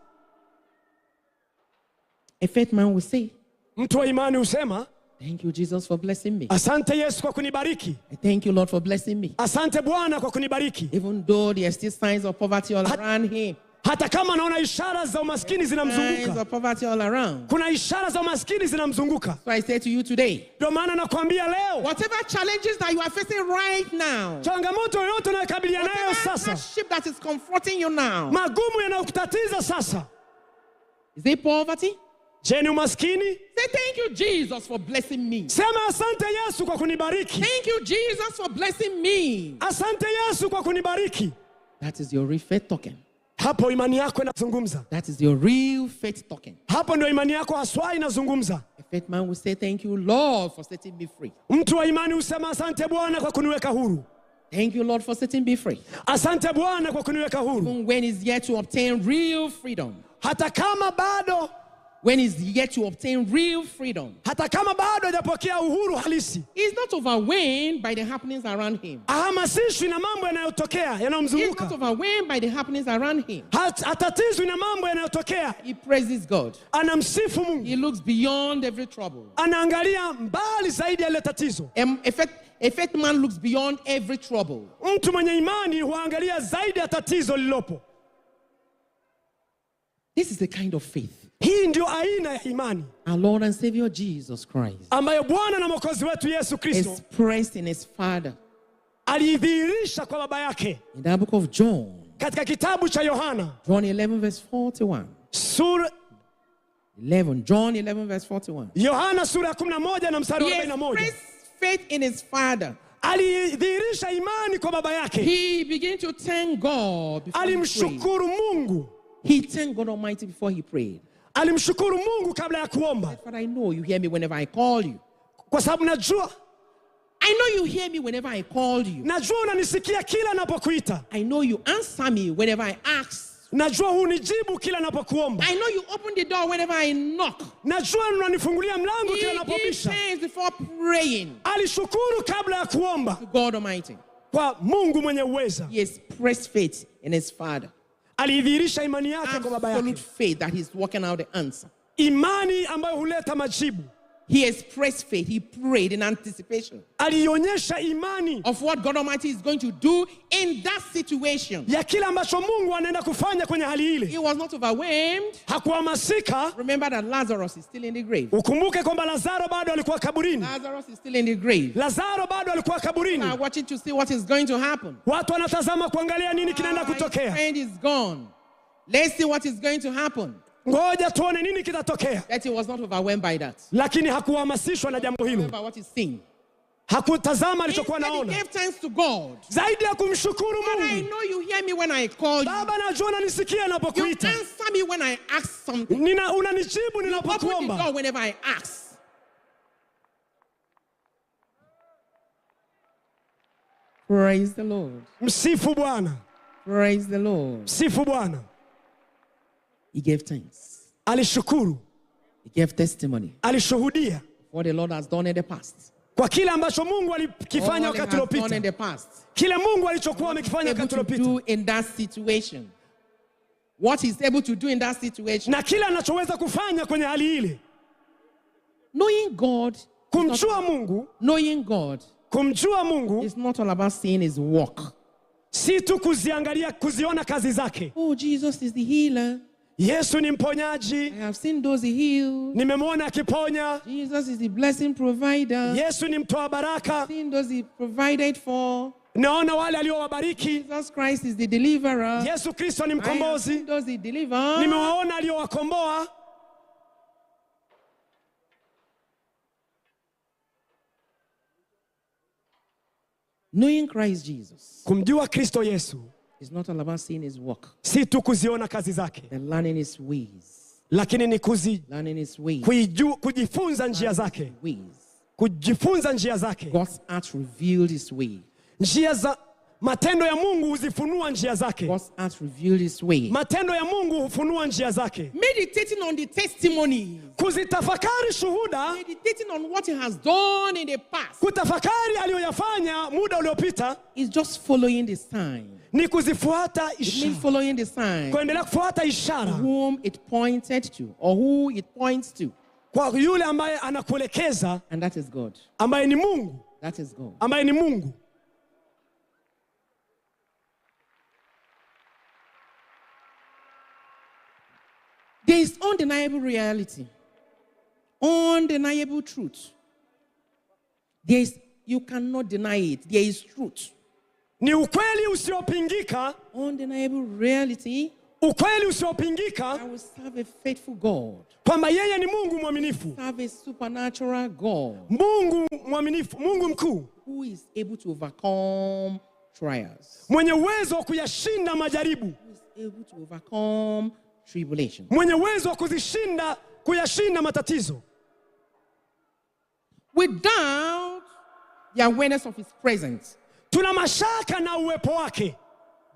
A faith man will say, mtu wa imani husema, thank you, Jesus, for blessing me. Asante Yesu kwa kunibariki. Thank you, Lord, for blessing me. Asante Bwana kwa kunibariki. Even though there are still signs of poverty all around him. Hata kama naona ishara za umaskini zinamzunguka. Signs of poverty all around. Kuna ishara za umaskini zinamzunguka. So I say to you today. Ndio maana nakwambia leo. Whatever challenges that you are facing right now. Changamoto yoyote unayokabiliana nayo sasa. Hardship that is confronting you now. Magumu yanayokutatiza sasa. Is it poverty? Je, ni umaskini? Say thank you, Jesus, for blessing me. Sema asante Yesu kwa kunibariki. Thank you, Jesus, for blessing me. Asante Yesu kwa kunibariki. That is your real faith talking. Hapo imani yako inazungumza. That is your real faith talking. Hapo ndio imani yako haswa inazungumza. A faith man will say thank you, Lord, for setting me free. Mtu wa imani husema asante Bwana kwa kuniweka huru. Thank you, Lord, for setting me free. Asante Bwana kwa kuniweka huru. Even when he's yet to obtain real freedom. Hata kama bado. When he's yet to obtain real freedom. Hata kama bado hajapokea uhuru halisi. He's not overwhelmed by the happenings around him. Hamasishwi na mambo yanayotokea yanayomzunguka. He's not overwhelmed by the happenings around him. Hatatizwi na mambo yanayotokea. He praises God. Anamsifu Mungu. He looks beyond every trouble. Anaangalia mbali zaidi ya ile tatizo. A faith man looks beyond every trouble. Mtu mwenye imani huangalia zaidi ya tatizo lililopo. This is the kind of faith. Hii ndio aina ya imani Our Lord and Savior Jesus Christ ambayo Bwana na Mwokozi wetu Yesu Kristo expressed in his Father. alidhihirisha kwa baba yake. In the book of John, katika kitabu cha Yohana, John 11 verse 41. John 11 verse 41. Yohana sura ya 11 na mstari wa 41. He expressed faith in his Father. Alidhihirisha imani kwa baba yake. He began to thank God before alimshukuru Mungu. He thanked God Almighty before he prayed. Alimshukuru Mungu kabla ya kuomba. But I know you hear me whenever I call you. Kwa sababu najua. I know you hear me whenever I call you. Najua unanisikia kila napokuita. I know you answer me whenever I ask. Najua hunijibu kila napokuomba. I know you open the door whenever I knock. Najua unanifungulia mlango kila napobisha. He gave thanks before praying. Alishukuru kabla ya kuomba. To God Almighty. Kwa Mungu mwenye uweza. He expressed faith in his Father. Alidhihirisha imani yake kwa baba yake. Absolute faith that he's working out the answer. Imani ambayo huleta majibu. He expressed faith. He prayed in anticipation. Alionyesha imani of what God Almighty is going to do in that situation. Ya kila ambacho Mungu anaenda kufanya kwenye hali ile. He was not overwhelmed. Hakuhamasika. Remember that Lazarus is still in the grave. Ukumbuke kwamba Lazaro bado alikuwa kaburini. Lazarus is still in the grave. Lazaro bado alikuwa kaburini. People are watching to see what is going to happen. Watu wanatazama kuangalia nini kinaenda kutokea. My friend is gone. Let's see what is going to happen. Ngoja tuone nini kitatokea. That he was not overwhelmed by that. Lakini hakuhamasishwa na jambo hilo. By what he's seeing. Hakutazama alichokuwa naona. He gave thanks to God. Zaidi ya kumshukuru Mungu. I know you hear me when I call you. Baba, najua unanisikia ninapokuita. You answer me when I ask something. Unanijibu ninapokuomba. You open the door whenever I ask. Praise the Lord. Msifu Bwana. Praise the Lord. Msifu Bwana. He gave thanks. Alishukuru. He gave testimony. Alishuhudia. What the Lord has done in the past. Kwa kile ambacho Mungu alikifanya wakati uliopita. Kile Mungu alichokuwa amekifanya wakati uliopita. In that situation. What he's able to do in that situation. Na kile anachoweza kufanya kwenye hali ile. Knowing God. Kumjua Mungu. Knowing God. Kumjua Mungu. It's not all about seeing his work. Si tu kuziona kazi zake. Oh, Jesus is the healer. Yesu ni mponyaji. I have seen those he healed. Nimemwona akiponya. Jesus is the blessing provider. Yesu ni mtoa baraka. I have seen those he provided for. Naona wale aliowabariki. Jesus Christ is the deliverer. Yesu Kristo ni mkombozi. I have seen those he delivered. Nimewaona aliowakomboa. Knowing Christ Jesus. Kumjua Kristo Yesu. It's not all about seeing his work. Si tu kuziona kazi zake. And learning his ways. Lakini ni learning his ways. Kujifunza njia zake. Kujifunza njia zake. God's heart revealed his way. Njia za matendo ya Mungu huzifunua njia zake. God's heart revealed his way. Matendo ya Mungu hufunua njia zake. Meditating on the testimony. Kuzitafakari shuhuda. Meditating on what he has done in the past. Kutafakari aliyoyafanya muda uliopita. Is just following the sign. Ni kuzifuata ishara. Following the sign. Kuendelea kufuata ishara. Whom it pointed to or who it points to. Kwa yule ambaye anakuelekeza. And that is God. Ambaye ni Mungu. That is God. Ambaye ni Mungu. There is undeniable reality. Undeniable truth. You cannot deny it. There is truth. Ni ukweli usiopingika. Undeniable reality. Ukweli usiopingika. I will serve a faithful God. Kwamba yeye ni Mungu mwaminifu. Serve a supernatural God. Mungu mwaminifu, Mungu mkuu. Who is able to overcome trials. Mwenye uwezo wa kuyashinda majaribu. Who is able to overcome tribulation. Mwenye uwezo wa kuyashinda matatizo. Without the awareness of his presence. Tuna mashaka na uwepo wake.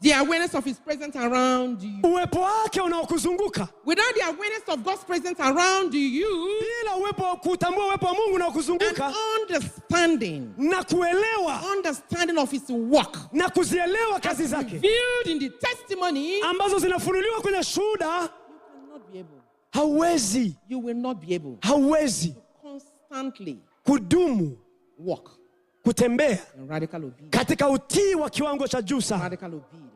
The awareness of his presence around you. Uwepo wake unaokuzunguka. Without the awareness of God's presence around you. Bila kutambua uwepo wa Mungu unaokuzunguka. And understanding. Na kuelewa. Understanding of his work. Na kuzielewa kazi zake. Revealed in the testimony. Ambazo zinafunuliwa kwenye shuhuda. You cannot be able. Hauwezi. You will not be able. Hauwezi. To constantly. Kudumu. Walk. Kutembea. Radical obedience. Katika utii wa kiwango cha juu sana. Radical obedience.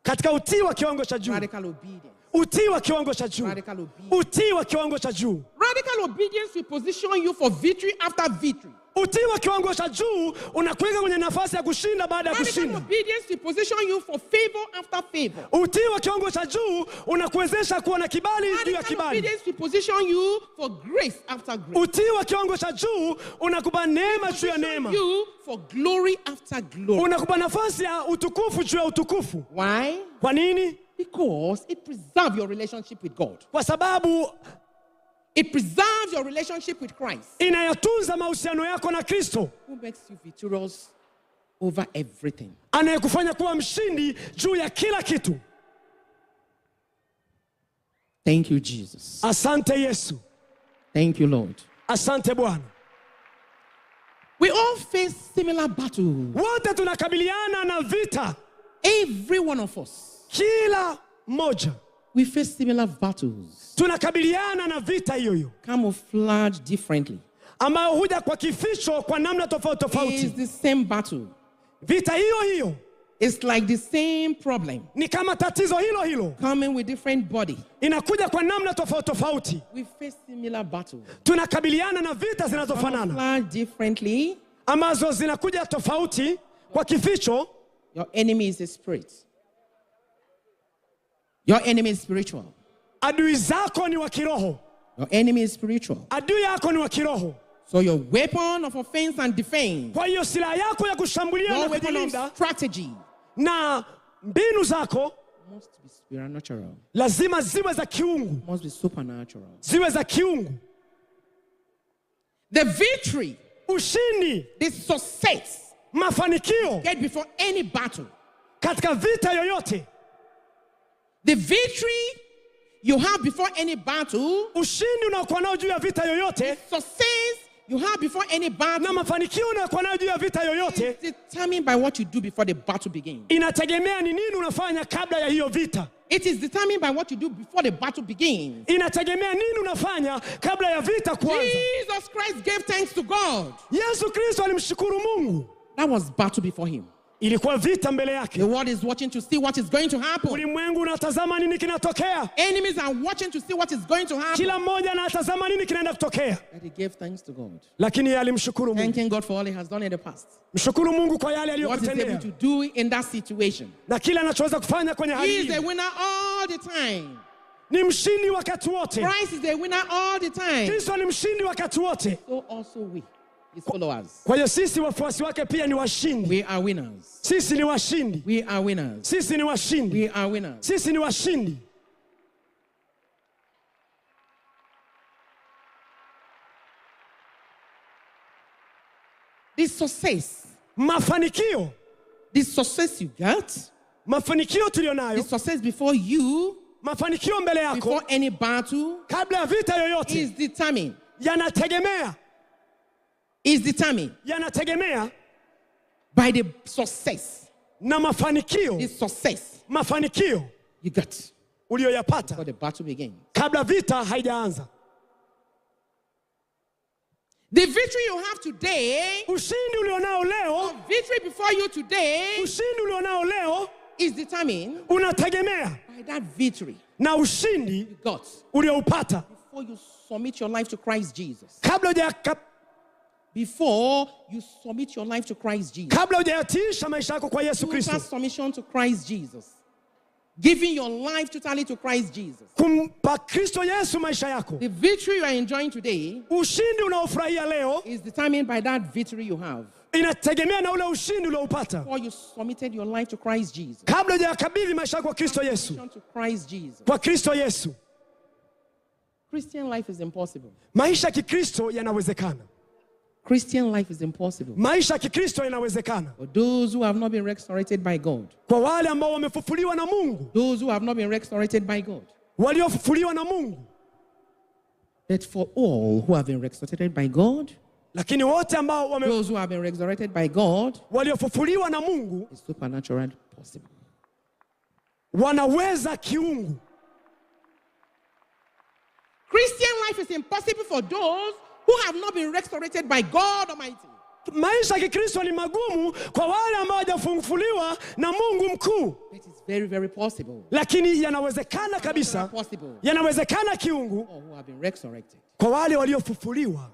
Katika utii wa kiwango cha juu. Radical obedience. Utii wa kiwango cha juu. Radical obedience. Utii wa kiwango cha juu. Radical obedience will position you for victory after victory. Utii wa kiwango cha juu unakuweka kwenye nafasi ya kushinda baada ya Radical kushinda. obedience will position you for favor after favor. Utii wa kiwango cha juu unakuwezesha kuwa na kibali juu ya Radical kibali. obedience will position you for grace after grace. Utii wa kiwango cha juu unakupa neema juu ya neema. You for glory after glory. Unakupa nafasi ya utukufu juu ya utukufu. Why? Kwa nini? Because it preserves your relationship with God. Kwa sababu it preserves your relationship with Christ. Inayatunza mahusiano yako na Kristo. Who makes you victorious over everything. Anayekufanya kuwa mshindi juu ya kila kitu. Thank you, Jesus. Asante Yesu. Thank you, Lord. Asante Bwana. We all face similar battles. Wote tunakabiliana na vita. Every one of us. Kila moja. We face similar battles. Tunakabiliana na vita hiyo hiyo. Camouflaged differently. Ambayo huja kwa kificho kwa namna tofauti tofauti. It's the same battle. Vita hiyo hiyo. It's like the same problem. Ni kama tatizo hilo hilo. Coming with different body. Inakuja kwa namna tofauti tofauti. We face similar battles. Tunakabiliana na vita zinazofanana. Camouflaged differently. Ambazo zinakuja tofauti kwa kificho. Your enemy is a spirit. Your enemy is spiritual. Adui zako ni wa kiroho. Your enemy is spiritual. Adui yako ni wa kiroho. So your weapon of offense and defense. Kwa hiyo silaha yako ya kushambulia na kujilinda, strategy na mbinu zako must be supernatural. Lazima ziwe za kiungu. Must be supernatural. Ziwe za kiungu. The victory, ushindi, the success, mafanikio get before any battle. Katika vita yoyote. The victory you have before any battle, ushindi unaokuwa nao juu ya vita yoyote, the success you have before any battle, na mafanikio unayokuwa nayo juu ya vita yoyote, is determined by what you do before the battle begins. Inategemea ni nini unafanya kabla ya hiyo vita. It is determined by what you do before the battle begins. Inategemea nini unafanya kabla ya vita kuanza. Jesus Christ gave thanks to God. Yesu Kristo alimshukuru Mungu. That was battle before him. Ilikuwa vita mbele yake. The world is watching to see what is going to happen. Ulimwengu unatazama nini kinatokea. Enemies are watching to see what is going to happen. Kila mmoja anatazama nini kinaenda kutokea. But he gave thanks to God. Lakini yeye alimshukuru Mungu. Thanking God for all he has done in the past. Mshukuru Mungu kwa yale aliyokutendea. What is able to do in that situation. Na kila anachoweza kufanya kwenye hali hii. He hii. is a winner all the time. Ni mshindi wakati wote. Christ is a winner all the time. Kristo ni mshindi wakati wote. So also we, his followers. Kwa hiyo sisi wafuasi wake pia ni washindi. We are winners. Sisi ni washindi. We are winners. Sisi ni washindi. We are winners. Sisi ni washindi. This success, mafanikio, this success you got, mafanikio tulionayo, this success before you, mafanikio mbele yako, before any battle, kabla ya vita yoyote, is determined. Yanategemea. Is determined. Yanategemea by the success. Na mafanikio. The success. Mafanikio you got uliyoyapata before the battle begins. Kabla vita haijaanza. The victory you have today, ushindi ulionao leo, victory before you today, ushindi ulionao leo, is determined unategemea by that victory na ushindi you got ulioupata before you submit your life to Christ Jesus. Before you submit your life to Christ Jesus. Kabla hujayatiisha maisha yako kwa Yesu Kristo. Submission to Christ Jesus. Giving your life totally to Christ Jesus. Kumpa Kristo Yesu maisha yako. The victory you are enjoying today, ushindi unaofurahia leo, is determined by that victory you have. Inategemea na ule ushindi ulioupata. Before you submitted your life to Christ Jesus. Kabla hujakabidhi maisha yako kwa Kristo Yesu. To Christ Jesus. Kwa Kristo Yesu. Christian life is impossible. Maisha ya Kikristo yanawezekana. Christian life is impossible. Maisha ya Kikristo yanawezekana. For those who have not been restored by God. Kwa wale ambao wamefufuliwa na Mungu. Those who have not been restored by God. Waliofufuliwa na Mungu. But for all who have been restored by God, lakini wote ambao those who have been resurrected by God, waliofufuliwa na Mungu, is supernatural possible. Wanaweza kiungu. Christian life is impossible for those who have not been restored by God Almighty. Maisha ya Kikristo ni magumu kwa wale ambao hawajafufuliwa na Mungu mkuu. It is very, very possible. Lakini yanawezekana kabisa, yanawezekana kiungu Who have been resurrected. kwa wale waliofufuliwa.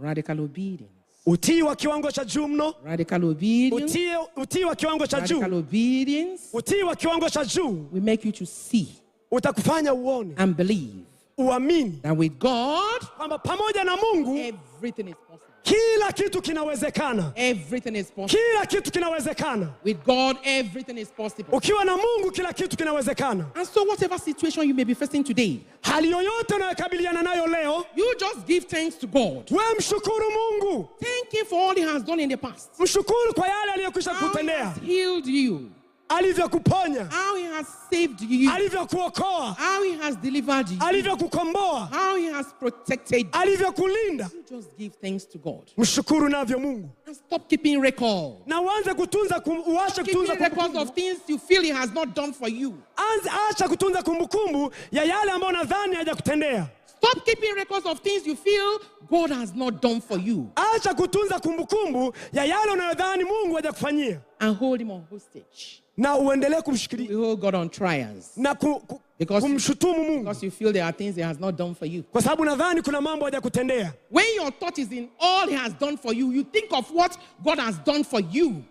Radical obedience. Utii wa kiwango cha juu mno. Radical obedience. Utii wa kiwango cha juu. Radical obedience. Utii wa kiwango cha juu will make you to see. Utakufanya uone. And believe. Uamini. That with God, kwamba pamoja na Mungu, everything is possible. Kila kitu kinawezekana. Everything is possible. Kila kitu kinawezekana. With God, everything is possible. Ukiwa na Mungu kila kitu kinawezekana. And so whatever situation you may be facing today, hali yoyote unayokabiliana nayo leo, you just give thanks to God. Wewe mshukuru Mungu. Thank him for all he has done in the past. Mshukuru kwa yale aliyokwisha kutendea. How he has healed you. Alivyokuponya. How he has saved you. Alivyokuokoa. How he has delivered you. Alivyokukomboa. How he has protected you. Alivyokulinda. You just give thanks to God. Mshukuru navyo Mungu. And stop keeping record. Na uanze kutunza uache kutunza records of things you feel he has not done for you. Acha kutunza kumbukumbu ya yale ambayo unadhani hajakutendea. Stop keeping records of things you feel God has not done for you. Acha kutunza kumbukumbu ya yale unayodhani Mungu hajakufanyia. And hold him on hostage. Na uendelee kumshikilia. We hold God on trials. Na kumshutumu Mungu. Because you feel there are things he has not done for you. Kwa sababu nadhani kuna mambo hajakutendea. When your thought is in all he has done for you, you think of what God has done for you.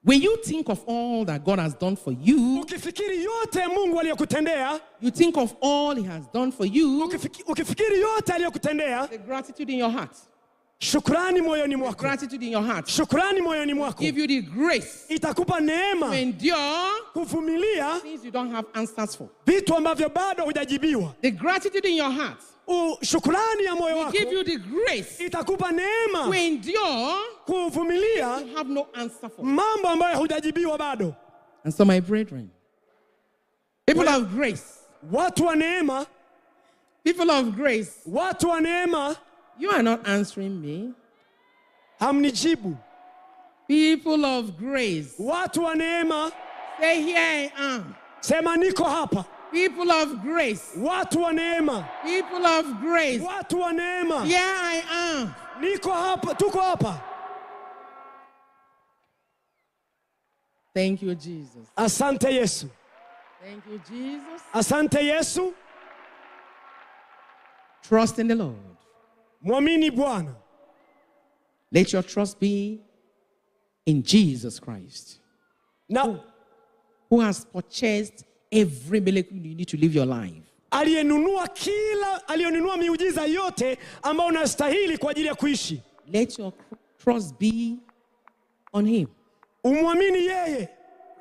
When you think of all that God has done for you, ukifikiri yote Mungu aliyokutendea, you think of all he has done for you, ukifikiri yote aliyokutendea, the gratitude in your heart. Shukrani moyoni mwako. Gratitude in your heart. Shukrani moyoni mwako. Give you the grace. Itakupa neema. To endure. Kuvumilia. Things you don't have answers for. Vitu ambavyo bado hujajibiwa. The gratitude in your heart. Shukrani ya moyo wako. Give you the grace. Itakupa neema. To endure. Kuvumilia. You have no answer for. Mambo ambayo hujajibiwa bado. And so my brethren, people of grace. Watu wa neema. People of grace. Watu wa neema. You are not answering me. Hamnijibu. People of grace. Watu wa neema. Say here I am. Sema niko hapa. People of grace. Watu wa neema. People of grace. Watu wa neema. Here I am. Niko hapa, tuko hapa. Thank you, Jesus. Asante Yesu. Thank you, Jesus. Asante Yesu. Trust in the Lord. Mwamini Bwana. Let your trust be in Jesus Christ. Now, who has purchased every miracle you need to live your life. Aliyenunua miujiza yote ambayo unastahili kwa ajili ya kuishi. Let your trust be on him. Umwamini yeye.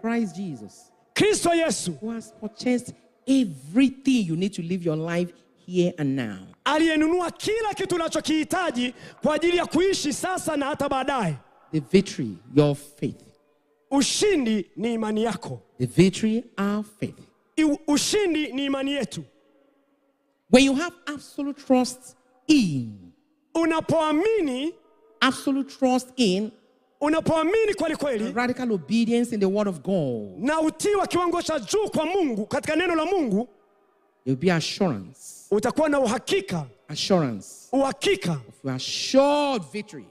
Christ Jesus. Kristo Yesu. Who has purchased everything you need to live your life here and now. Aliyenunua kila kitu unachokihitaji kwa ajili ya kuishi sasa na hata baadaye. The victory, your faith. Ushindi ni imani yako. The victory, our faith. Ushindi ni imani yetu. When you have absolute trust in. Unapoamini. Absolute trust in. Unapoamini kweli kweli. Radical obedience in the word of God. Na utii wa kiwango cha juu kwa Mungu katika neno la Mungu. There will be assurance. Utakuwa na uhakika. Assurance. Uhakika. Of your assured victory.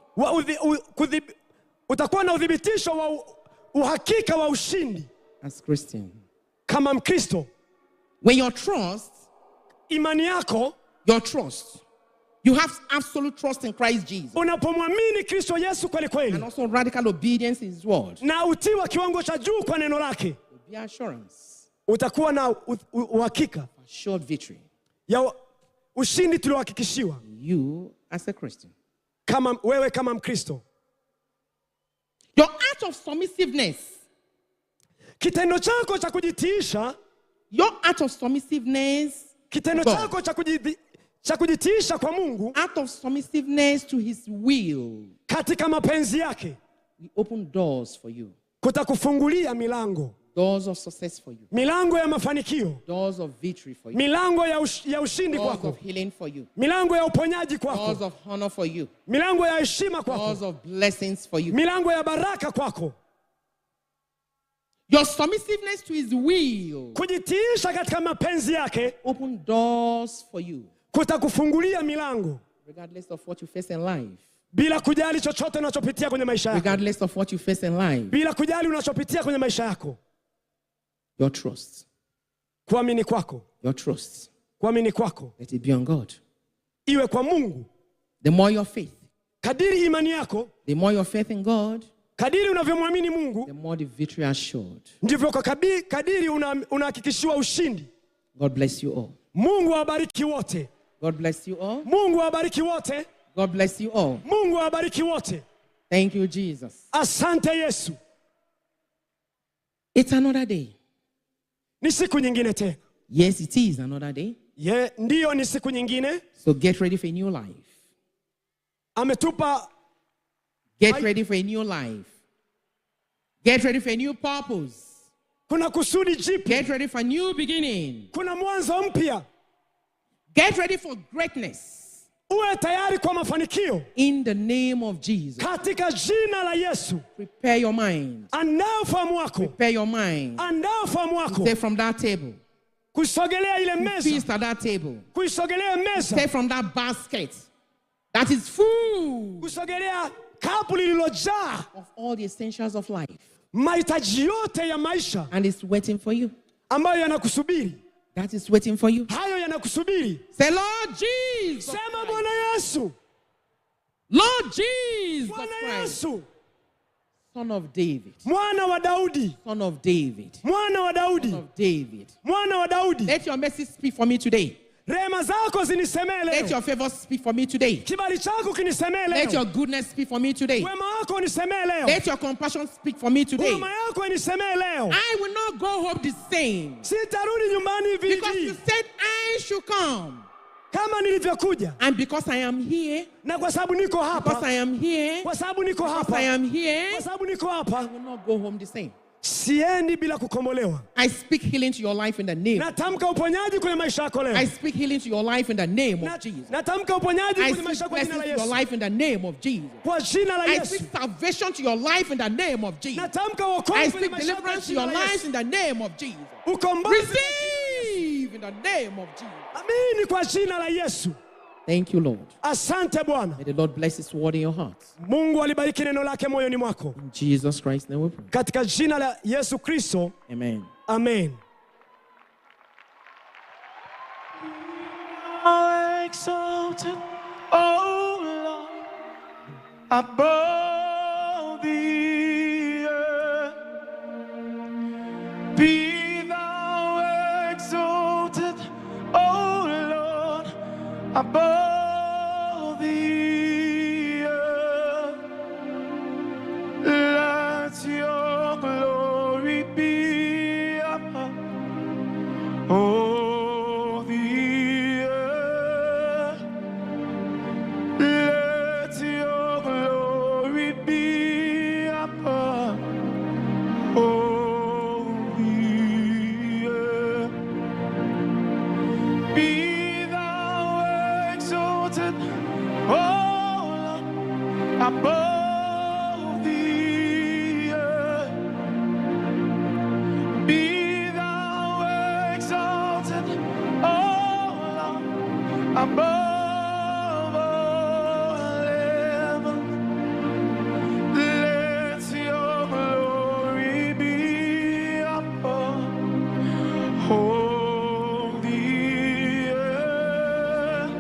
Utakuwa na udhibitisho wa uhakika wa ushindi. As Christian. Kama Mkristo. When your trust. Imani yako. Your trust. You have absolute trust in Christ Jesus. Unapomwamini Kristo Yesu kweli kweli. And also radical obedience in his word. Na utii wa kiwango cha juu kwa neno lake. Be assurance. Utakuwa na uhakika. Assured victory. Ya ushindi tuliohakikishiwa. You as a Christian. Wewe kama Mkristo. Your act of submissiveness. Kitendo chako cha kujitiisha. Your act of submissiveness. Kitendo chako cha kujitiisha kwa Mungu. Act of submissiveness to his will. Katika mapenzi yake. We open doors for you. Kutakufungulia milango. Doors of success for you. Milango ya mafanikio. Doors of victory for you. Milango ya ushindi kwako. Doors of healing for you. Milango ya uponyaji kwako. Doors of honor for you. Milango ya heshima kwako. Doors of blessings for you. Milango ya baraka kwako. Your submissiveness to his will. Kujitiisha katika mapenzi yake. Open doors for you. Kutakufungulia milango. Regardless of what you face in life. Bila kujali chochote unachopitia kwenye maisha yako. Regardless of what you face in life. Bila kujali unachopitia kwenye maisha yako. Your trust. Kuamini kwako. Your trust. Kuamini kwako. Let it be on God. Iwe kwa Mungu. The more your faith. Kadiri imani yako. The more your faith in God. Kadiri unavyomwamini Mungu. The more the victory assured. Ndivyo kadiri unahakikishiwa ushindi. God bless you all. Mungu awabariki wote. God bless you all. Mungu awabariki wote. God bless you all. Mungu awabariki wote. Thank you, Jesus. Asante Yesu. It's another day. Ni siku nyingine tena. Yes, it is another day. Ndiyo ni siku nyingine. So get ready for a new life. Ametupa. Get ready for a new life. Get ready for a new purpose. Kuna kusudi jipya. Get ready for a new beginning. Kuna mwanzo mpya. Get ready for greatness. Uwe tayari kwa mafanikio. In the name of Jesus. Katika jina la Yesu. Prepare your mind. Andaa ufahamu wako. Prepare your mind. Andaa ufahamu wako. Stay from that table. Kusogelea ile meza. Feast at that table. Kusogelea meza. Stay from that basket that is full. Kusogelea kapu lililojaa of all the essentials of life. Mahitaji yote ya maisha. And it's waiting for you. Ambayo yanakusubiri. That is waiting for you. Hayo yanakusubiri. Say, Lord Jesus. Sema Bwana Yesu. Lord Jesus Bwana Christ. Yesu. Son of David. Mwana wa Daudi. Son of David. Mwana wa Daudi. Son of David. Mwana wa Daudi. Let your mercy speak for me today. Rehema zako zinisemee leo. Let your favor speak for me today. Kibali chako kinisemee leo. Let your goodness speak for me today. Wema wako unisemee leo. Let your compassion speak for me today. Huruma yako inisemee leo. I will not go home the same. Sitarudi nyumbani hivi. Because you said I should come. Kama nilivyokuja. And because I am here. Na kwa sababu niko hapa. Because I am here. Kwa sababu niko hapa. Because I am here. Kwa sababu niko hapa. I will not go home the same. Siendi bila kukombolewa. I speak healing to your life in the name. Natamka uponyaji kwenye maisha yako leo. I speak healing to your life in the name of Jesus. Natamka uponyaji I kwenye maisha speak yako kwa jina la blessings to your Yesu. life in the name of Jesus. Kwa jina la I Yesu. speak salvation to your life in the name of Jesus. Natamka wokovu I kwenye speak maisha yako kwa deliverance to jina your la lives Yesu. in the name of Jesus. Ukombozi. Receive in the name of Jesus. Amini kwa jina la Yesu. Thank you, Lord. Asante Bwana. May the Lord bless His word in your heart. Mungu alibariki neno lake moyoni mwako. In Jesus Christ's name we pray. Katika jina la Yesu Kristo. Amen. Amen. Exalted, oh Lord, above the earth. Be thou exalted, oh Lord, above the earth. Let your glory be above, oh the earth. Let your glory be above, oh the earth. Be thou exalted, oh Lord, above the earth. Be thou exalted, oh Lord, above all heaven. Let your glory be above, oh the earth.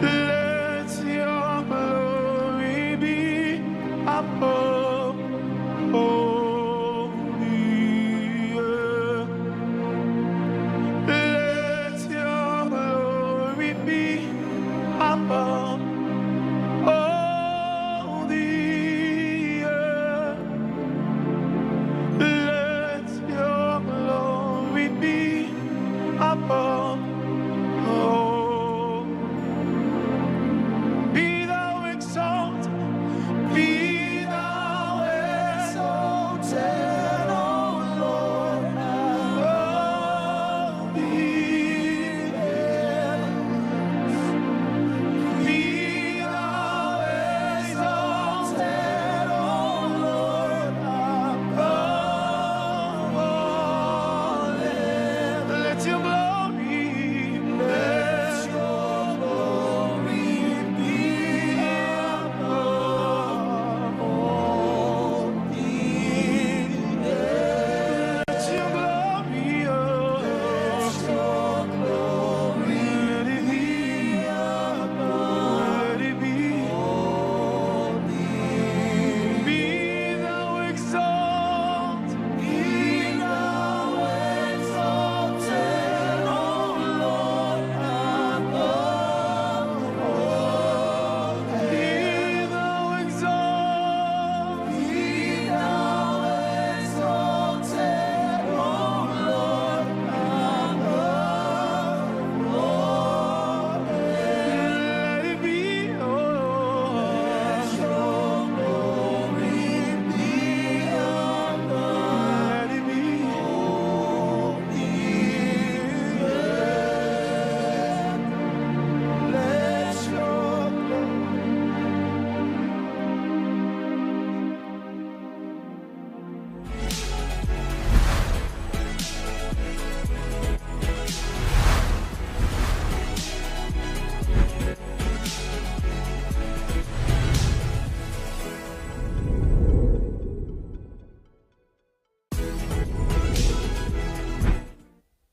Let your glory be above, oh the earth. Let your glory be above, oh the earth. Let your glory be above, oh. Be thou exalted, be thou exalted, oh Lord, above the heavens. Be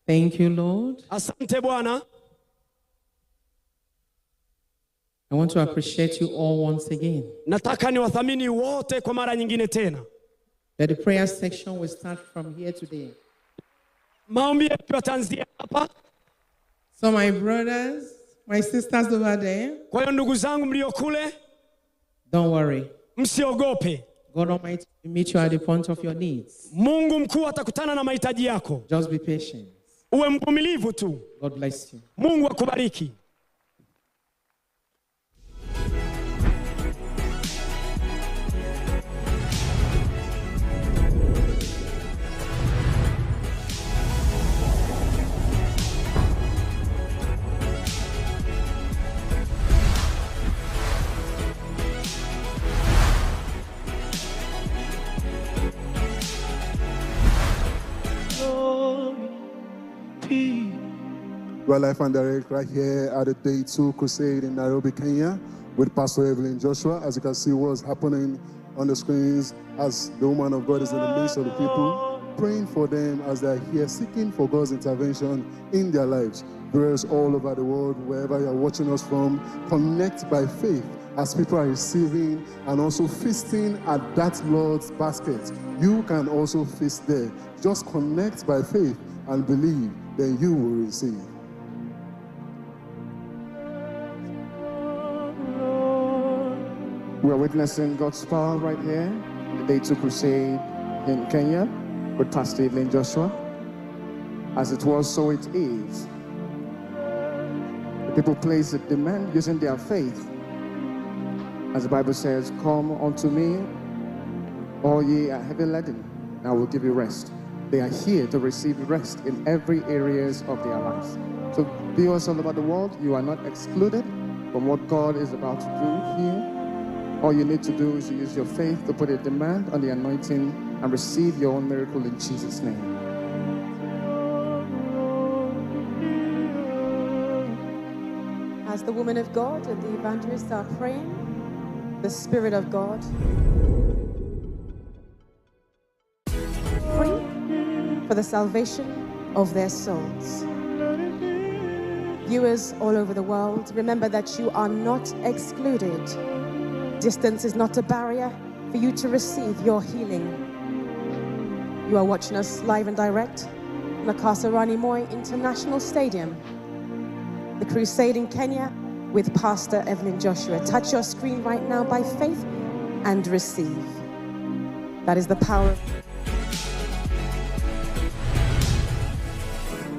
Thank you, Lord. Asante Bwana. I want to appreciate you all once again. Nataka niwathamini wote kwa mara nyingine tena. That the prayer section will start from here today. Maombi yetu yataanzia hapa. So my brothers, my sisters over there, kwa hiyo ndugu zangu mlio kule, don't worry. Msiogope. God Almighty will meet you at the point of your needs. Mungu mkuu atakutana na mahitaji yako. Just be patient. Uwe mvumilivu tu. God bless you. Mungu akubariki. We're live and direct right here at the Day 2 Crusade in Nairobi, Kenya, with Pastor Evelyn Joshua. As you can see what's happening on the screens as the woman of God is in the midst of the people, praying for them as they're here, seeking for God's intervention in their lives. Viewers all over the world, wherever you're watching us from, connect by faith as people are receiving and also feasting at that Lord's basket. You can also feast there. Just connect by faith and believe, then you will receive. We are witnessing God's power right here, the Day 2 Crusade in Kenya with Pastor Evelyn Joshua. As it was, so it is. The people place a demand using their faith. As the Bible says, come unto me, all ye are heavy laden, and I will give you rest. They are here to receive rest in every areas of their lives. So viewers all over the world, you are not excluded from what God is about to do here. All you need to do is to use your faith to put a demand on the anointing and receive your own miracle in Jesus' name. As the woman of God and the evangelists are praying, the Spirit of God, free for the salvation of their souls. Viewers all over the world, remember that you are not excluded. Distance is not a barrier for you to receive your healing. You are watching us live and direct from the Kasarani Moi International Stadium, the Crusade in Kenya with Pastor Evelyn Joshua. Touch your screen right now by faith and receive. That is the power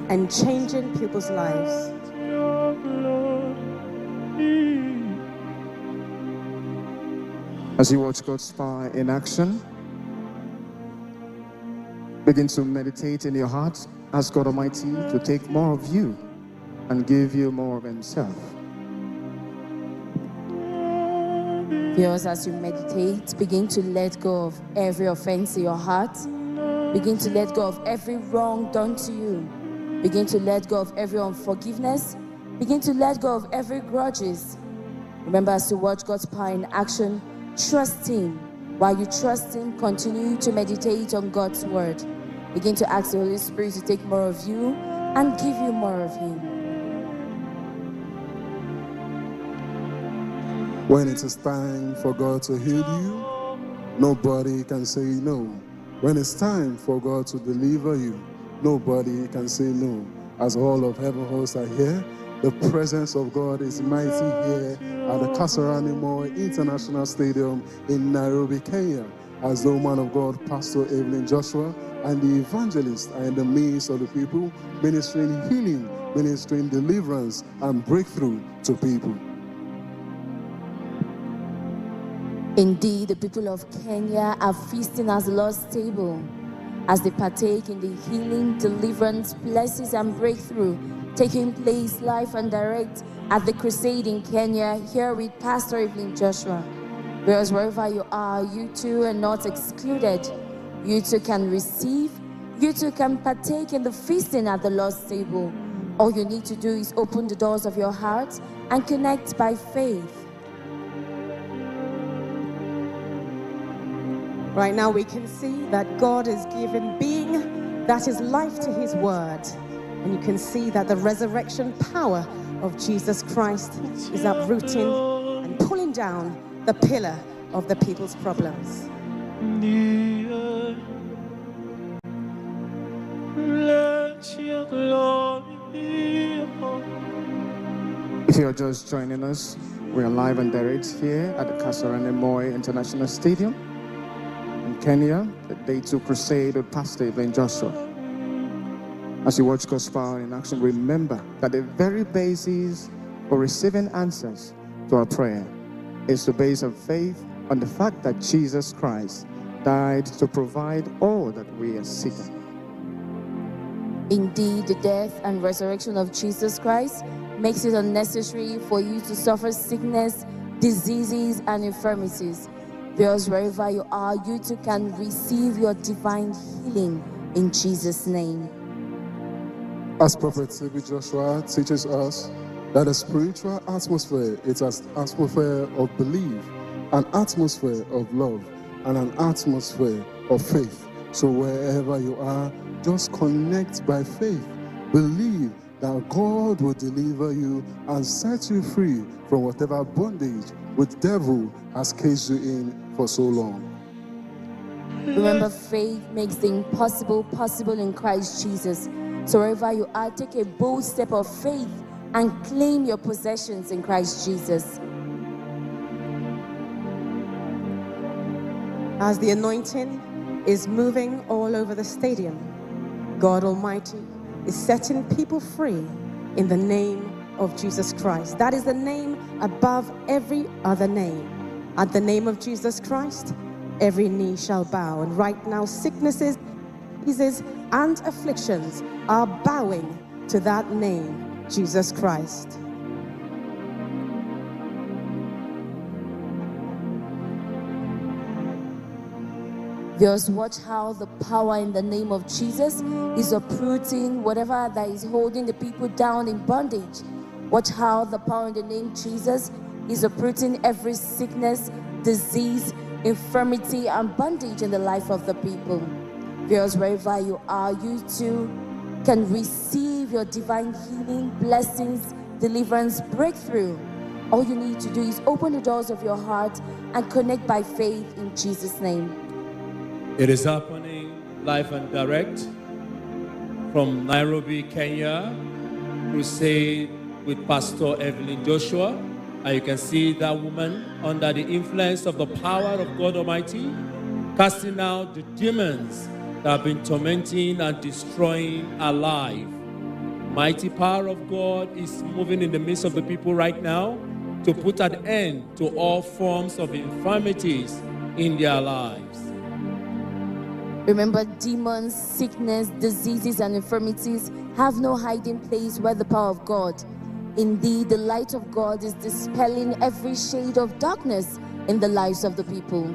and changing people's lives. As you watch God's power in action, begin to meditate in your heart. Ask God Almighty to take more of you and give you more of Himself. Viewers, as you meditate, begin to let go of every offense in your heart. Begin to let go of every wrong done to you. Begin to let go of every unforgiveness. Begin to let go of every grudges. Remember, as you watch God's power in action, trust Him. While you trust Him, continue to meditate on God's word. Begin to ask the Holy Spirit to take more of you and give you more of Him. When it is time for God to heal you, nobody can say no. When it's time for God to deliver you, nobody can say no. As all of heaven hosts are here, the presence of God is mighty here at the Kasarani Moi International Stadium in Nairobi, Kenya, as the woman of God, Pastor Evelyn Joshua, and the evangelists are in the midst of the people, ministering healing, ministering deliverance, and breakthrough to people. Indeed, the people of Kenya are feasting at the Lord's table as they partake in the healing, deliverance, blessings, and breakthrough taking place live and direct at the Crusade in Kenya, here with Pastor Evelyn Joshua. Whereas wherever you are, you too are not excluded. You too can receive, you too can partake in the feasting at the Lord's table. All you need to do is open the doors of your heart and connect by faith. Right now we can see that God is giving being that is life to His word. And you can see that the resurrection power of Jesus Christ is uprooting and pulling down the pillar of the people's problems. Let your glory be upon. If you're just joining us, we are live and direct here at the Kasarani Moi International Stadium in Kenya, the Day 2 Crusade with Pastor Evelyn Joshua. As you watch God's power in action, remember that the very basis for receiving answers to our prayer is to base our faith on the fact that Jesus Christ died to provide all that we are seeking. Indeed, the death and resurrection of Jesus Christ makes it unnecessary for you to suffer sickness, diseases, and infirmities. Because wherever you are, you too can receive your divine healing in Jesus' name. As Prophet Evelyn Joshua teaches us that the spiritual atmosphere is an atmosphere of belief, an atmosphere of love, and an atmosphere of faith. So wherever you are, just connect by faith. Believe that God will deliver you and set you free from whatever bondage the devil has caged you in for so long. Remember, faith makes the impossible possible in Christ Jesus. So wherever you are, take a bold step of faith and claim your possessions in Christ Jesus. As the anointing is moving all over the stadium, God Almighty is setting people free in the name of Jesus Christ. That is the name above every other name. At the name of Jesus Christ, every knee shall bow. And right now, sicknesses, diseases, and afflictions are bowing to that name, Jesus Christ. Just watch how the power in the name of Jesus is uprooting whatever that is holding the people down in bondage. Watch how the power in the name of Jesus is uprooting every sickness, disease, infirmity, and bondage in the life of the people. Because wherever you are, you too can receive your divine healing, blessings, deliverance, breakthrough. All you need to do is open the doors of your heart and connect by faith in Jesus' name. It is happening live and direct from Nairobi, Kenya, Crusade with Pastor Evelyn Joshua. And you can see that woman under the influence of the power of God Almighty, casting out the demons that have been tormenting and destroying our life. Mighty power of God is moving in the midst of the people right now to put an end to all forms of infirmities in their lives. Remember, demons, sickness, diseases, and infirmities have no hiding place where the power of God. Indeed, the light of God is dispelling every shade of darkness in the lives of the people.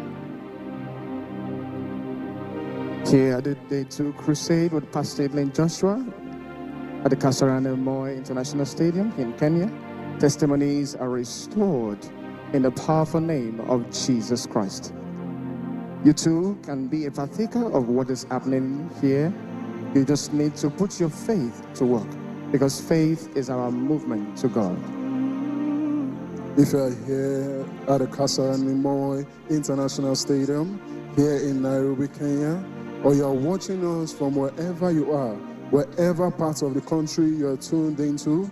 Here at the Day 2 Crusade with Pastor Evelyn Joshua at the Kasarani Moi International Stadium in Kenya, testimonies are restored in the powerful name of Jesus Christ. You too can be a partaker of what is happening here. You just need to put your faith to work, because faith is our movement to God. If you are here at the Kasarani Moi International Stadium here in Nairobi, Kenya, or you are watching us from wherever you are, wherever part of the country you are tuned into,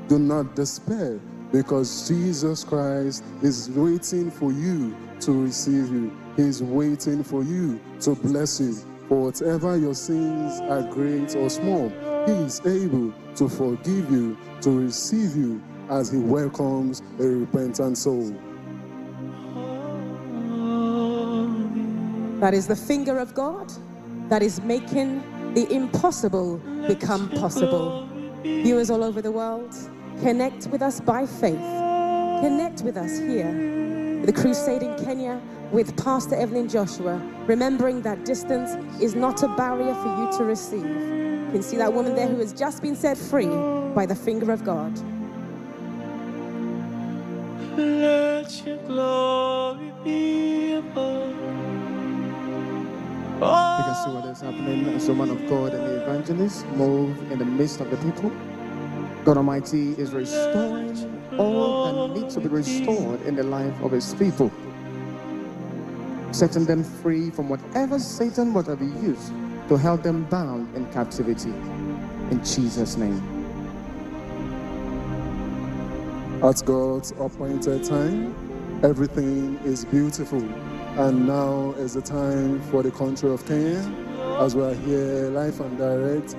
do not despair, because Jesus Christ is waiting for you to receive you. He's waiting for you to bless you. For whatever your sins are great or small, He is able to forgive you, to receive you as He welcomes a repentant soul. That is the finger of God that is making the impossible become possible. Viewers all over the world, connect with us by faith. Connect with us here, the Crusade in Kenya, with Pastor Evelyn Joshua, remembering that distance is not a barrier for you to receive. You can see that woman there who has just been set free by the finger of God. Let your glory be above. You can see what is happening as the man of God and the evangelist move in the midst of the people. God Almighty is restoring all that needs to be restored in the life of his people, setting them free from whatever Satan would have used to held them bound in captivity. In Jesus' name. At God's appointed time, everything is beautiful. And now is the time for the country of Kenya, as we are here live and direct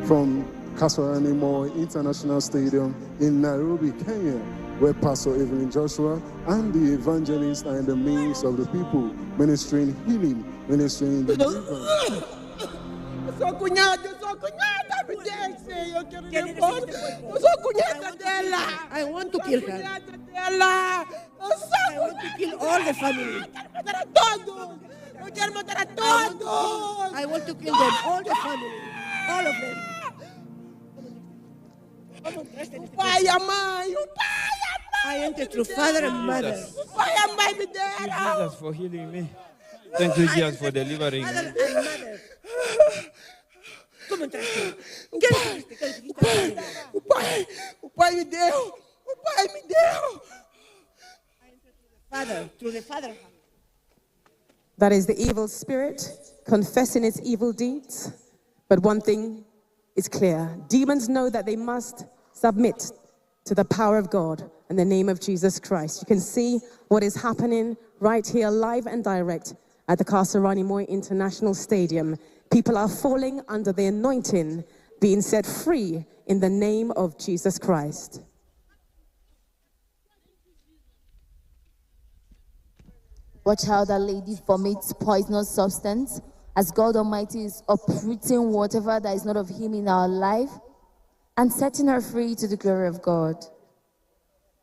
from Kasarani Moi International Stadium in Nairobi, Kenya, where Pastor Evelyn Joshua and the evangelists are in the midst of the people, ministering healing, ministering deliverance. I want to kill her. I want to kill all the family. I want to kill them, all the family, all of them. I am the true father and mother. Thank you, Jesus, for healing me. Thank you, Jesus, for delivering me. Father and mother. Come on, Father, through the Father. That is the evil spirit confessing its evil deeds. But one thing is clear. Demons know that they must submit to the power of God in the name of Jesus Christ. You can see what is happening right here, live and direct, at the Kasarani Moi International Stadium. People are falling under the anointing, being set free in the name of Jesus Christ. Watch how that lady vomits poisonous substance as God Almighty is uprooting whatever that is not of Him in our life and setting her free to the glory of God.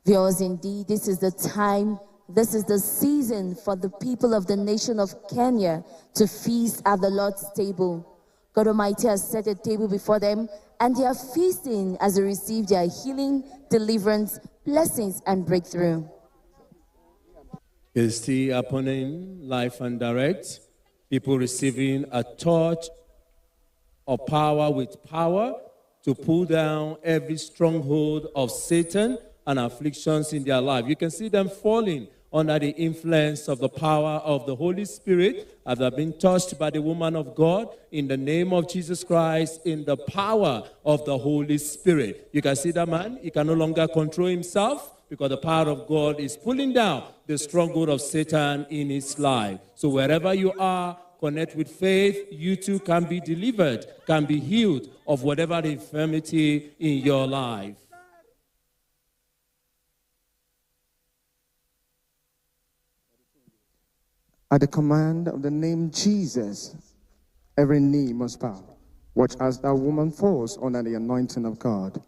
Viewers, indeed, this is the time, this is the season for the people of the nation of Kenya to feast at the Lord's table. God Almighty has set a table before them, and they are feasting as they receive their healing, deliverance, blessings, and breakthrough. Is still happening live and direct. People receiving a touch of power with power to pull down every stronghold of Satan and afflictions in their life. You can see them falling under the influence of the power of the Holy Spirit as they've been touched by the woman of God in the name of Jesus Christ, in the power of the Holy Spirit. You can see that man, he can no longer control himself because the power of God is pulling down the stronghold of Satan in his life. So wherever you are, connect with faith, you too can be delivered, can be healed of whatever infirmity in your life. At the command of the name Jesus, every knee must bow. Watch as that woman falls under the anointing of God.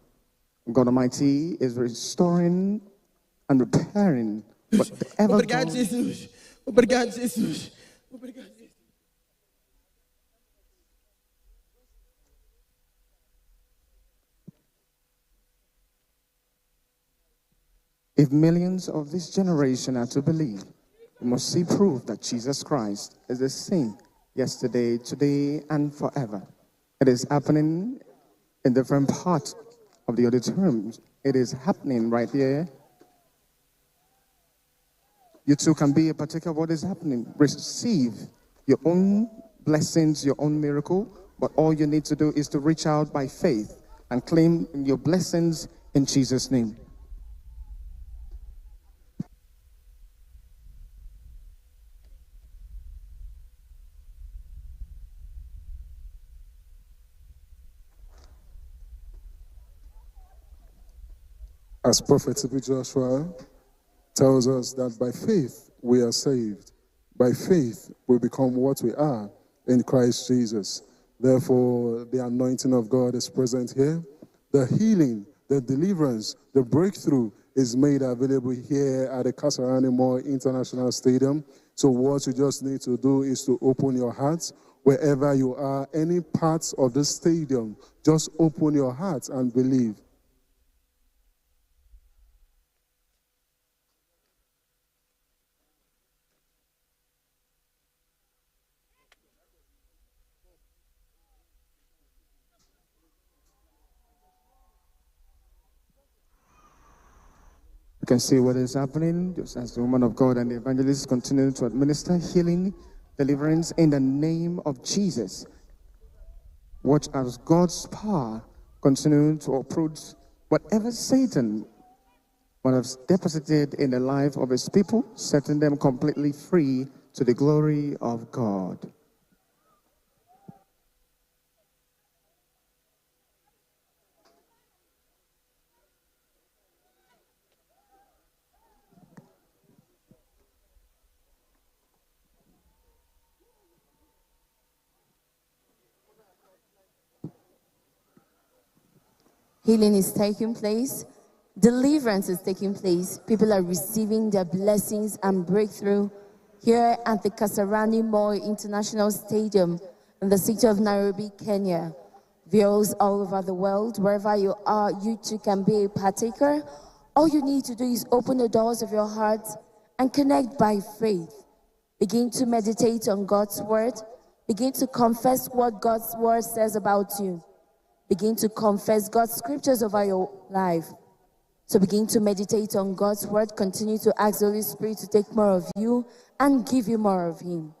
God Almighty is restoring and repairing whatever Obrigado, Jesus. Obrigado, Jesus. Obrigado, Jesus. If millions of this generation are to believe, we must see proof that Jesus Christ is the same yesterday, today, and forever. It is happening in different parts of the auditorium. It is happening right here. You too can be a partaker of what is happening. Receive your own blessings, your own miracle, but all you need to do is to reach out by faith and claim your blessings in Jesus' name. As Prophet Joshua tells us that by faith we are saved. By faith we become what we are in Christ Jesus. Therefore, the anointing of God is present here. The healing, the deliverance, the breakthrough is made available here at the Kasarani Moi International Stadium. So what you just need to do is to open your hearts wherever you are, any parts of the stadium. Just open your hearts and believe. You can see what is happening just as the woman of God and the evangelist continue to administer healing, deliverance in the name of Jesus. Watch as God's power continue to uproot whatever Satan has deposited in the life of his people, setting them completely free to the glory of God. Healing is taking place. Deliverance is taking place. People are receiving their blessings and breakthrough here at the Kasarani Moi International Stadium in the city of Nairobi, Kenya. Viewers all over the world, wherever you are, you too can be a partaker. All you need to do is open the doors of your heart and connect by faith. Begin to meditate on God's word. Begin to confess what God's word says about you. Begin to confess God's scriptures over your life. So begin to meditate on God's word. Continue to ask the Holy Spirit to take more of you and give you more of Him.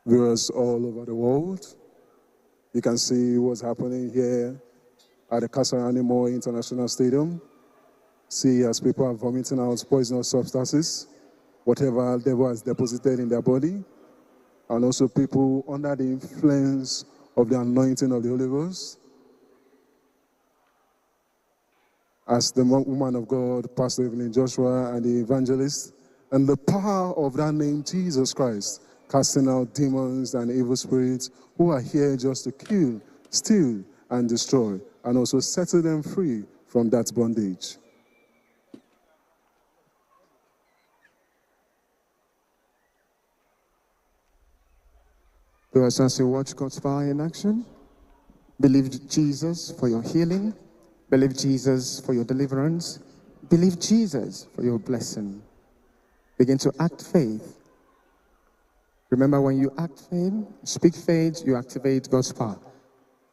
Viewers all over the world, you can see what's happening here at the Kasarani Moi International Stadium. See as people are vomiting out poisonous substances, whatever the devil has deposited in their body, and also people under the influence of the anointing of the Holy Ghost. As the woman of God, Pastor Evelyn Joshua, and the evangelist, and the power of that name, Jesus Christ, casting out demons and evil spirits who are here just to kill, steal, and destroy, and also settle them free from that bondage. As you watch God's power in action, believe Jesus for your healing, believe Jesus for your deliverance, believe Jesus for your blessing. Begin to act faith. Remember, when you act faith, speak faith, you activate God's power.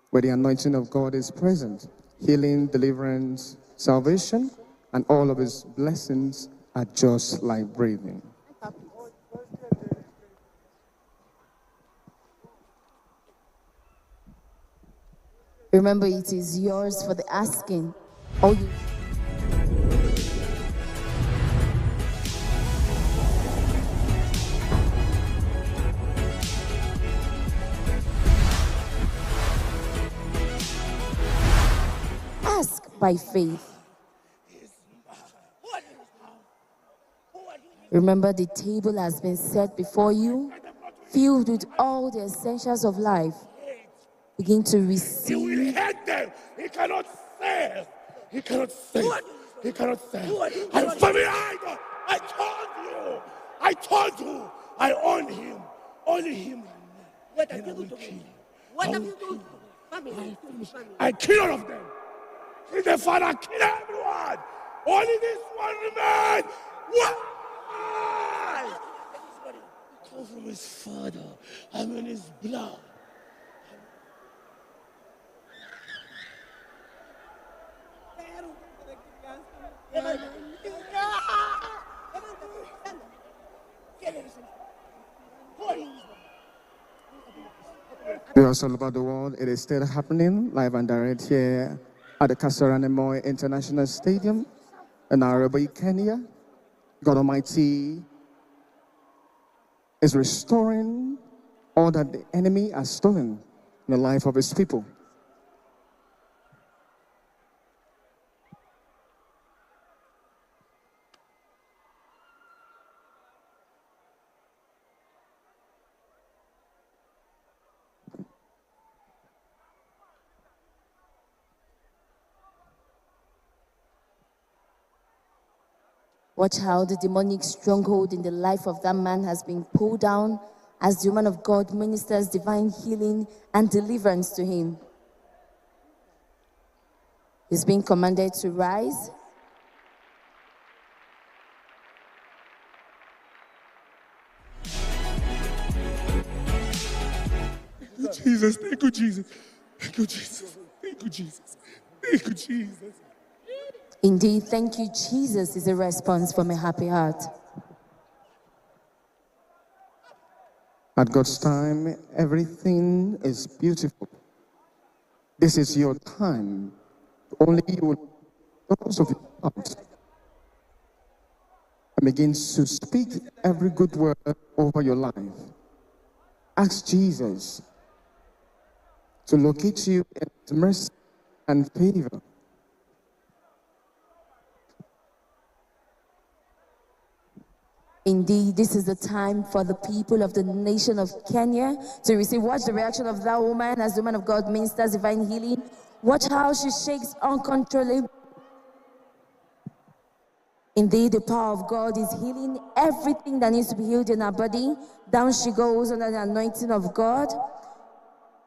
Where the anointing of God is present, healing, deliverance, salvation, and all of His blessings are just like breathing. Remember, it is yours for the asking. All you ask by faith. Remember, the table has been set before you, filled with all the essentials of life. Begin to receive. He will hate them. He cannot save. He cannot save. He cannot save. I'm family idol. I told you. I told you. I own him. Only him. What have you done to me? What have you done? Family. I kill all of them. Kill the father. Kill everyone. Only this one remains. What? He comes from his father. I'm in his blood. Viewers all over the world, it is still happening live and direct here at the Kasarani Moi International Stadium in Nairobi, Kenya. God Almighty is restoring all that the enemy has stolen in the life of His people. Watch how the demonic stronghold in the life of that man has been pulled down as the woman of God ministers divine healing and deliverance to him. is being commanded to rise. Jesus, thank you, Jesus. Thank you, Jesus. Thank you, Jesus. Thank you, Jesus. Indeed, thank you, Jesus, is a response from a happy heart. At God's time, everything is beautiful. This is your time. Only you will doors of your heart and begin to speak every good word over your life. Ask Jesus to locate you in His mercy and favor. Indeed, this is the time for the people of the nation of Kenya to receive. Watch the reaction of that woman as the woman of God ministers divine healing. Watch how she shakes uncontrollably. Indeed, the power of God is healing everything that needs to be healed in her body. Down she goes under the anointing of God.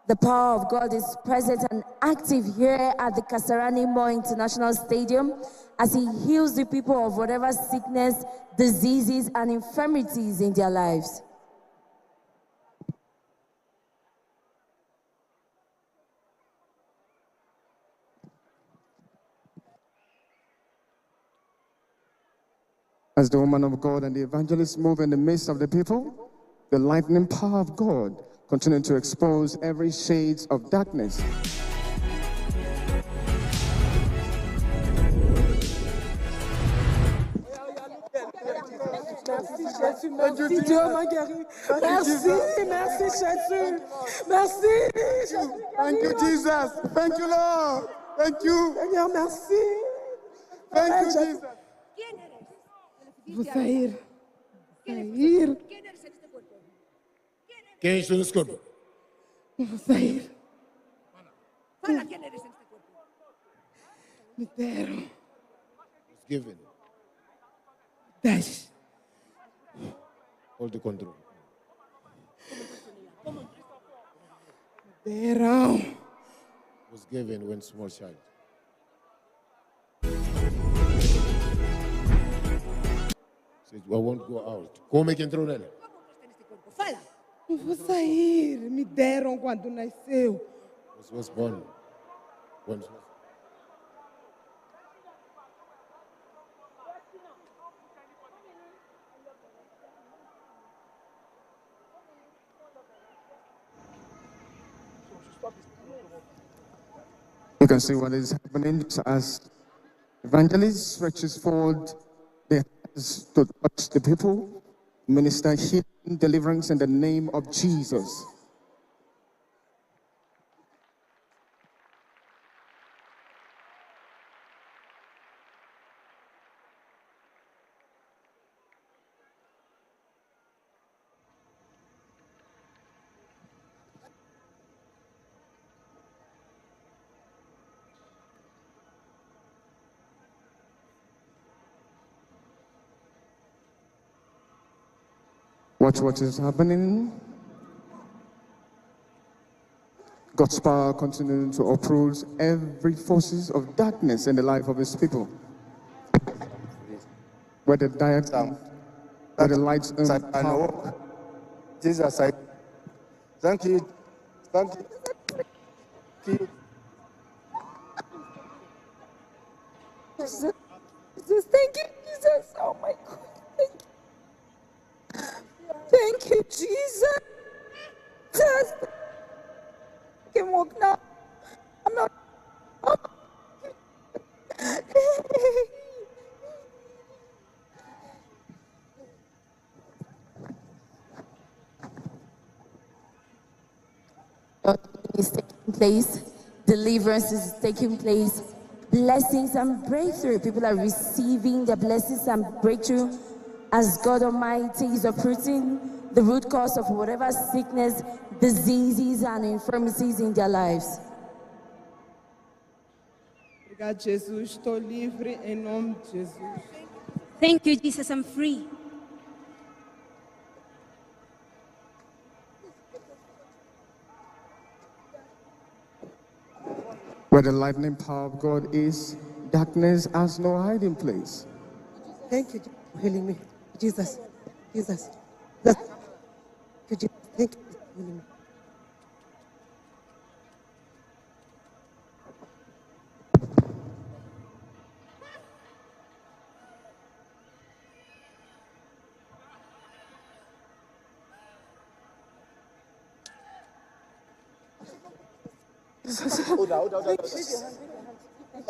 The power of God is present and active here at the Kasarani Mo International Stadium as He heals the people of whatever sickness, diseases, and infirmities in their lives. As the woman of God and the evangelist move in the midst of the people, the lightning power of God continue to expose every shade of darkness. Merci Jésus, merci Dieu m'a guéri. Merci, merci Jésus. Merci Jésus. Thank you, Jesus. Thank you, Lord. Thank you. Seigneur, merci. Thank you, Jesus. Vou sair. Sair. ¿Quién hizo un escorbo? Vou sair. Fala, ¿quién eres en este cuerpo? Me deram. It's given. Dash. Hold the control. Deram. Was given when small child. Said, I won't go out. Como é que entrou nela? Fala. Não vou sair. Me deram quando nasceu. Was born. When You can see what is happening as evangelist stretches forward their hands to touch the people, minister healing, deliverance in the name of Jesus. Watch what is happening. God's power continuing to uproot every forces of darkness in the life of His people. Where the where the lights power. Jesus, I thank you. Thank you. Jesus, thank you, Jesus. Oh my God. Thank you, Jesus. Just I can walk now. I'm not. Oh. Is taking place. Deliverance is taking place. Blessings and breakthrough. People are receiving the blessings and breakthrough as God Almighty is uprooting the root cause of whatever sickness, diseases, and infirmities in their lives. Obrigado, Jesus. Estou livre em nome de Jesus. Thank you, Jesus. I'm free. Where Where the lightning power of God is, darkness has no hiding place. Thank you for healing me. Jesus. Jesus. Thank you, Jesus. Thank you for healing me. Hold on. Jesus. Thank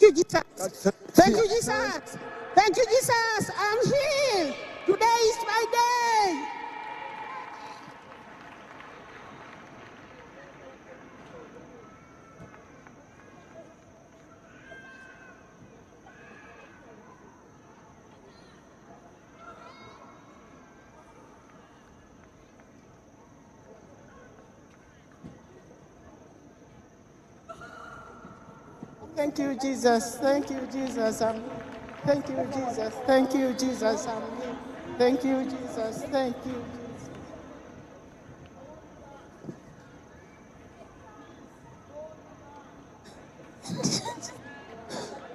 you, Jesus. Thank you, Jesus. Thank you, Jesus. I'm healed. Today is my day. Thank you, Jesus. Thank you, Jesus. Thank you, Jesus. Thank you, Jesus. Thank you, Jesus. Thank you, Jesus.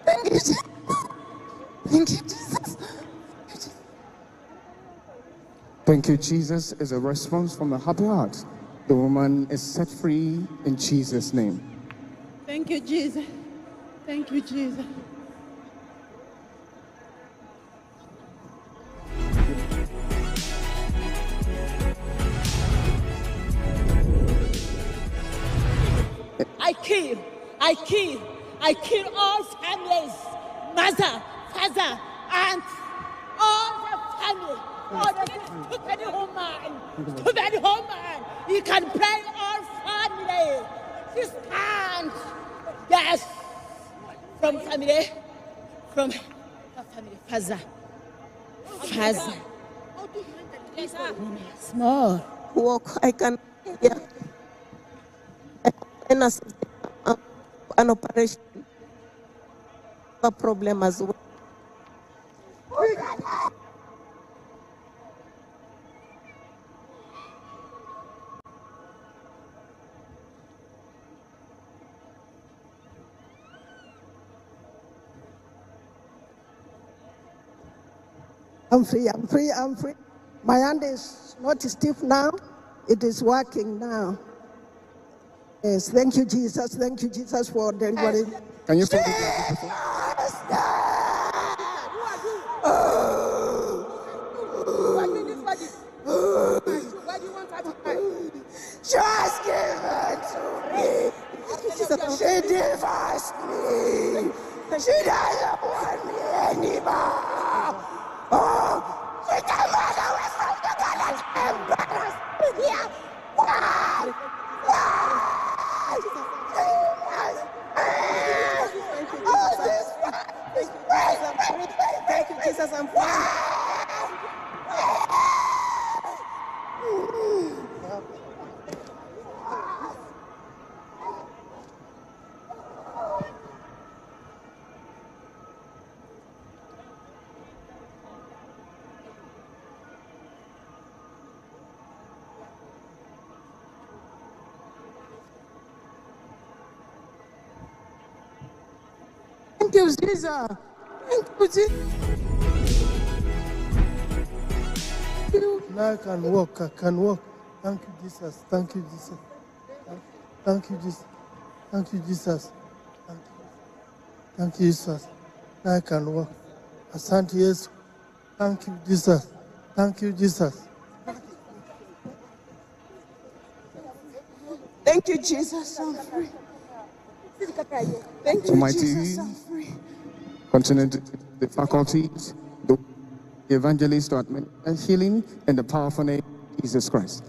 Thank you, Jesus. Thank you, Jesus. Thank you, Jesus, is a response from the happy heart. The woman is set free in Jesus' name. Thank you, Jesus. Thank you, Jesus. I kill all families, mother, father, aunt, all the family, all the stupid woman. You can play all family. This aunt, yes, from family, father. Small. Walk. I can. Yeah. An operation. A problem as well. I'm free. My hand is not stiff now. It is working now. Yes, thank you, Jesus. Thank you, Jesus, for delivering. Can you Jesus! Just give it to me. She divorced me. She doesn't want me anymore. Oh, she came all the way from the God and embarrassed me here. Why? Thank you, Jesus. I'm free. Thank you, Jesus. Thank you, Jesus. Now I can walk. Thank you, Jesus. Thank you, Jesus. Thank you, Jesus. Thank you, Jesus. Thank you, Jesus. Now I can walk. Asante Yesu. Thank you, Jesus. Thank you, Jesus. Thank you, Jesus. I'm free. Thank you, Almighty, Jesus. I'm free. continue the faculties, the evangelists to administer healing in the powerful name of Jesus Christ.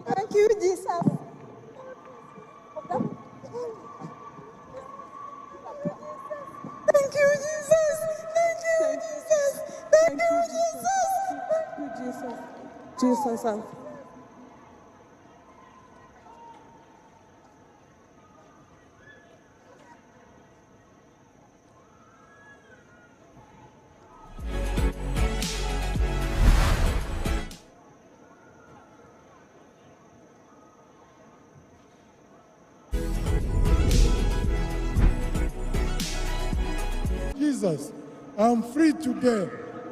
Thank you, Jesus. Thank you, Jesus. Thank you, Jesus. Thank you, Jesus. Thank you, Jesus. Jesus, I'm Jesus. I'm free today.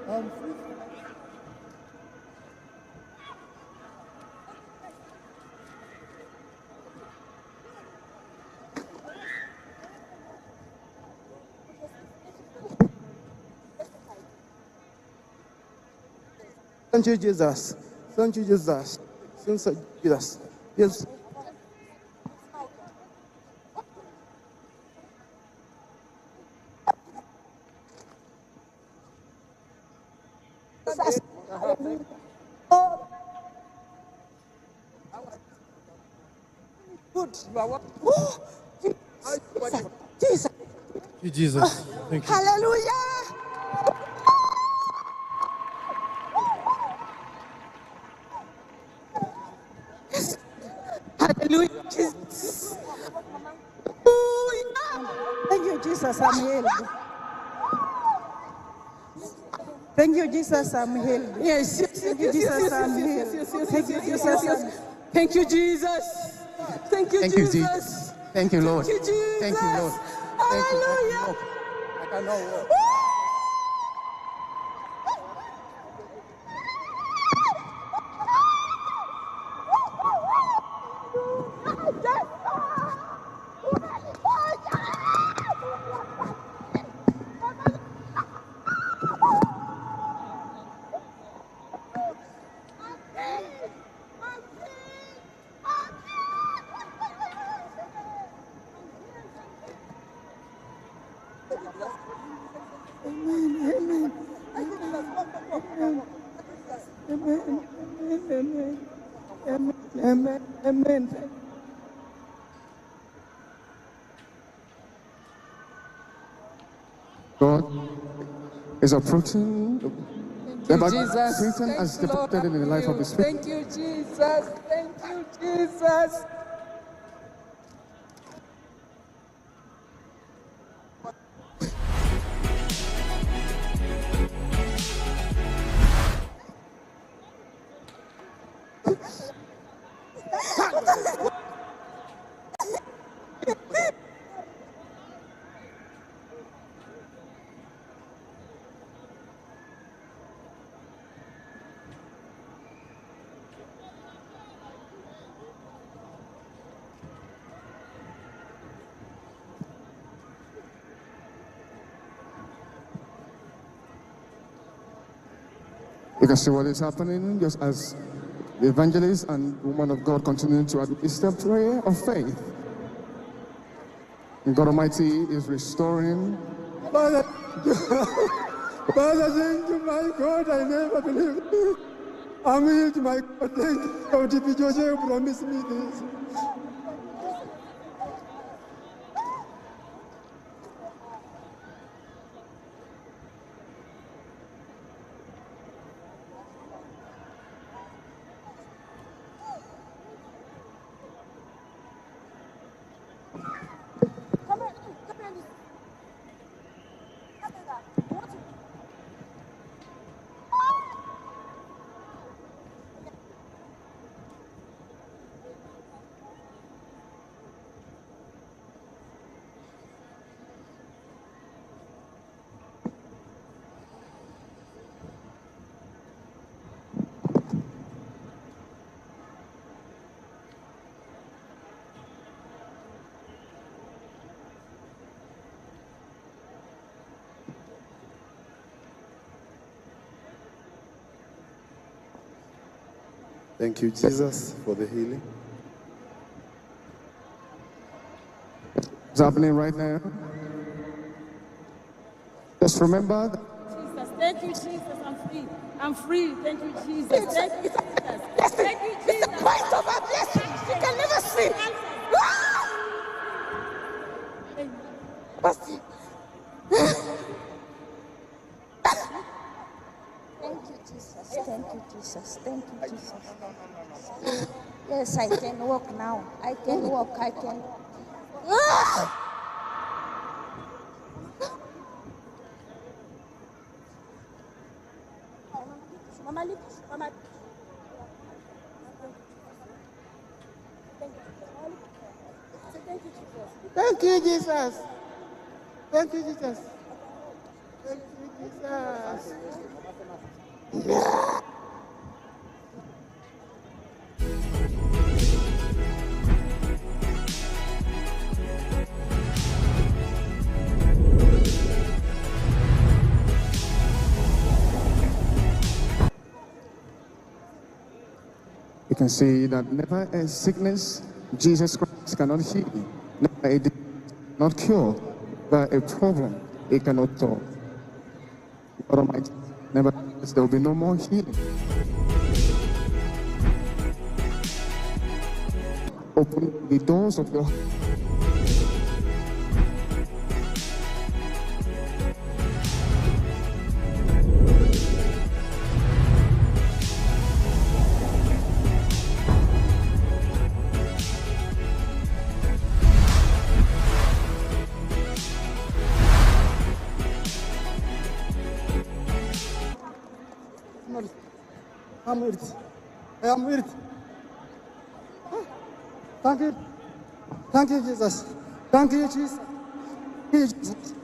I'm free. Thank you, Jesus. Thank you, Jesus. Thank you, Jesus. Yes. Oh, good. You are what? Oh, Jesus. Jesus. Thank you, Jesus. Thank you. Hallelujah. Yes. Hallelujah. Jesus. Thank you, Jesus, I'm healed. Thank you, Jesus, I'm healed. Yes, yes, Thank you, Jesus, I'm healed. Thank you, Jesus. Thank you, Jesus. Thank you, Thank you, Jesus. Jesus. Thank you, Lord. Thank you, Jesus. Thank you, Lord. Thank you. Hallelujah. I cannot walk. Amen, amen, amen, amen, amen, amen. God is approaching. Thank you, Jesus. Satan Thank has you, Lord. deposited in the life of his people. Thank you, Jesus. Thank you, Jesus. You can see what is happening just as the evangelist and woman of God continue to administer prayer of faith. And God Almighty is restoring. Father, Father, thank you, my God. I never believed it. I'm healed, my God. Thank you. God, if you just promise me this. Thank you, Jesus, for the healing. It's happening right now. Just remember that Jesus, thank you, Jesus. I'm free. I'm free. Thank you, Jesus. Thank you, Jesus. Thank you, Jesus. It's the point of our blessing. You can never see. Thank you, Jesus. Thank you, Jesus. Thank you, Jesus. Yes, I can walk now. I can walk. I can. Mama, Mama. Thank you, Jesus. Thank you, Jesus. You can see that never a sickness Jesus Christ cannot heal, never a disease not cure, but a problem it cannot solve. God Almighty, never there will be no more healing. Open the doors of your heart. I'm with it. I'm with it. Thank you. Thank you, Jesus. Thank you, Jesus. Thank you, Jesus.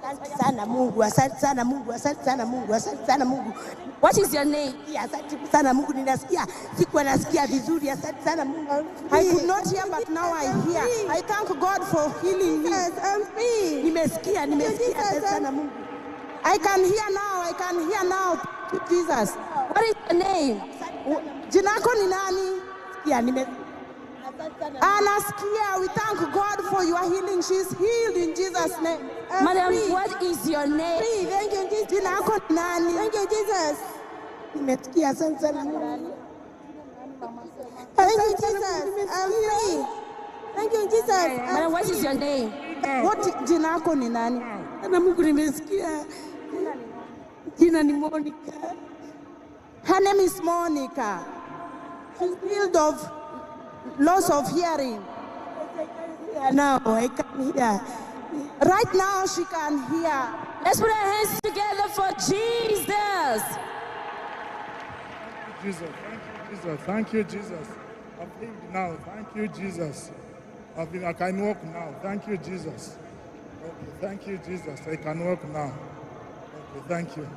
Asante sana Mungu, asante sana Mungu, asante sana Mungu, asante sana Mungu. What is your name? Asante sana Mungu, ninasikia, sikuwa nasikia vizuri, asante sana Mungu. I could not hear but now I hear. I thank God for healing me. Yes, I'm free. Nimesikia, asante sana Mungu. I can hear now, Jesus. What is your name? Jinako ni nani? Sikia, Anaskia, we thank God for your healing. She's healed in Jesus' name. Madam, what is your name? Free. Thank you, Jesus. Thank you, Jesus. Nimesikia sana. Thank you, Jesus. I'm free. Thank you, Jesus. Madam, what is your name? What jina yako ni nani? Ana Mungu nimesikia. Jina ni Monica. Her name is Monica. She's healed of loss of hearing. Now I can hear. Right now she can hear. Let's put our hands together for Jesus. Thank you, Jesus. I've healed now. Thank you, Jesus. I can walk now. Thank you, Jesus. Okay, thank you, Jesus. I can walk now. Okay, thank you.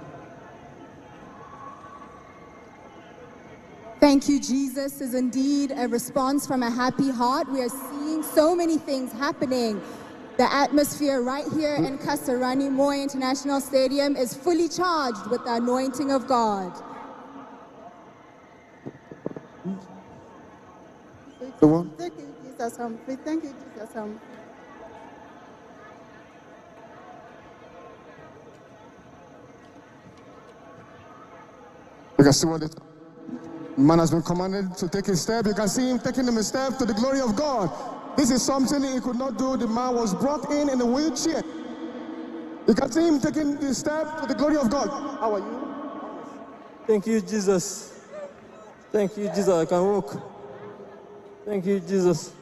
Thank you, Jesus, is indeed a response from a happy heart. We are seeing so many things happening. The atmosphere right here in Kasarani Moi International Stadium is fully charged with the anointing of God. Thank you, Jesus. Thank you, Jesus. You can see what the man has been commanded to take a step. You can see him taking him a step to the glory of God. This is something he could not do. The man was brought in a wheelchair. You can see him taking the step to the glory of God. How are you? Thank you, Jesus. Thank you, Jesus. I can walk. Thank you, Jesus.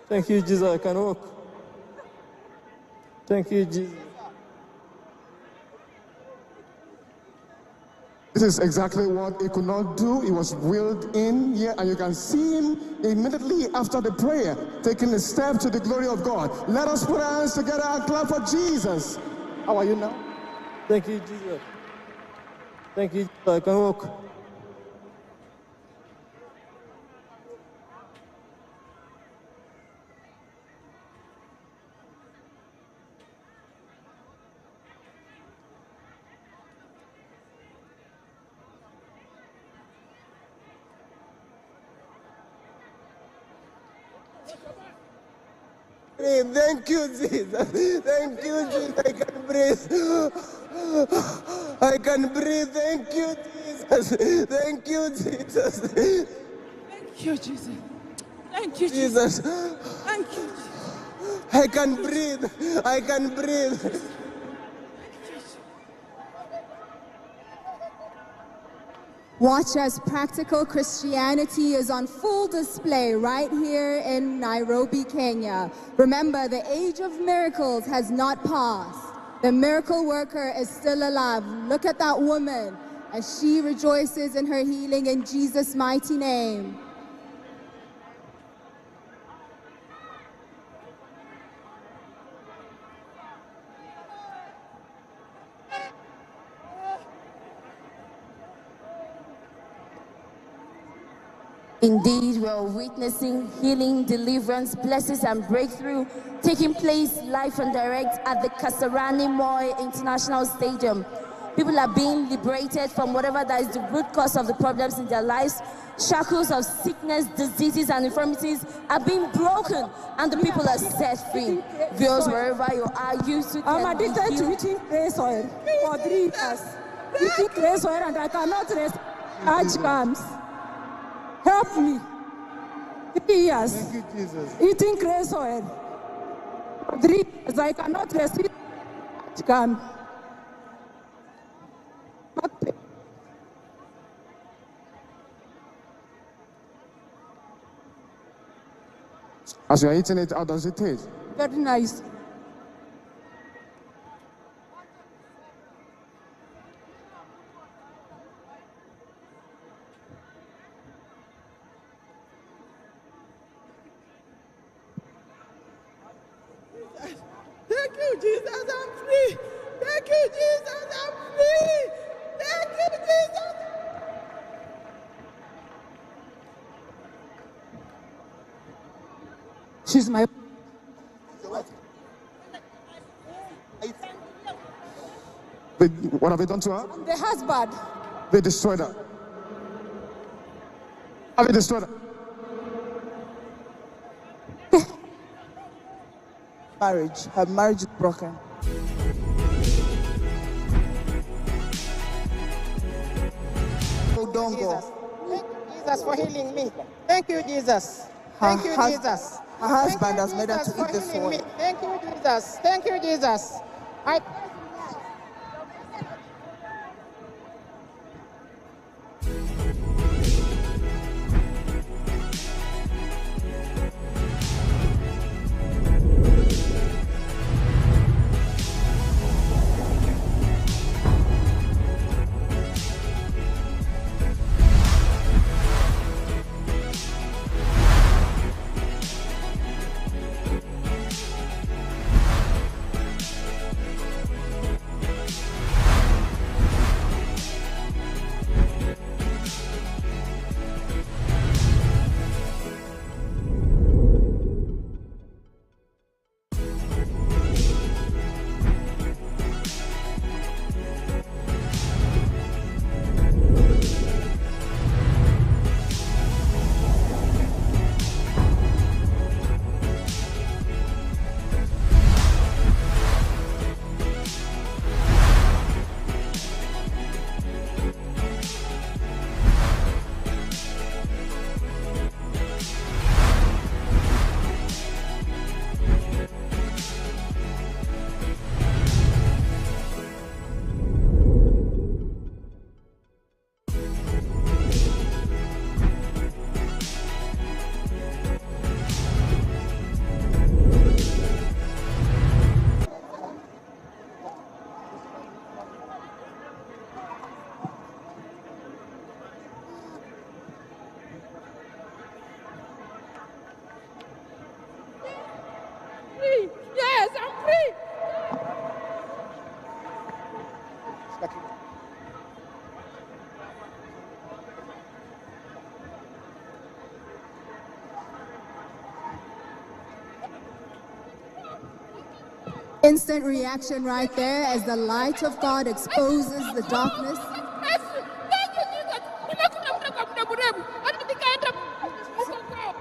Thank you, Jesus. I can walk. Thank you, Jesus. This is exactly what he could not do. He was wheeled in here, and you can see him immediately after the prayer, taking a step to the glory of God. Let us put our hands together and clap for Jesus. How are you now? Thank you, Jesus. Thank you, Jesus. I can walk. breathe. Thank you, Jesus. Thank you, Jesus. I can breathe. I can breathe. Thank you, Jesus. Thank you, Jesus. Thank you, Jesus. Thank you, Jesus. Thank you, Jesus. I can breathe. I can breathe. Watch as practical Christianity is on full display right here in Nairobi, Kenya. Remember, the age of miracles has not passed. The miracle worker is still alive. Look at that woman as she rejoices in her healing in Jesus' mighty name. Indeed, we are witnessing healing, deliverance, blessings, and breakthrough taking place live and direct at the Kasarani Moi International Stadium. People are being liberated from whatever that is the root cause of the problems in their lives. Shackles of sickness, diseases, and infirmities are being broken, and the people are set free. Viewers, wherever you are, you too I'm can be addicted to healed. eating grace oil for 3 years. Eating grace oil and I cannot rest. Urge comes. Help me. 3 years. Thank you, Jesus. Eating grace oil for 3 years. I cannot rest. Urge comes. As you're eating it, how does it taste? Very nice. Thank you, Jesus, I'm free. Thank you, Jesus, I'm free. Thank you, Jesus. She's my... What have they done to her? I'm the husband. They destroyed her. Have they destroyed her? Marriage. Her marriage is broken. Oh, don't go. Thank you, Jesus, for healing me. Thank you, Jesus. Thank you, Jesus. Her husband has made her to eat the soil. Thank you, Jesus. Thank you, Jesus. Yes, I'm free. Instant reaction right there as the light of God exposes the darkness.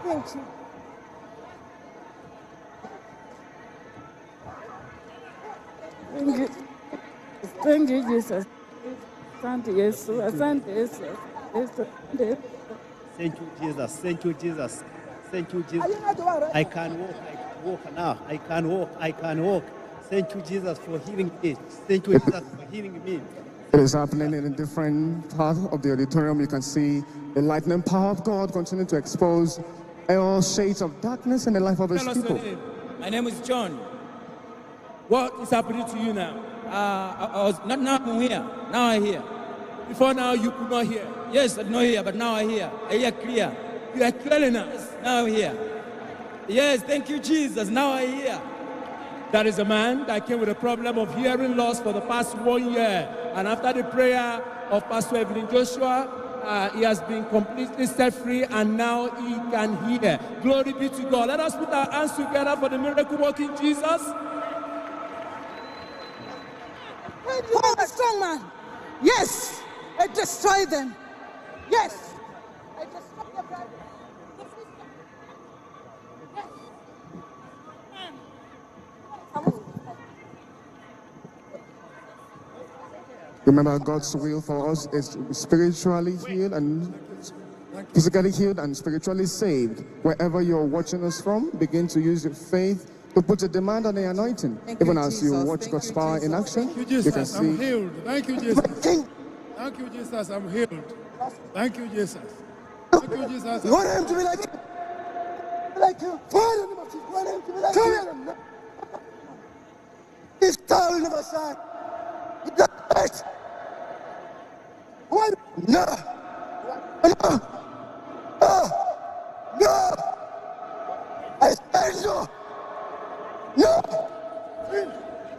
Thank you. Thank you, Jesus. Asante Yesu, asante Yesu. Thank you, Jesus. Thank you, Jesus. Thank you, Jesus. I can walk now. I can walk. Thank you, Jesus, for healing me. Thank you, Jesus, for healing me. It is happening in a different part of the auditorium. You can see the lightning power of God continue to expose all shades of darkness in the life of His people. My name is John. What is happening to you now? I was not now I'm here. Now I hear. Before now you could not hear. Yes, I did not hear, but now I hear. I hear clear. You are clearly now. Now I hear. Yes, thank you, Jesus. Now I hear. That is a man that came with a problem of hearing loss for the past 1 year. And after the prayer of Pastor Evelyn Joshua, he has been completely set free and now he can hear. Glory be to God. Let us put our hands together for the miracle working Jesus. Oh, a strong man. Yes, I destroy them. Yes, I destroy the bride. Remember, God's will for us is to be spiritually healed and physically healed and spiritually saved. Wherever you're watching us from, begin to use your faith to put a demand on the anointing. Even as you watch God's power in action, you can see. I'm healed. Thank you, Jesus. Thank you, Jesus. I'm healed. Thank you, Jesus. Thank you, Jesus. You want him to be like him? Like him? You want him to be like him? This star will never shine. He does it. What? No. No. No. No. I said no. No.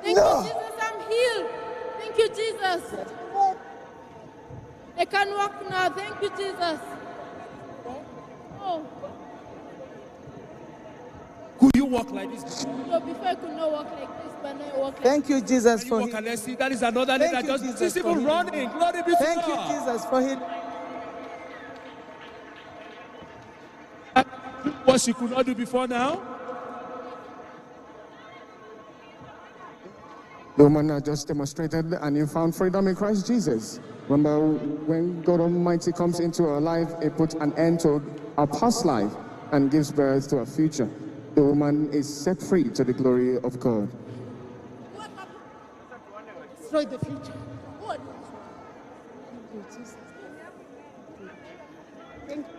Thank you, Jesus. I'm healed. Thank you, Jesus. I can walk now. Thank you, Jesus. Oh. Could you walk like this? No, before I could not walk like this, but now I walk like Thank you, Jesus, for for let's see. That is another name that just even running. Glory be to Thank God. you, Jesus, for healing. What she could not do before now. The woman has just demonstrated a newfound freedom in Christ Jesus. Remember, when God Almighty comes into our life, it puts an end to our past life and gives birth to a future. The woman is set free to the glory of God. destroy the future. What? Thank you, Jesus. Thank you.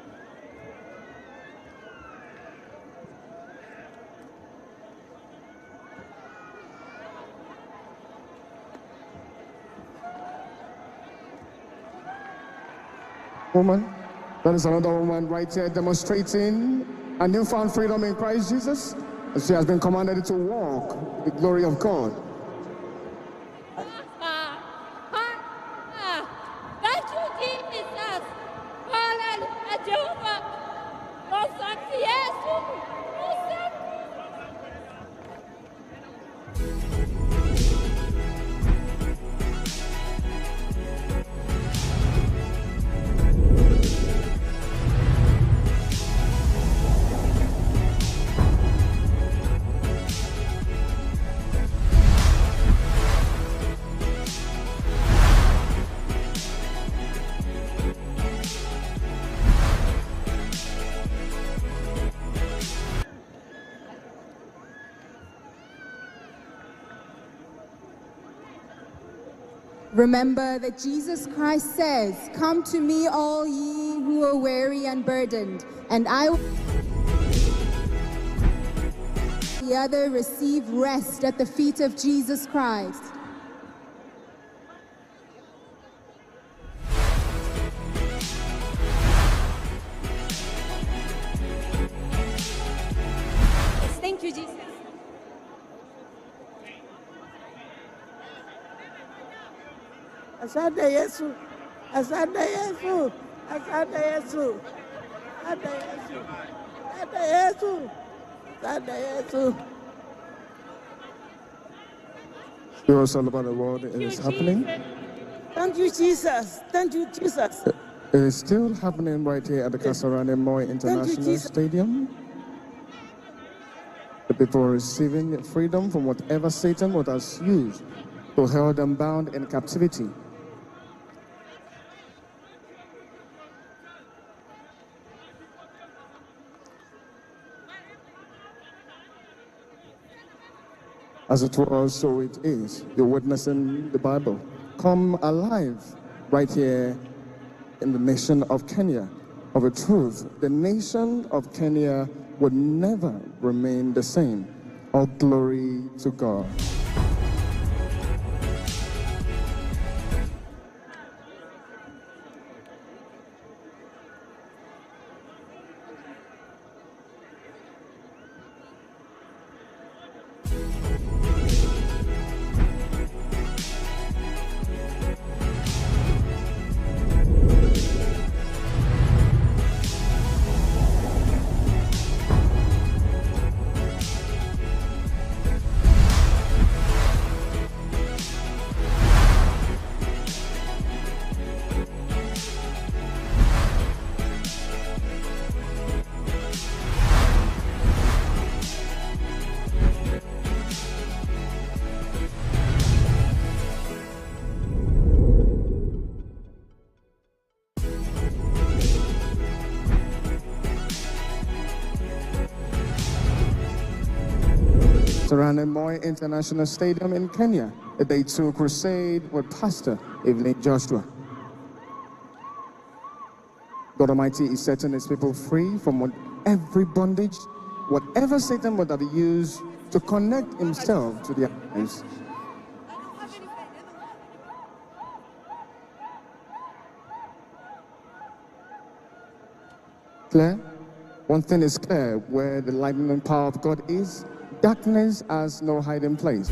Woman, that is another woman right here demonstrating a newfound freedom in Christ Jesus. She has been commanded to walk the glory of God. Thank you, Jesus. Hallelujah, Jehovah. Asante Yesu. Remember that Jesus Christ says, "Come to me, all ye who are weary and burdened, and I will the other receive rest at the feet of Jesus Christ." Thank you, Jesus. Asante Yesu. Asante Yesu. Asante Yesu. Asante Yesu. Asante Yesu. Asante Yesu. Heroes all over the world, it is happening. Thank you, Jesus. Thank you, Jesus. It is still happening right here at the Kasarani Moi International Stadium. The people are receiving freedom from whatever Satan has used who held them bound in captivity. As it was, so it is. You're witnessing the Bible come alive right here in the nation of Kenya. Of a truth, the nation of Kenya would never remain the same. All glory to God. Surrounding Moi International Stadium in Kenya, a day 2 crusade with Pastor Evelyn Joshua. God Almighty is setting his people free from every bondage, whatever Satan would have used to connect himself to their lives. Clear? One thing is clear, where the lightning power of God is, darkness has no hiding place.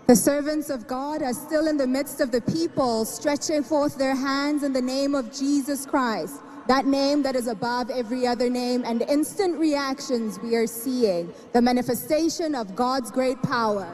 The servants of God are still in the midst of the people, stretching forth their hands in the name of Jesus Christ, that name that is above every other name, and instant reactions we are seeing, the manifestation of God's great power.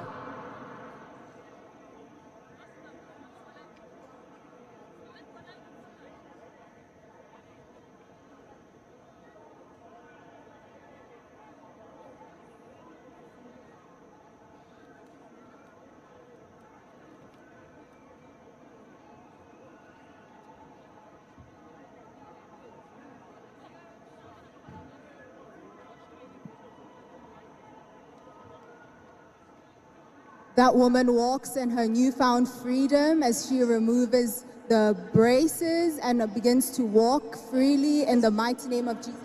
That woman walks in her newfound freedom as she removes the braces and begins to walk freely in the mighty name of Jesus.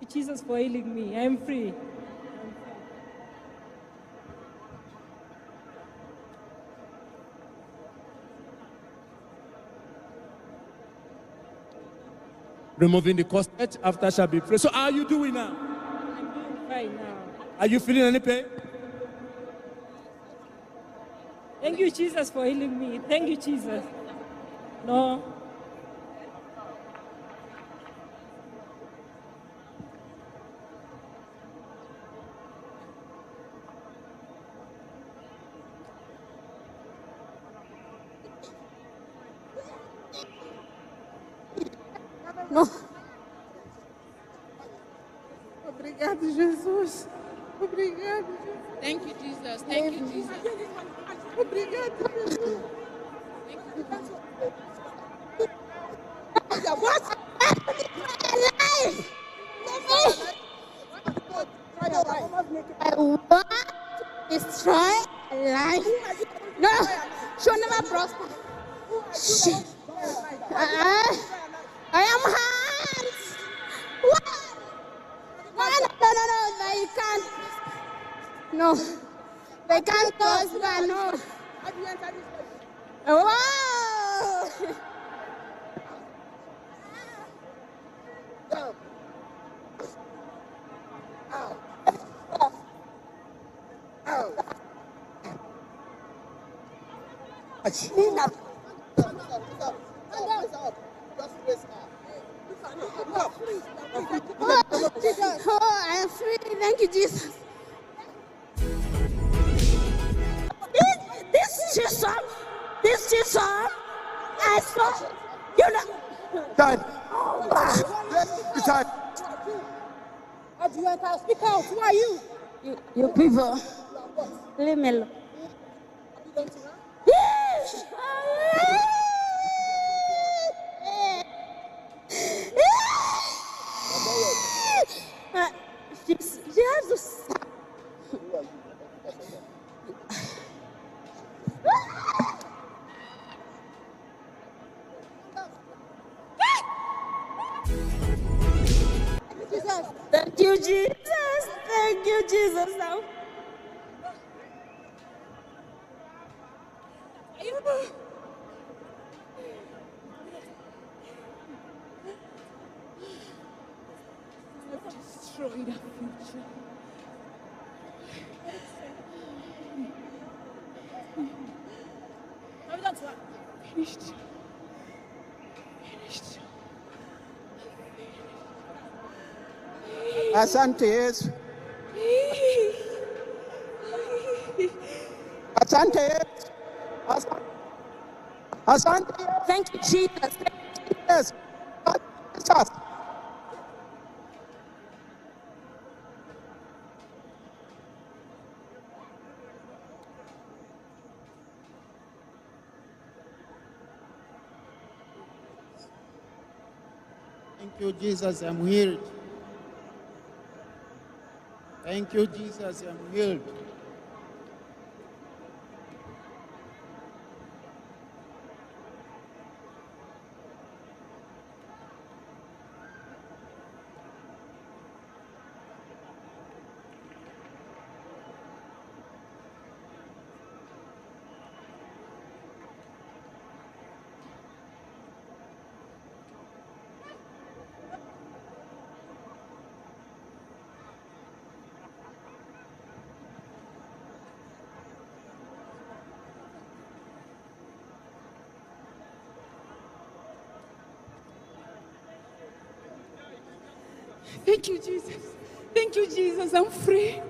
Jesus for healing me. I'm free. Removing the corset after shall be prayed. So how are you doing now? I'm doing fine now. Are you feeling any pain? Thank you, Jesus, for healing me. Thank you, Jesus. No. No. Obrigado, Jesus. Obrigado, Jesus. Thank you, Jesus. Thank you, Jesus. Obrigado, Jesus. What's happening in my life? I want to destroy my life. No, she'll never prosper. Shit. I am hurt. What? No, they can't. No, they can't prosper, no. Whoa! Oh, I am free. Thank you, Jesus. This Jesus, I saw, you know. Dad. Speak out. Who are you? You people. Leave me alone. She has to stop. Thank you, Jesus. Thank you, Jesus. Now. Destroy the future. Finished. Finished. Asante Yesu. Asante Yesu. Asante Yesu. Thank you, Jesus. Yes. Jesus. Thank you, Jesus, I'm healed. Thank you, Jesus, I'm healed. Thank you, Jesus. Thank you, Jesus. I'm free.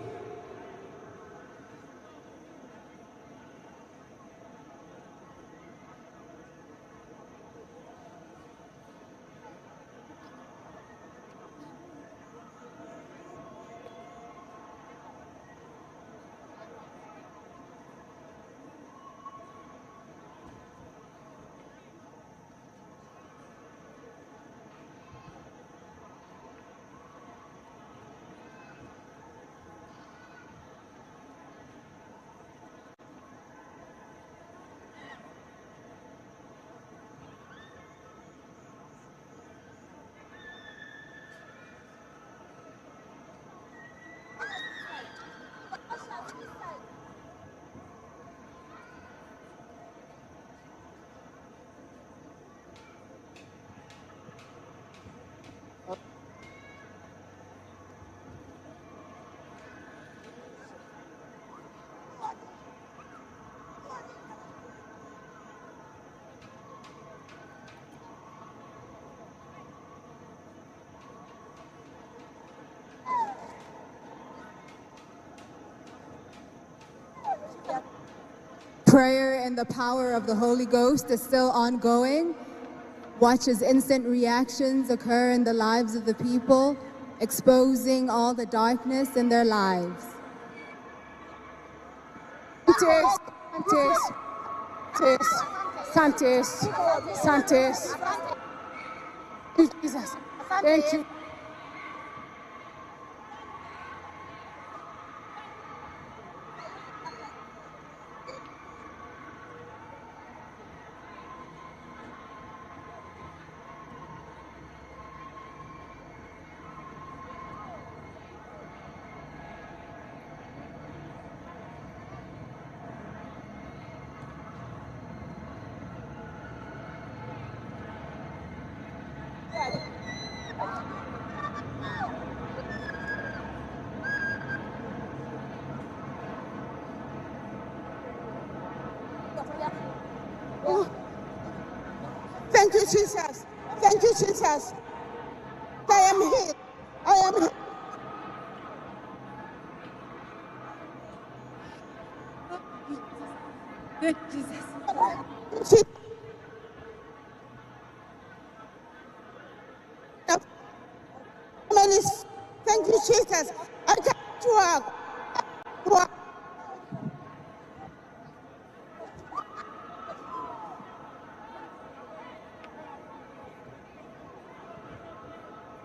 Prayer in the power of the Holy Ghost is still ongoing. Watch as instant reactions occur in the lives of the people, exposing all the darkness in their lives. Santis. Jesus, thank you. Thank you, Jesus. Thank you, Jesus. I am healed. I am healed. Thank you, Jesus. Thank you, Jesus. I can't walk.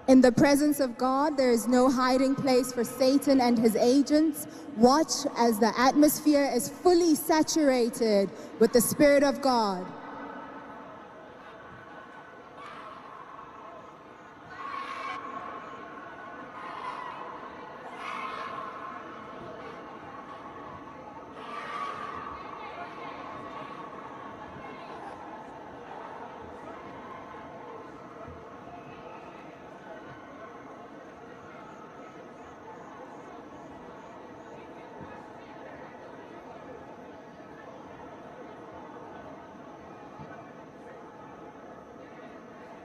In the presence of God, there is no hiding place for Satan and his agents. Watch as the atmosphere is fully saturated with the Spirit of God.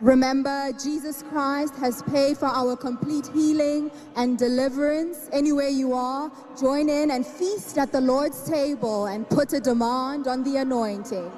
Remember, Jesus Christ has paid for our complete healing and deliverance. Anywhere you are, join in and feast at the Lord's table and put a demand on the anointing.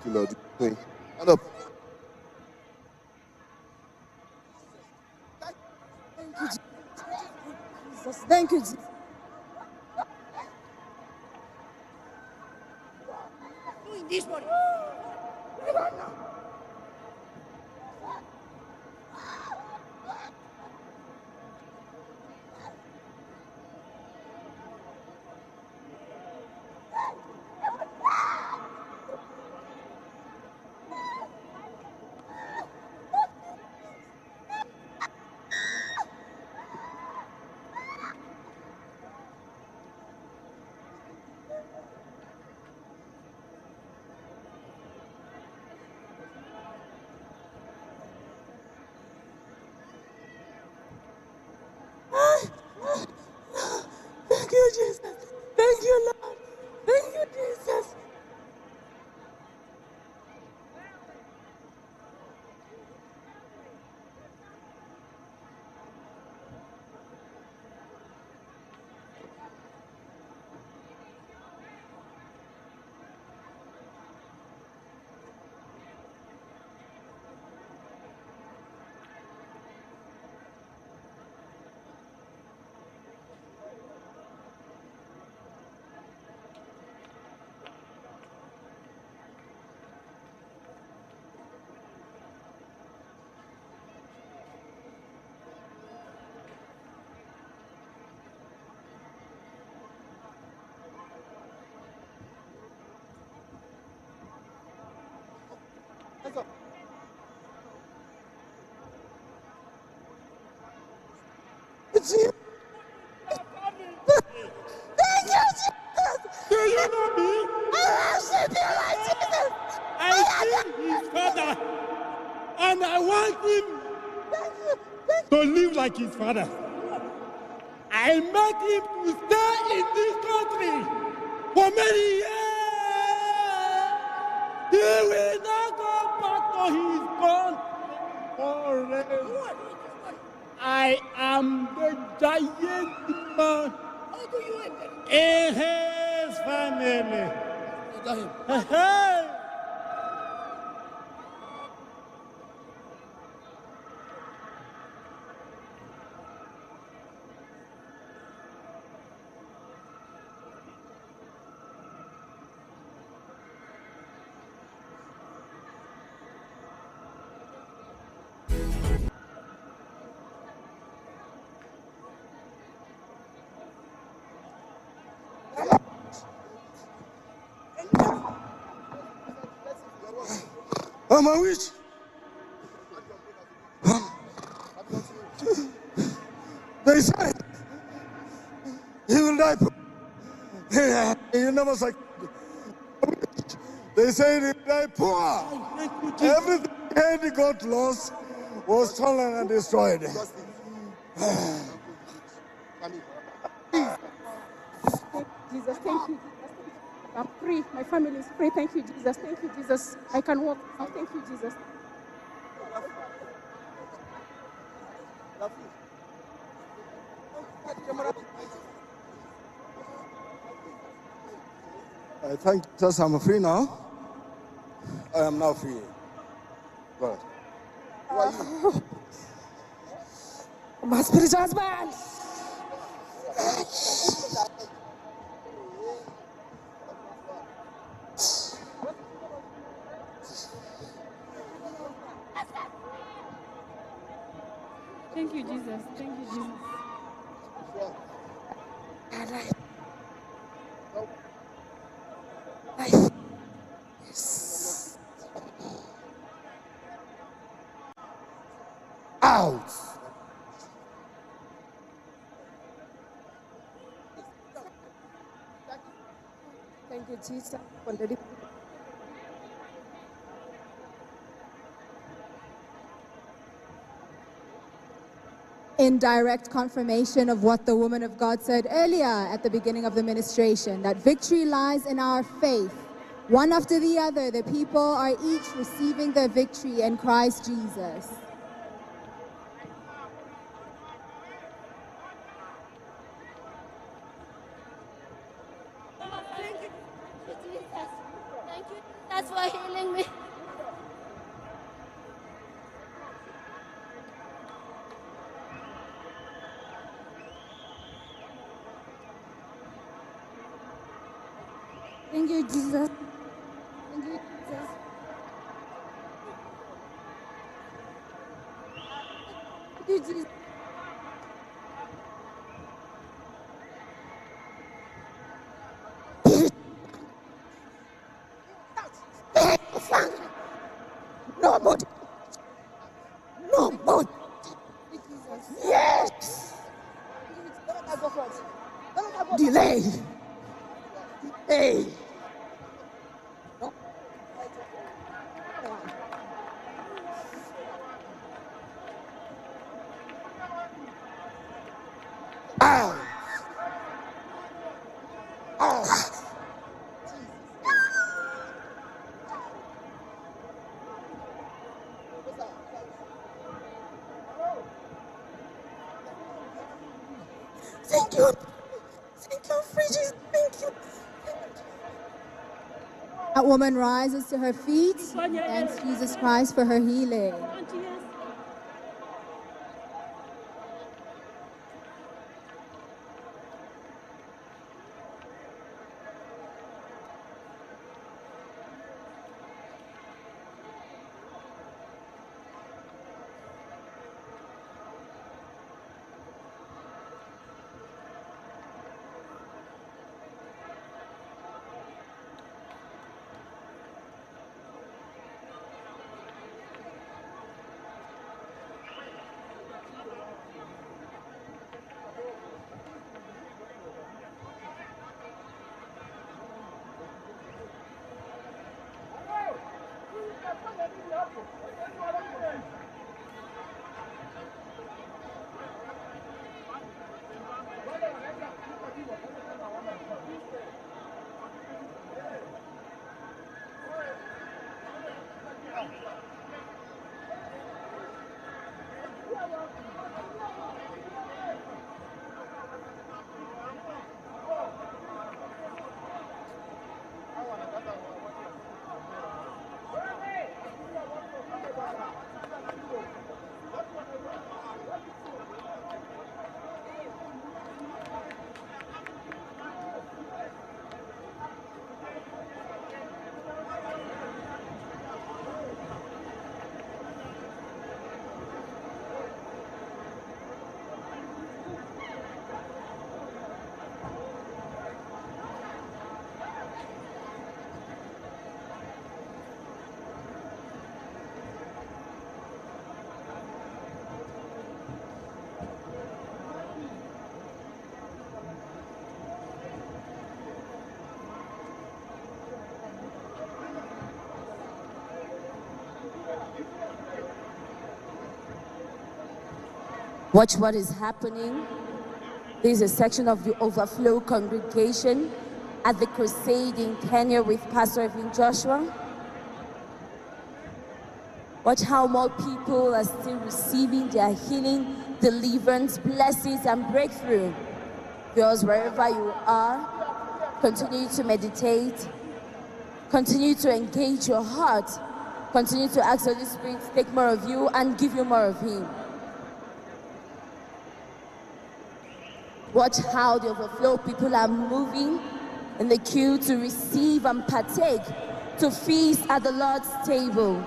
you, Lord. Stand up. Thank you, Jesus. Thank you, Jesus. Doing this one. Thank you, Jesus. Thank you, Lord. Thank you, Jesus. It's you. Thank you, Jesus. Do you know me? I worship you, Lord Jesus. I see his father, and I want him to live like his father. I made him to stay in this country for many years. He will not go back to his country forever. I am the giant man How do you enter? in his family. I'm a witch. They say he will die. He never said. They say he will die poor. Everything he got lost was stolen and destroyed. Jesus, thank you, Jesus. I'm free. My family is free. Thank you, Jesus. Thank you, Jesus. I can walk now. Thank you, Jesus. I thank Jesus I'm free now. I am now free. God. Who are you? My spiritual husband. Thank you, Jesus. Thank you, Jesus. Out. Thank you, Jesus. In direct confirmation of what the woman of God said earlier at the beginning of the ministration, that victory lies in our faith. One after the other, the people are each receiving their victory in Christ Jesus. Thank you, Jesus. Thank you, Jesus. Jesus for healing me. Thank you, Jesus. Thank you, Jesus. Thank you, Jesus. No more. No more. Yes. Delay. Hey. Ah. Ah. Thank you. Thank you, Bridget. Thank you. That woman rises to her feet and thanks Jesus Christ for her healing. Watch what is happening. This is a section of the overflow congregation at the Crusade in Kenya with Pastor Evelyn Joshua. Watch how more people are still receiving their healing, deliverance, blessings, and breakthrough. Because wherever you are, continue to meditate, continue to engage your heart, continue to ask the Holy Spirit to take more of you and give you more of Him. Watch how the overflow people are moving in the queue to receive and partake, to feast at the Lord's table.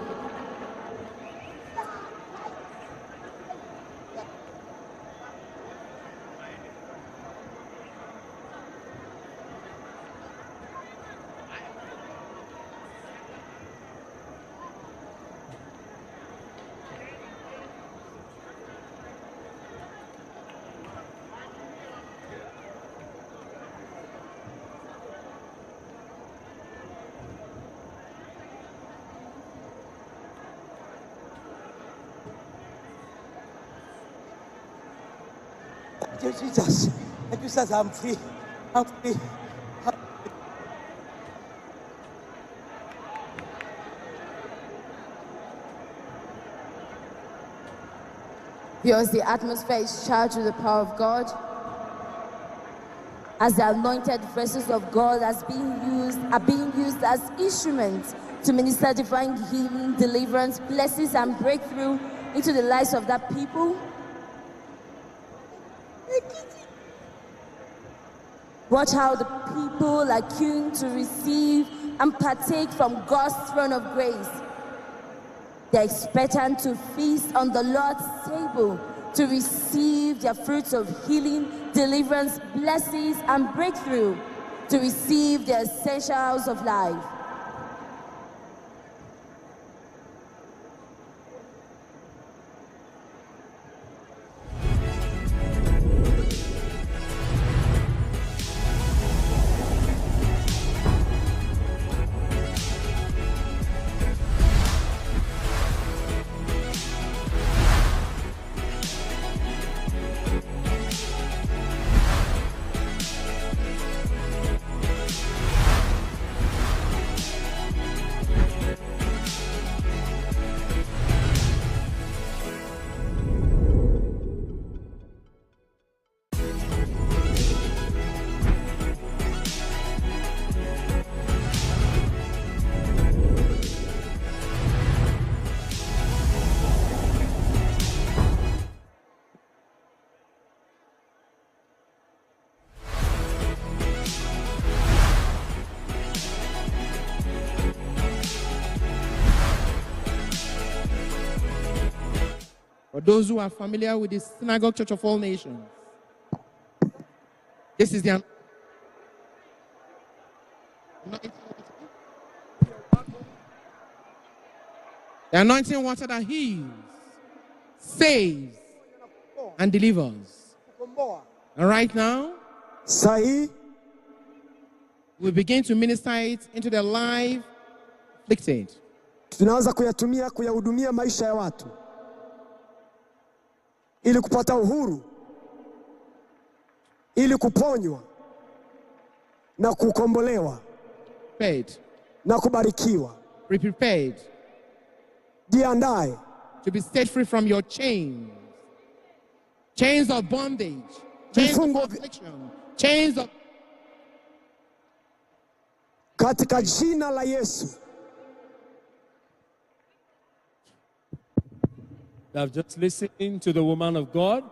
Thank you, Jesus. Thank you, Jesus. I'm free. I'm free. Because the atmosphere is charged with the power of God. As the anointed vessels of God are being used as instruments to minister divine healing, deliverance, blessings, and breakthrough into the lives of that people. Watch how the people are queuing to receive and partake from God's throne of grace. They're expectant to feast on the Lord's table to receive their fruits of healing, deliverance, blessings, and breakthrough, to receive the essentials of life. For those who are familiar with the Synagogue Church of All Nations, this is the anointing water that heals, saves, and delivers. And right now, we begin to minister it into the life afflicted. Tunaanza kuyatumia kuyahudumia maisha ya watu ili kupata uhuru, ili kuponywa na kukombolewa na kubarikiwa. Be prepared. Jiandae to be set free from your chains. Chains of bondage, chains of affliction, chains of... Katika jina la Yesu. I've just listened to the woman of God,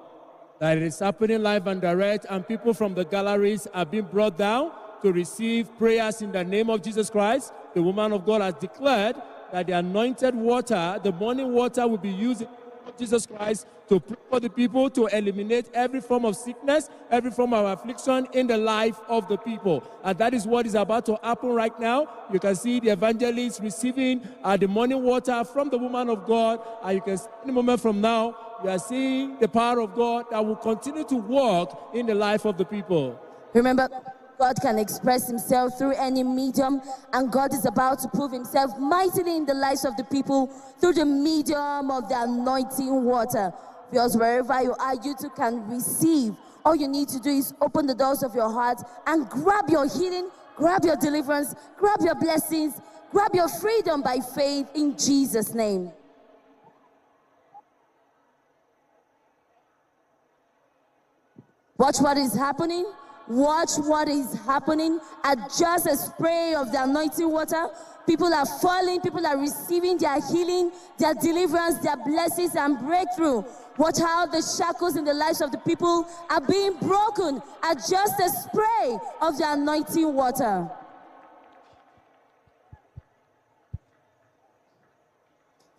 that it is happening live and direct, and people from the galleries are being brought down to receive prayers in the name of Jesus Christ. The woman of God has declared that the anointed water, the morning water, will be used in the name of Jesus Christ to pray for the people, to eliminate every form of sickness, every form of affliction in the life of the people. And that is what is about to happen right now. You can see the evangelists receiving the morning water from the woman of God. And you can see any moment from now, you are seeing the power of God that will continue to work in the life of the people. Remember, God can express himself through any medium, and God is about to prove himself mightily in the lives of the people through the medium of the anointing water. Because wherever you are, you too can receive. All you need to do is open the doors of your heart and grab your healing, grab your deliverance, grab your blessings, grab your freedom by faith in Jesus' name. Watch what is happening. Watch what is happening. At just a spray of the anointing water, people are falling, people are receiving their healing, their deliverance, their blessings and breakthrough. Watch how the shackles in the lives of the people are being broken at just a spray of the anointing water.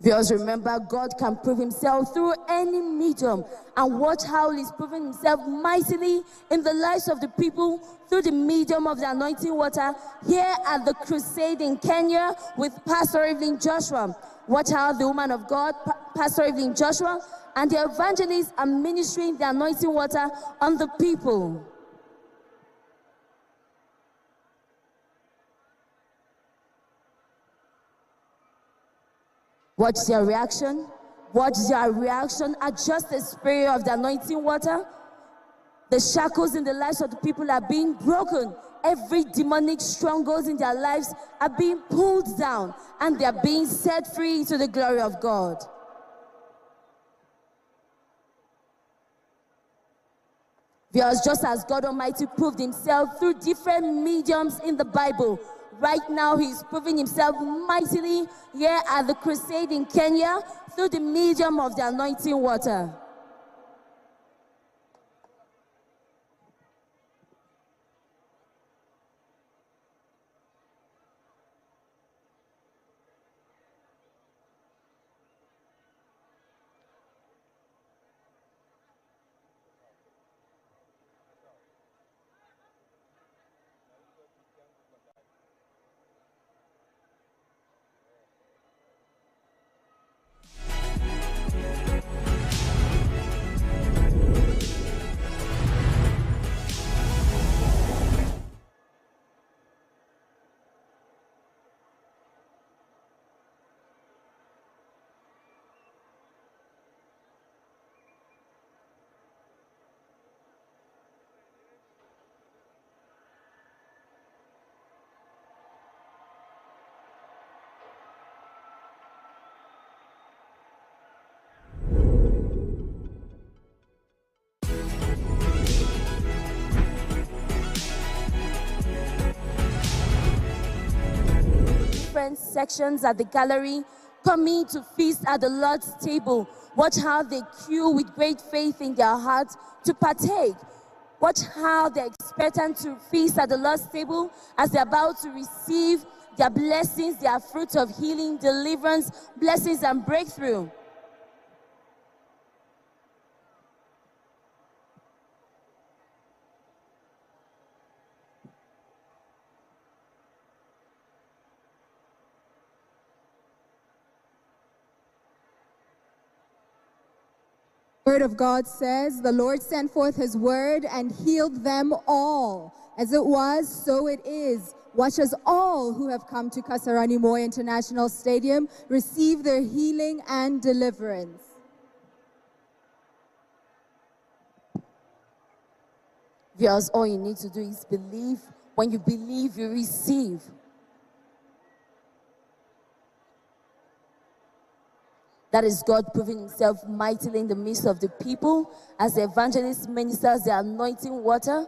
Because remember, God can prove himself through any medium. And watch how he's proving himself mightily in the lives of the people through the medium of the anointing water here at the Crusade in Kenya with Pastor Evelyn Joshua. Watch how the woman of God, Pastor Evelyn Joshua, and the evangelists are ministering the anointing water on the people. Watch their reaction. Watch their reaction at just a spray of the anointing water. The shackles in the lives of the people are being broken. Every demonic strongholds in their lives are being pulled down, and they are being set free to the glory of God. Because just as God Almighty proved himself through different mediums in the Bible, Right now, he's proving himself mightily here at the Crusade in Kenya through the medium of the anointing water. Different sections at the gallery coming to feast at the Lord's table. Watch how they queue with great faith in their hearts to partake. Watch how they're expectant to feast at the Lord's table as they're about to receive their blessings, their fruits of healing, deliverance, blessings, and breakthrough. Word of God says, the Lord sent forth his word and healed them all. As it was, so it is. Watch as all who have come to Kasarani Moi International Stadium receive their healing and deliverance. Viewers, all you need to do is believe. When you believe, you receive. That is God proving himself mightily in the midst of the people as the evangelist ministers the anointing water,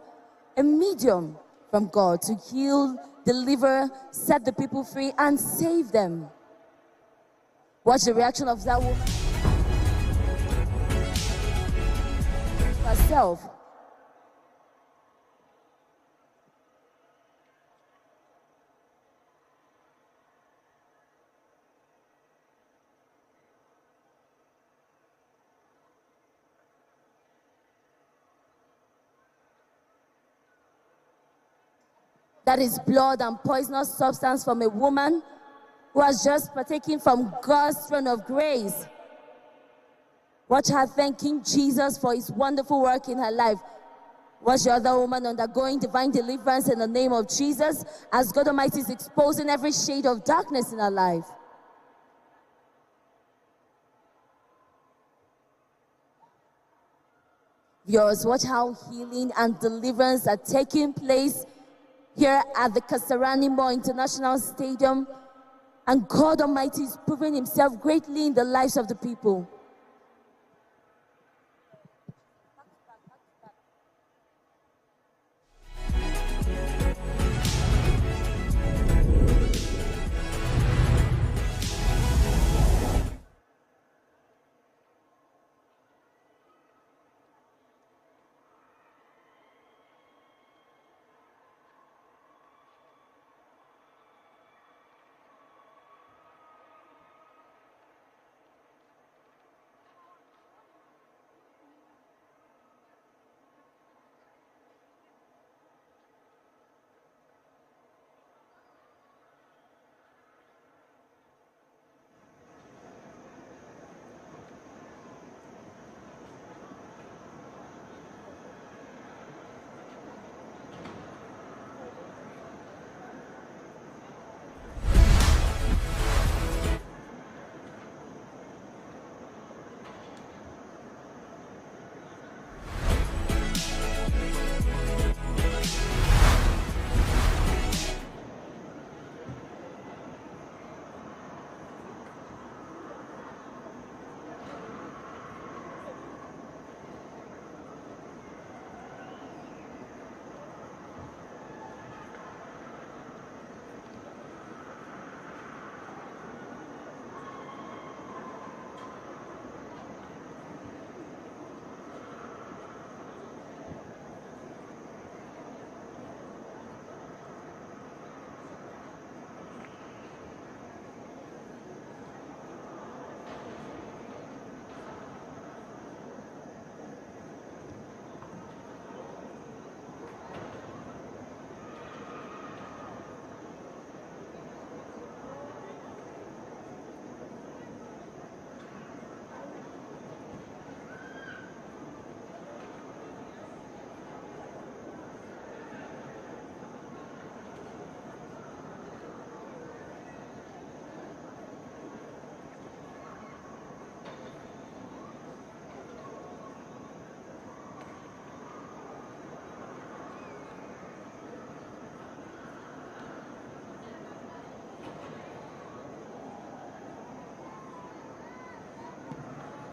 a medium from God to heal, deliver, set the people free, and save them. Watch the reaction of that woman herself. That is blood and poisonous substance from a woman who has just partaken from God's throne of grace. Watch her thanking Jesus for his wonderful work in her life. Watch the other woman undergoing divine deliverance in the name of Jesus as God Almighty is exposing every shade of darkness in her life. Viewers, watch how healing and deliverance are taking place here at the Kasarani Moi International Stadium, and God Almighty is proving himself greatly in the lives of the people.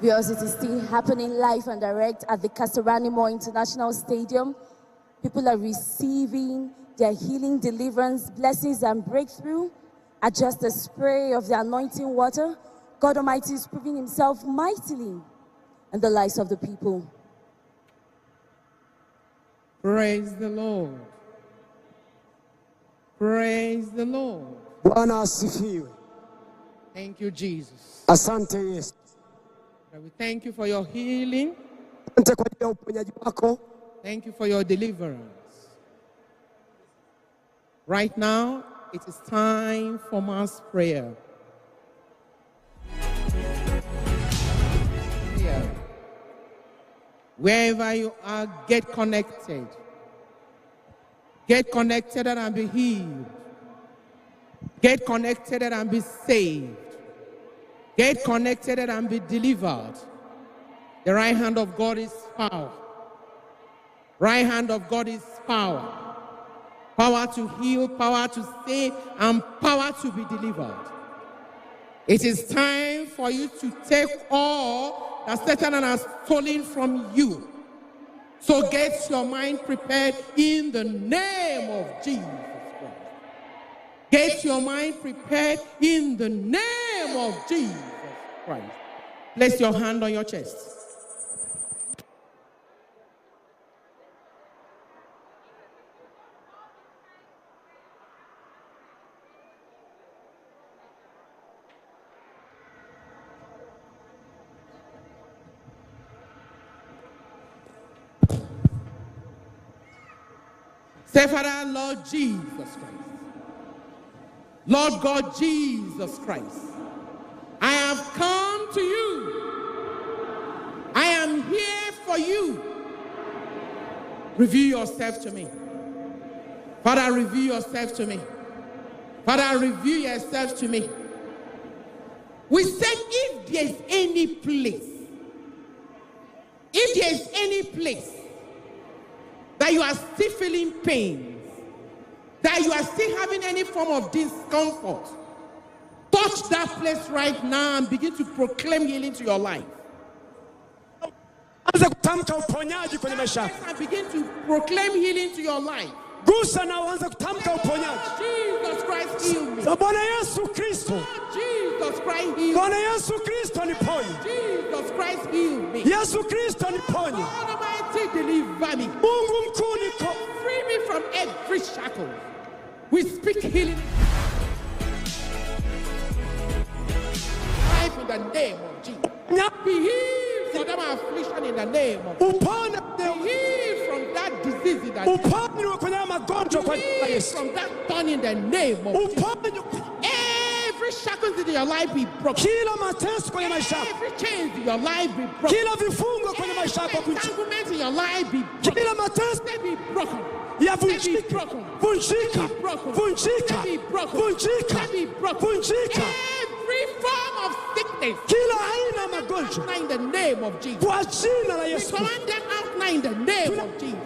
Because it is still happening live and direct at the Kasarani International Stadium. People are receiving their healing, deliverance, blessings, and breakthrough at just a spray of the anointing water. God Almighty is proving himself mightily in the lives of the people. Praise the Lord. Praise the Lord. Bwana asifiwe. Thank you, Jesus. Asante Yesu. We thank you for your healing. Asante kwa ajili ya uponyaji wako. Thank you for your deliverance. Right now, it is time for mass prayer. Here. Wherever you are, get connected. Get connected and be healed. Get connected and be saved. Get connected and be delivered. The right hand of God is power. Right hand of God is power. Power to heal, power to save, and power to be delivered. It is time for you to take all that Satan has stolen from you. So get your mind prepared in the name of Jesus Christ. Get your mind prepared in the name of Jesus Christ. Place your hand on your chest. Say, Father, Lord Jesus Christ. Lord God Jesus Christ. I have come to you. I am here for you. Reveal yourself to me. Father, reveal yourself to me. Father, reveal yourself to me. We said if there is any place that you are still feeling pain, that you are still having any form of discomfort, touch that place right now and begin to proclaim healing to your life. And begin to proclaim healing to your life. Jesus Christ heal me. Jesus Christ heal me. Jesus Christ heal me. God Almighty deliver me. Free me from every shackle. We speak healing. Life in the name of Jesus. Be healed from that affliction in the name of Jesus. Be healed from that disease in the name of Jesus. Be healed from that thorn in the name of Jesus. Every shackles in your life be broken. Every chains in your life be broken. Every entanglement in your life be broken. They be broken. Be broken. Every form of sickness, in the name of Jesus. We command them out now in the name of Jesus.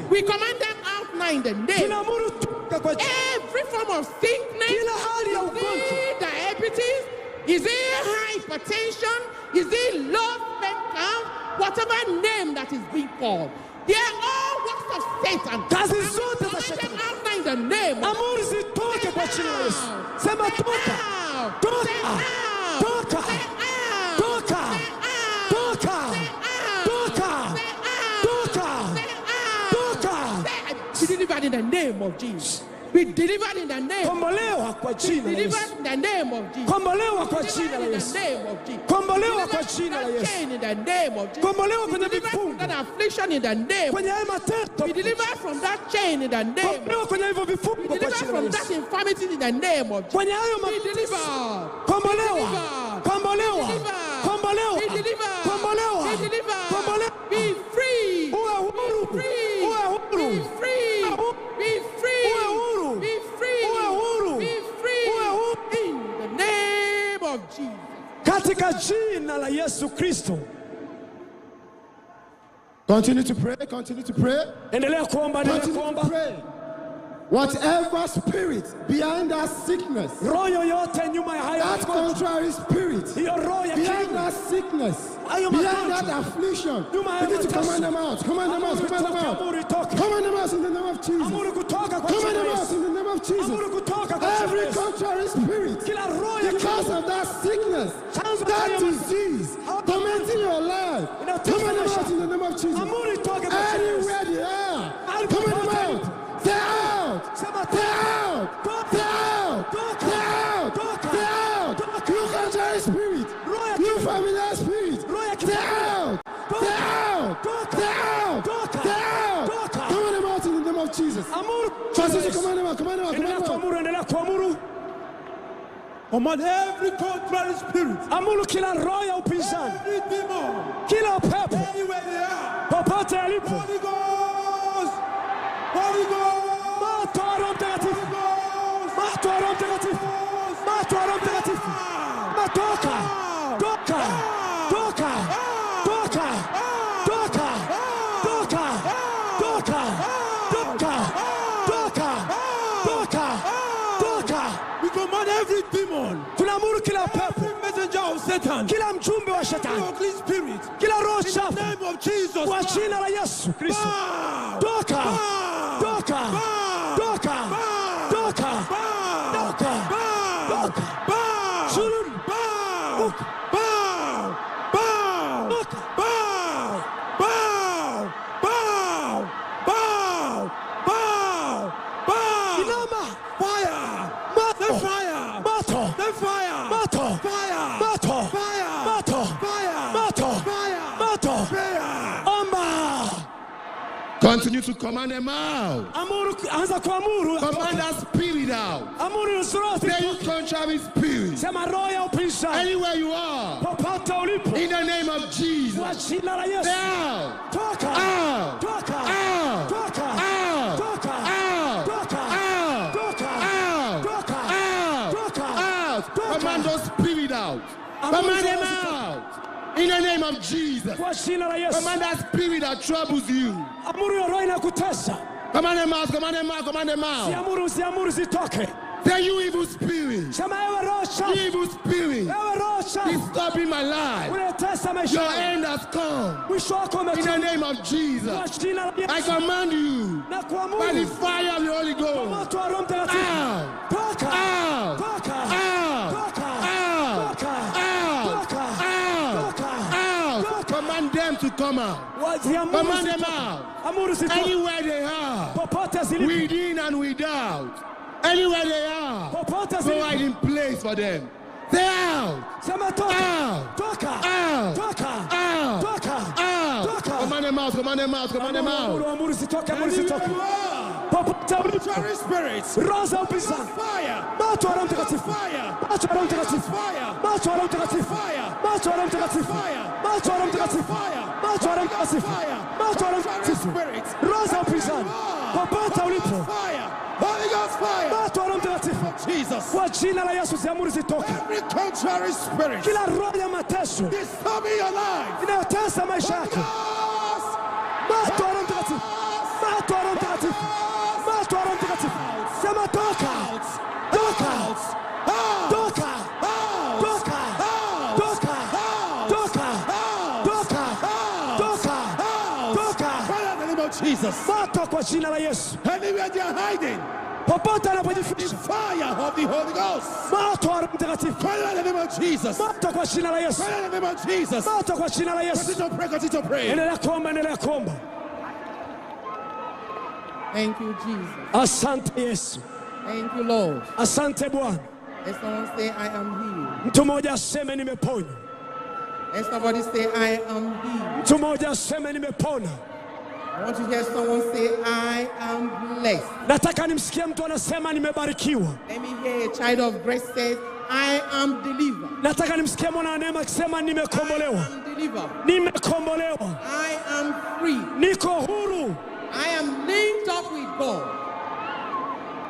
We command them out now in the name of Jesus. Every form of sickness, is it diabetes, is it hypertension, is it low sperm count, whatever name that is being called. They are all works of Satan. And we command them out now in the name of Jesus. Be delivered in the name of Jesus. Be delivered in the name of Jesus. Be delivered in the name of Jesus. Be delivered in the name of Jesus. Be delivered from that affliction in the name of Jesus. Be delivered from that chain in the name of Jesus. Be delivered from that infirmity in the name of Jesus. Be delivered. Be free. Be free. Be free. Be free. Be free. In the name of Jesus. Katika jina la Yesu Kristo. Continue to pray. Continue to pray. Endelea kuomba, endelea kuomba. Whatever spirit behind that sickness, roho yoyote nyuma ya hayo, that contrary spirit hiyo roho ya behind that sickness, behind that affliction, begin to command them out. Command them out. Command them out. Command them out in the name of Jesus. Command them out in the name of Jesus. Every contrary spirit, because of that sickness, that disease, tormenting your life, command them out in the name of Jesus. Anywhere they are, command them out. They're out. They're out. They're out. They're out. They're out. You contrary spirit, you familiar spirit, they're out. They're out. They're out. They're out. Command them out in the name of Jesus. Transition, command them out. Command them out. Command them out. Command every contrary spirit. Amuru kila roho ya upinzani. Every demon. Kila pepo. Anywhere they are. Popote alipo. Holy Ghost. Holy Ghost. Moto wa Roho Mtakatifu. Moto wa Roho Mtakatifu. Moto wa Roho Mtakatifu. Matoka. Toka. Toka. Toka. Toka. Toka. Toka. Toka. Toka. Toka. Toka. We command every demon. Tunamuru kila pepo. Every messenger of Satan. Kila mjumbe wa shetani. Every ugly spirit. Kila roho chafu. In the name of Jesus. Kwa jina la Yesu Kristo. Toka. Toka. Toka. Toka. Toka. Toka. Shurun. Bow. Bow. Bow. Bow. Bow. Bow. Bow. Bow. Bow. Inama. Fire. Moto. Fire. Moto. The fire. Moto. Fire. Moto. Fire. Moto. Fire. Moto. Fire. Moto. Fire. Omba. Continue to command them out. Amuru, anza kuamuru. Command that spirit out. Amuru usrothi. Say you contrary spirit. Sema roho ya upinzani. Anywhere you are. Popote ulipo. In the name of Jesus. Kwa jina la Yesu. Out. Toka. Out. Toka. Out. Toka. Out. Toka. Out. Toka. Out. Toka. Out. Toka. Out. Toka. Out. Toka. Command those spirit out. Command them out. In the name of Jesus. Kwa jina la Yesu. Command that spirit that troubles you. Amuru ya roho inakutesa. Command them out. Command them out. Command them out. Siamuru zitoke. Say you evil spirit. Sema ewe roho chafu. You evil spirit. Ewe roho chafu. Disturbing my life. Unatesa maisha. Your end has come. Mwisho wako umefika. In the name of Jesus. Kwa jina la Yesu. I command you. Na kuamuru. By the fire of the Holy Ghost. Moto wa Roho Mtakatifu. Out. Toka. Out. Toka. Out. Toka. Out. Toka. Out. Toka. Out. Toka. Out. Command them to come out. Command them out. Anywhere they are. Within and without. Anywhere they are. Provide in place for them. They out. Out. Toka. Out. Toka. Out. Toka. Out. Toka. Command them out. Command them out. Command them out. Amuru zitoke. Amuru zitoke. Popote ulipo. Spirits. Roho za upinzani. Fire. Moto wa Roho Mtakatifu. Fire. Moto wa Roho Mtakatifu. Fire. Moto wa Roho Mtakatifu. Fire. Moto wa Roho Mtakatifu. Fire. Moto wa Roho Mtakatifu. Fire. Moto wa Roho Mtakatifu. Fire. Moto wa Roho Mtakatifu. Spirits. Roho za upinzani. Popote ulipo. Fire. Holy Ghost fire. Moto wa Roho Mtakatifu. Jesus. Kwa jina la Yesu ziamuru zitoke. Every contrary spirit. Kila roho ya mateso Disturbing your life. inayotesa maisha yako. Moto wa Roho Mtakatifu. Moto wa Roho Mtakatifu. Moto wa Roho Mtakatifu. Sema toka. Toka. Toka. Toka. Toka. Toka. Toka. Toka. Toka. Fire in the name of Jesus. Moto kwa jina la Yesu. Anywhere they are hiding. Popote anapojificha. Fire of the Holy Ghost. Moto wa Roho Mtakatifu. Fire in the name of Jesus. Moto kwa jina la Yesu. Fire in the name of Jesus. Moto kwa jina la Yesu. Continue to pray. Continue to pray. Endelea kuomba, endelea kuomba. Thank you, Jesus. Asante Yesu. Thank you, Lord. Asante Bwana. Let someone say, I am healed. Mtu mmoja aseme nimeponywa. Let somebody say, I am healed. Mtu mmoja aseme nimepona. I want to hear someone say, I am blessed. Nataka nimsikie mtu anasema nimebarikiwa. Let me hear a child of grace say, I am delivered. Nataka nimsikie mwana wa neema akisema nimekombolewa. I am delivered. Nimekombolewa. I am free. Niko huru. I am linked up with God.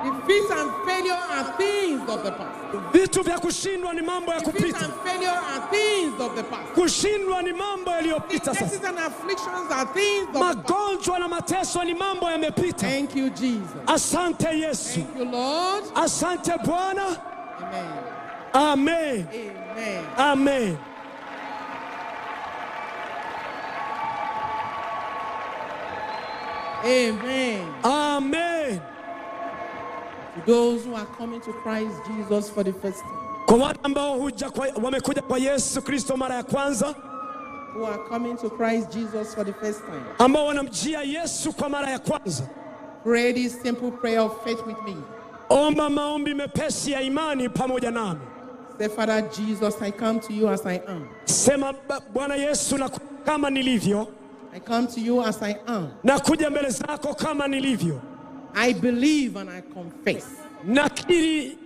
Defeat and failure are things of the past. Vitu vya kushindwa ni mambo ya Defeat kupita. and failure are things of the past. Kushindwa ni mambo yaliyopita Sicknesses sasa. and afflictions are things of the past. Magonjwa na mateso ni mambo yamepita. Thank you, Jesus. Asante Yesu. Thank you, Lord. Asante Bwana. Amen. Amen. Amen. Amen. Amen. Amen. To those who are coming to Christ Jesus for the first time. Kwa wale ambao wamekuja kwa Yesu Kristo mara ya kwanza. Who are coming to Christ Jesus for the first time. Ambao wanamjia Yesu kwa mara ya kwanza. Pray this simple prayer of faith with me. Omba maombi mepesi ya imani pamoja nami. Say, Father Jesus, I come to you as I am. Sema, Bwana Yesu, na kama nilivyo. I come to you as I am. Nakuja mbele zako kama nilivyo. I believe and I confess. Nakiri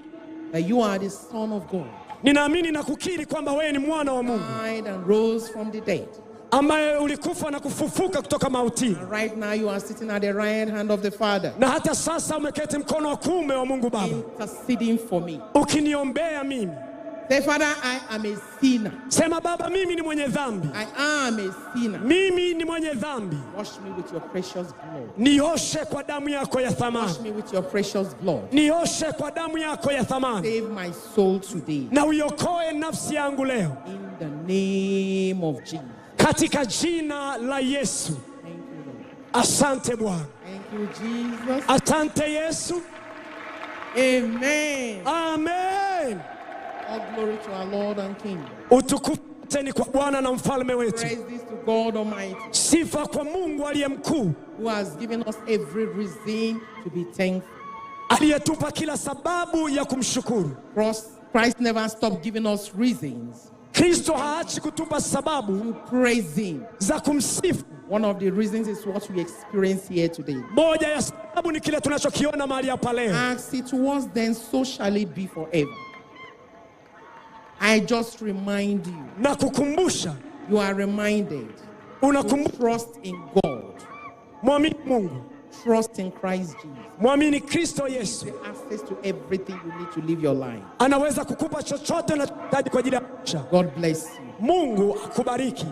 that you are the Son of God. Ninaamini na kukiri kwamba wewe ni mwana wa Mungu. Died and rose from the dead. Ambaye ulikufa na kufufuka kutoka mautini. And right now you are sitting at the right hand of the Father. Na hata sasa umeketi mkono wa kuume wa Mungu Baba. Interceding for me. Ukiniombea mimi. Say, Father, I am a sinner. Sema, Baba, mimi ni mwenye dhambi. I am a sinner. Mimi ni mwenye dhambi. Wash me with your precious blood. Nioshe kwa damu yako ya thamani. Wash me with your precious blood. Nioshe kwa damu yako ya thamani. Save my soul today. Na uiokoe nafsi yangu leo. In the name of Jesus. Katika jina la Yesu. Thank you, Lord. Asante Bwana. Thank you, Jesus. Asante Yesu. Amen. Amen. All glory to our Lord and King. Utukufu ni kwa Bwana na mfalme wetu. Praise this to God Almighty. Sifa kwa Mungu aliye mkuu. Who has given us every reason to be thankful. Aliyetupa kila sababu ya kumshukuru. Christ never stopped giving us reasons. Kristo haachi kutupa sababu to praise him. Za kumsifu. One of the reasons is what we experience here today. Moja ya sababu ni kile tunachokiona mahali hapa leo. As it was then, so shall it be forever. I just remind you. Na kukumbusha. You are reminded. Unakumbuka. Trust in God. Mwamini Mungu. Trust in Christ Jesus. Mwamini Kristo Yesu. He has access to everything you need to live your life. Anaweza kukupa chochote unachohitaji kwa ajili ya maisha. God bless you. Mungu akubariki.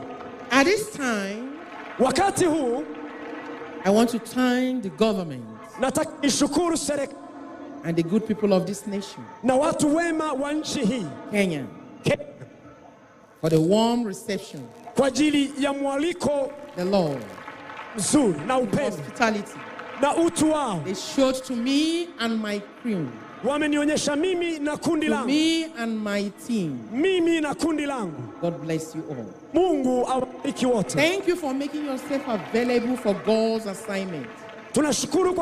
At this time, wakati huu, I want to thank the government. Nataka nishukuru serikali and the good people of this nation. Na watu wema wa nchi hii. Kenya. For the warm reception. Kwa ajili ya mwaliko the Lord. Mzuri na upendo. Hospitality. Na utu wao. They showed to me and my crew. Wamenionyesha mimi na kundi langu. To me and my team. Mimi na kundi langu. God bless you all. Mungu awabariki wote. Thank you for making yourself available for God's assignment. Tunashukuru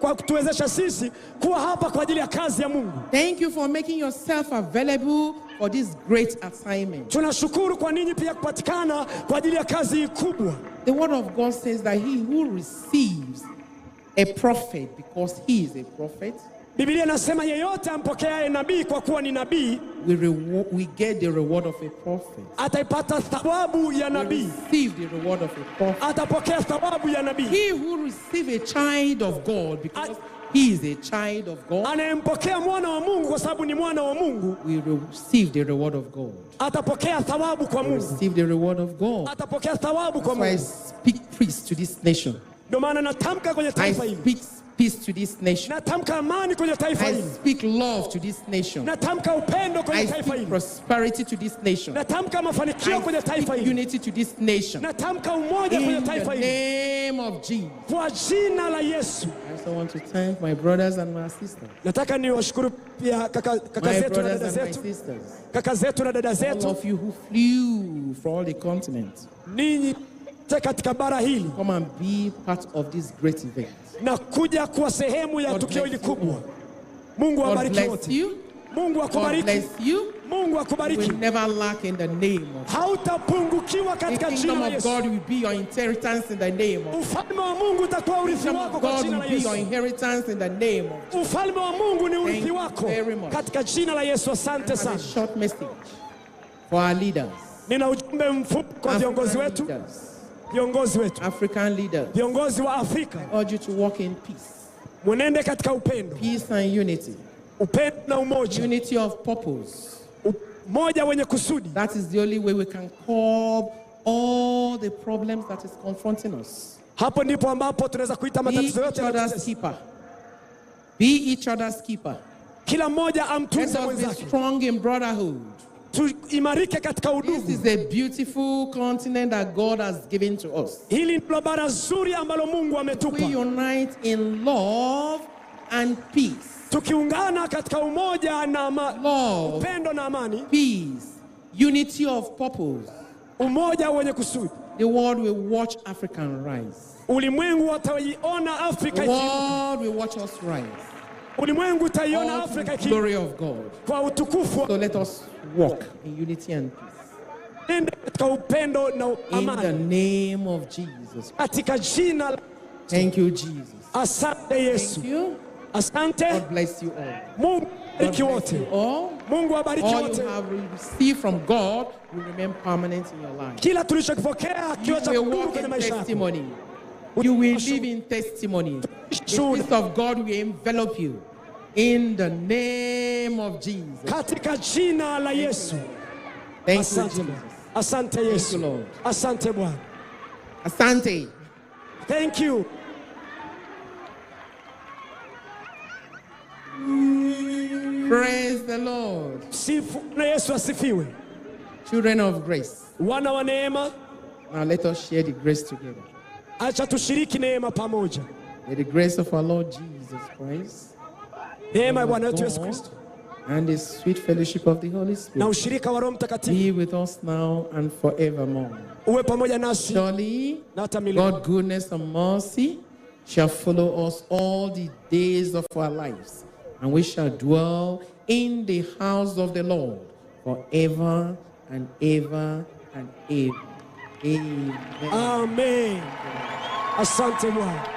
kwa kutuwezesha sisi kuwa hapa kwa ajili ya kazi ya Mungu. Thank you for making yourself available for this great assignment. Tunashukuru kwa ninyi pia kupatikana kwa ajili ya kazi kubwa. The word of God says that he who receives a prophet because he is a prophet. Biblia inasema yeyote ampokeaye nabii kwa kuwa ni nabii, we get the reward of a prophet. Ataipata thawabu ya nabii. Receive the reward of a prophet. Atapokea thawabu ya nabii. He who receive a child of God because he is a child of God. Anayempokea mwana wa Mungu kwa sababu ni mwana wa Mungu. We receive the reward of God. Atapokea thawabu kwa Mungu. Receive the reward of God. Atapokea thawabu kwa Mungu. I speak peace to this nation. Ndio maana natamka kwenye taifa hili. I speak peace to this nation. Natamka amani kwenye taifa hili. I speak love to this nation. Natamka upendo kwenye taifa hili. I speak prosperity to this nation. Natamka mafanikio kwenye taifa hili. Unity to this nation. Natamka umoja kwenye taifa hili. In the name of Jesus. Kwa jina la Yesu. I also want to thank my brothers and my sisters. Nataka niwashukuru pia kaka zetu na dada zetu. Kaka zetu na dada zetu. All of you who flew from all the continents. Ninyi katika bara hili. Come and be part of this great event. Na kuja kuwa sehemu ya tukio hili kubwa. Mungu awabariki wote. Mungu akubariki. Mungu akubariki. You will never lack in the name of God. Hautapungukiwa katika jina la Yesu. The kingdom of God will be your inheritance in the name of God. Ufalme wa Mungu utakuwa urithi wako kwa jina la Yesu. Your inheritance in the name of God. Ufalme wa Mungu ni urithi wako katika jina la Yesu. Asante sana. A short message for our leaders. Nina ujumbe mfupi kwa viongozi wetu. Viongozi wetu. African leaders. Viongozi wa Afrika. I urge you to walk in peace. Mwenende katika upendo. Peace and unity. Upendo na umoja. Unity of purpose. Umoja wenye kusudi. That is the only way we can curb all the problems that is confronting us. Hapo ndipo ambapo tunaweza kuita matatizo yote keeper. Be each other's keeper. Kila mmoja amtunze mwenzake. Let us be strong in brotherhood. tuimarike katika udugu. This is a beautiful continent that God has given to us. Hili ndilo bara zuri ambalo Mungu ametupa. We unite in love and peace. Tukiungana katika umoja na upendo na amani. Peace. Unity of purpose. Umoja wenye kusudi. The world will watch African rise. Ulimwengu wataiona Afrika. The world will watch us rise. Ulimwengu utaiona Afrika the glory of God. Kwa utukufu. So let us walk in unity and peace. Katika upendo na amani. In the name of Jesus. Katika jina. Thank you, Jesus. Asante Yesu. Thank you. Asante. God bless you all. Mungu abariki wote. Mungu abariki wote. All you have received from God will remain permanent in your life. Kila tulichokipokea kiwe cha kudumu kwenye maisha yako. You will live in testimony. The peace of God will envelop you. In the name of Jesus. Katika jina la Yesu. Thank you, Jesus. Asante Yesu. Thank you, Lord. Asante Bwana. Asante. Thank you. Praise the Lord. Sifu na Yesu asifiwe. Children of grace. Wana wa neema. Now let us share the grace together. Acha tushiriki neema pamoja. May the grace of our Lord Jesus Christ, neema ya Bwana wetu Yesu Kristo, and the sweet fellowship of the Holy Spirit, na ushirika wa Roho Mtakatifu, be with us now and forevermore. Uwe pamoja nasi. Surely, God's goodness and mercy shall follow us all the days of our lives, and we shall dwell in the house of the Lord forever and ever and ever. Amen. Amen. Asante Bwana.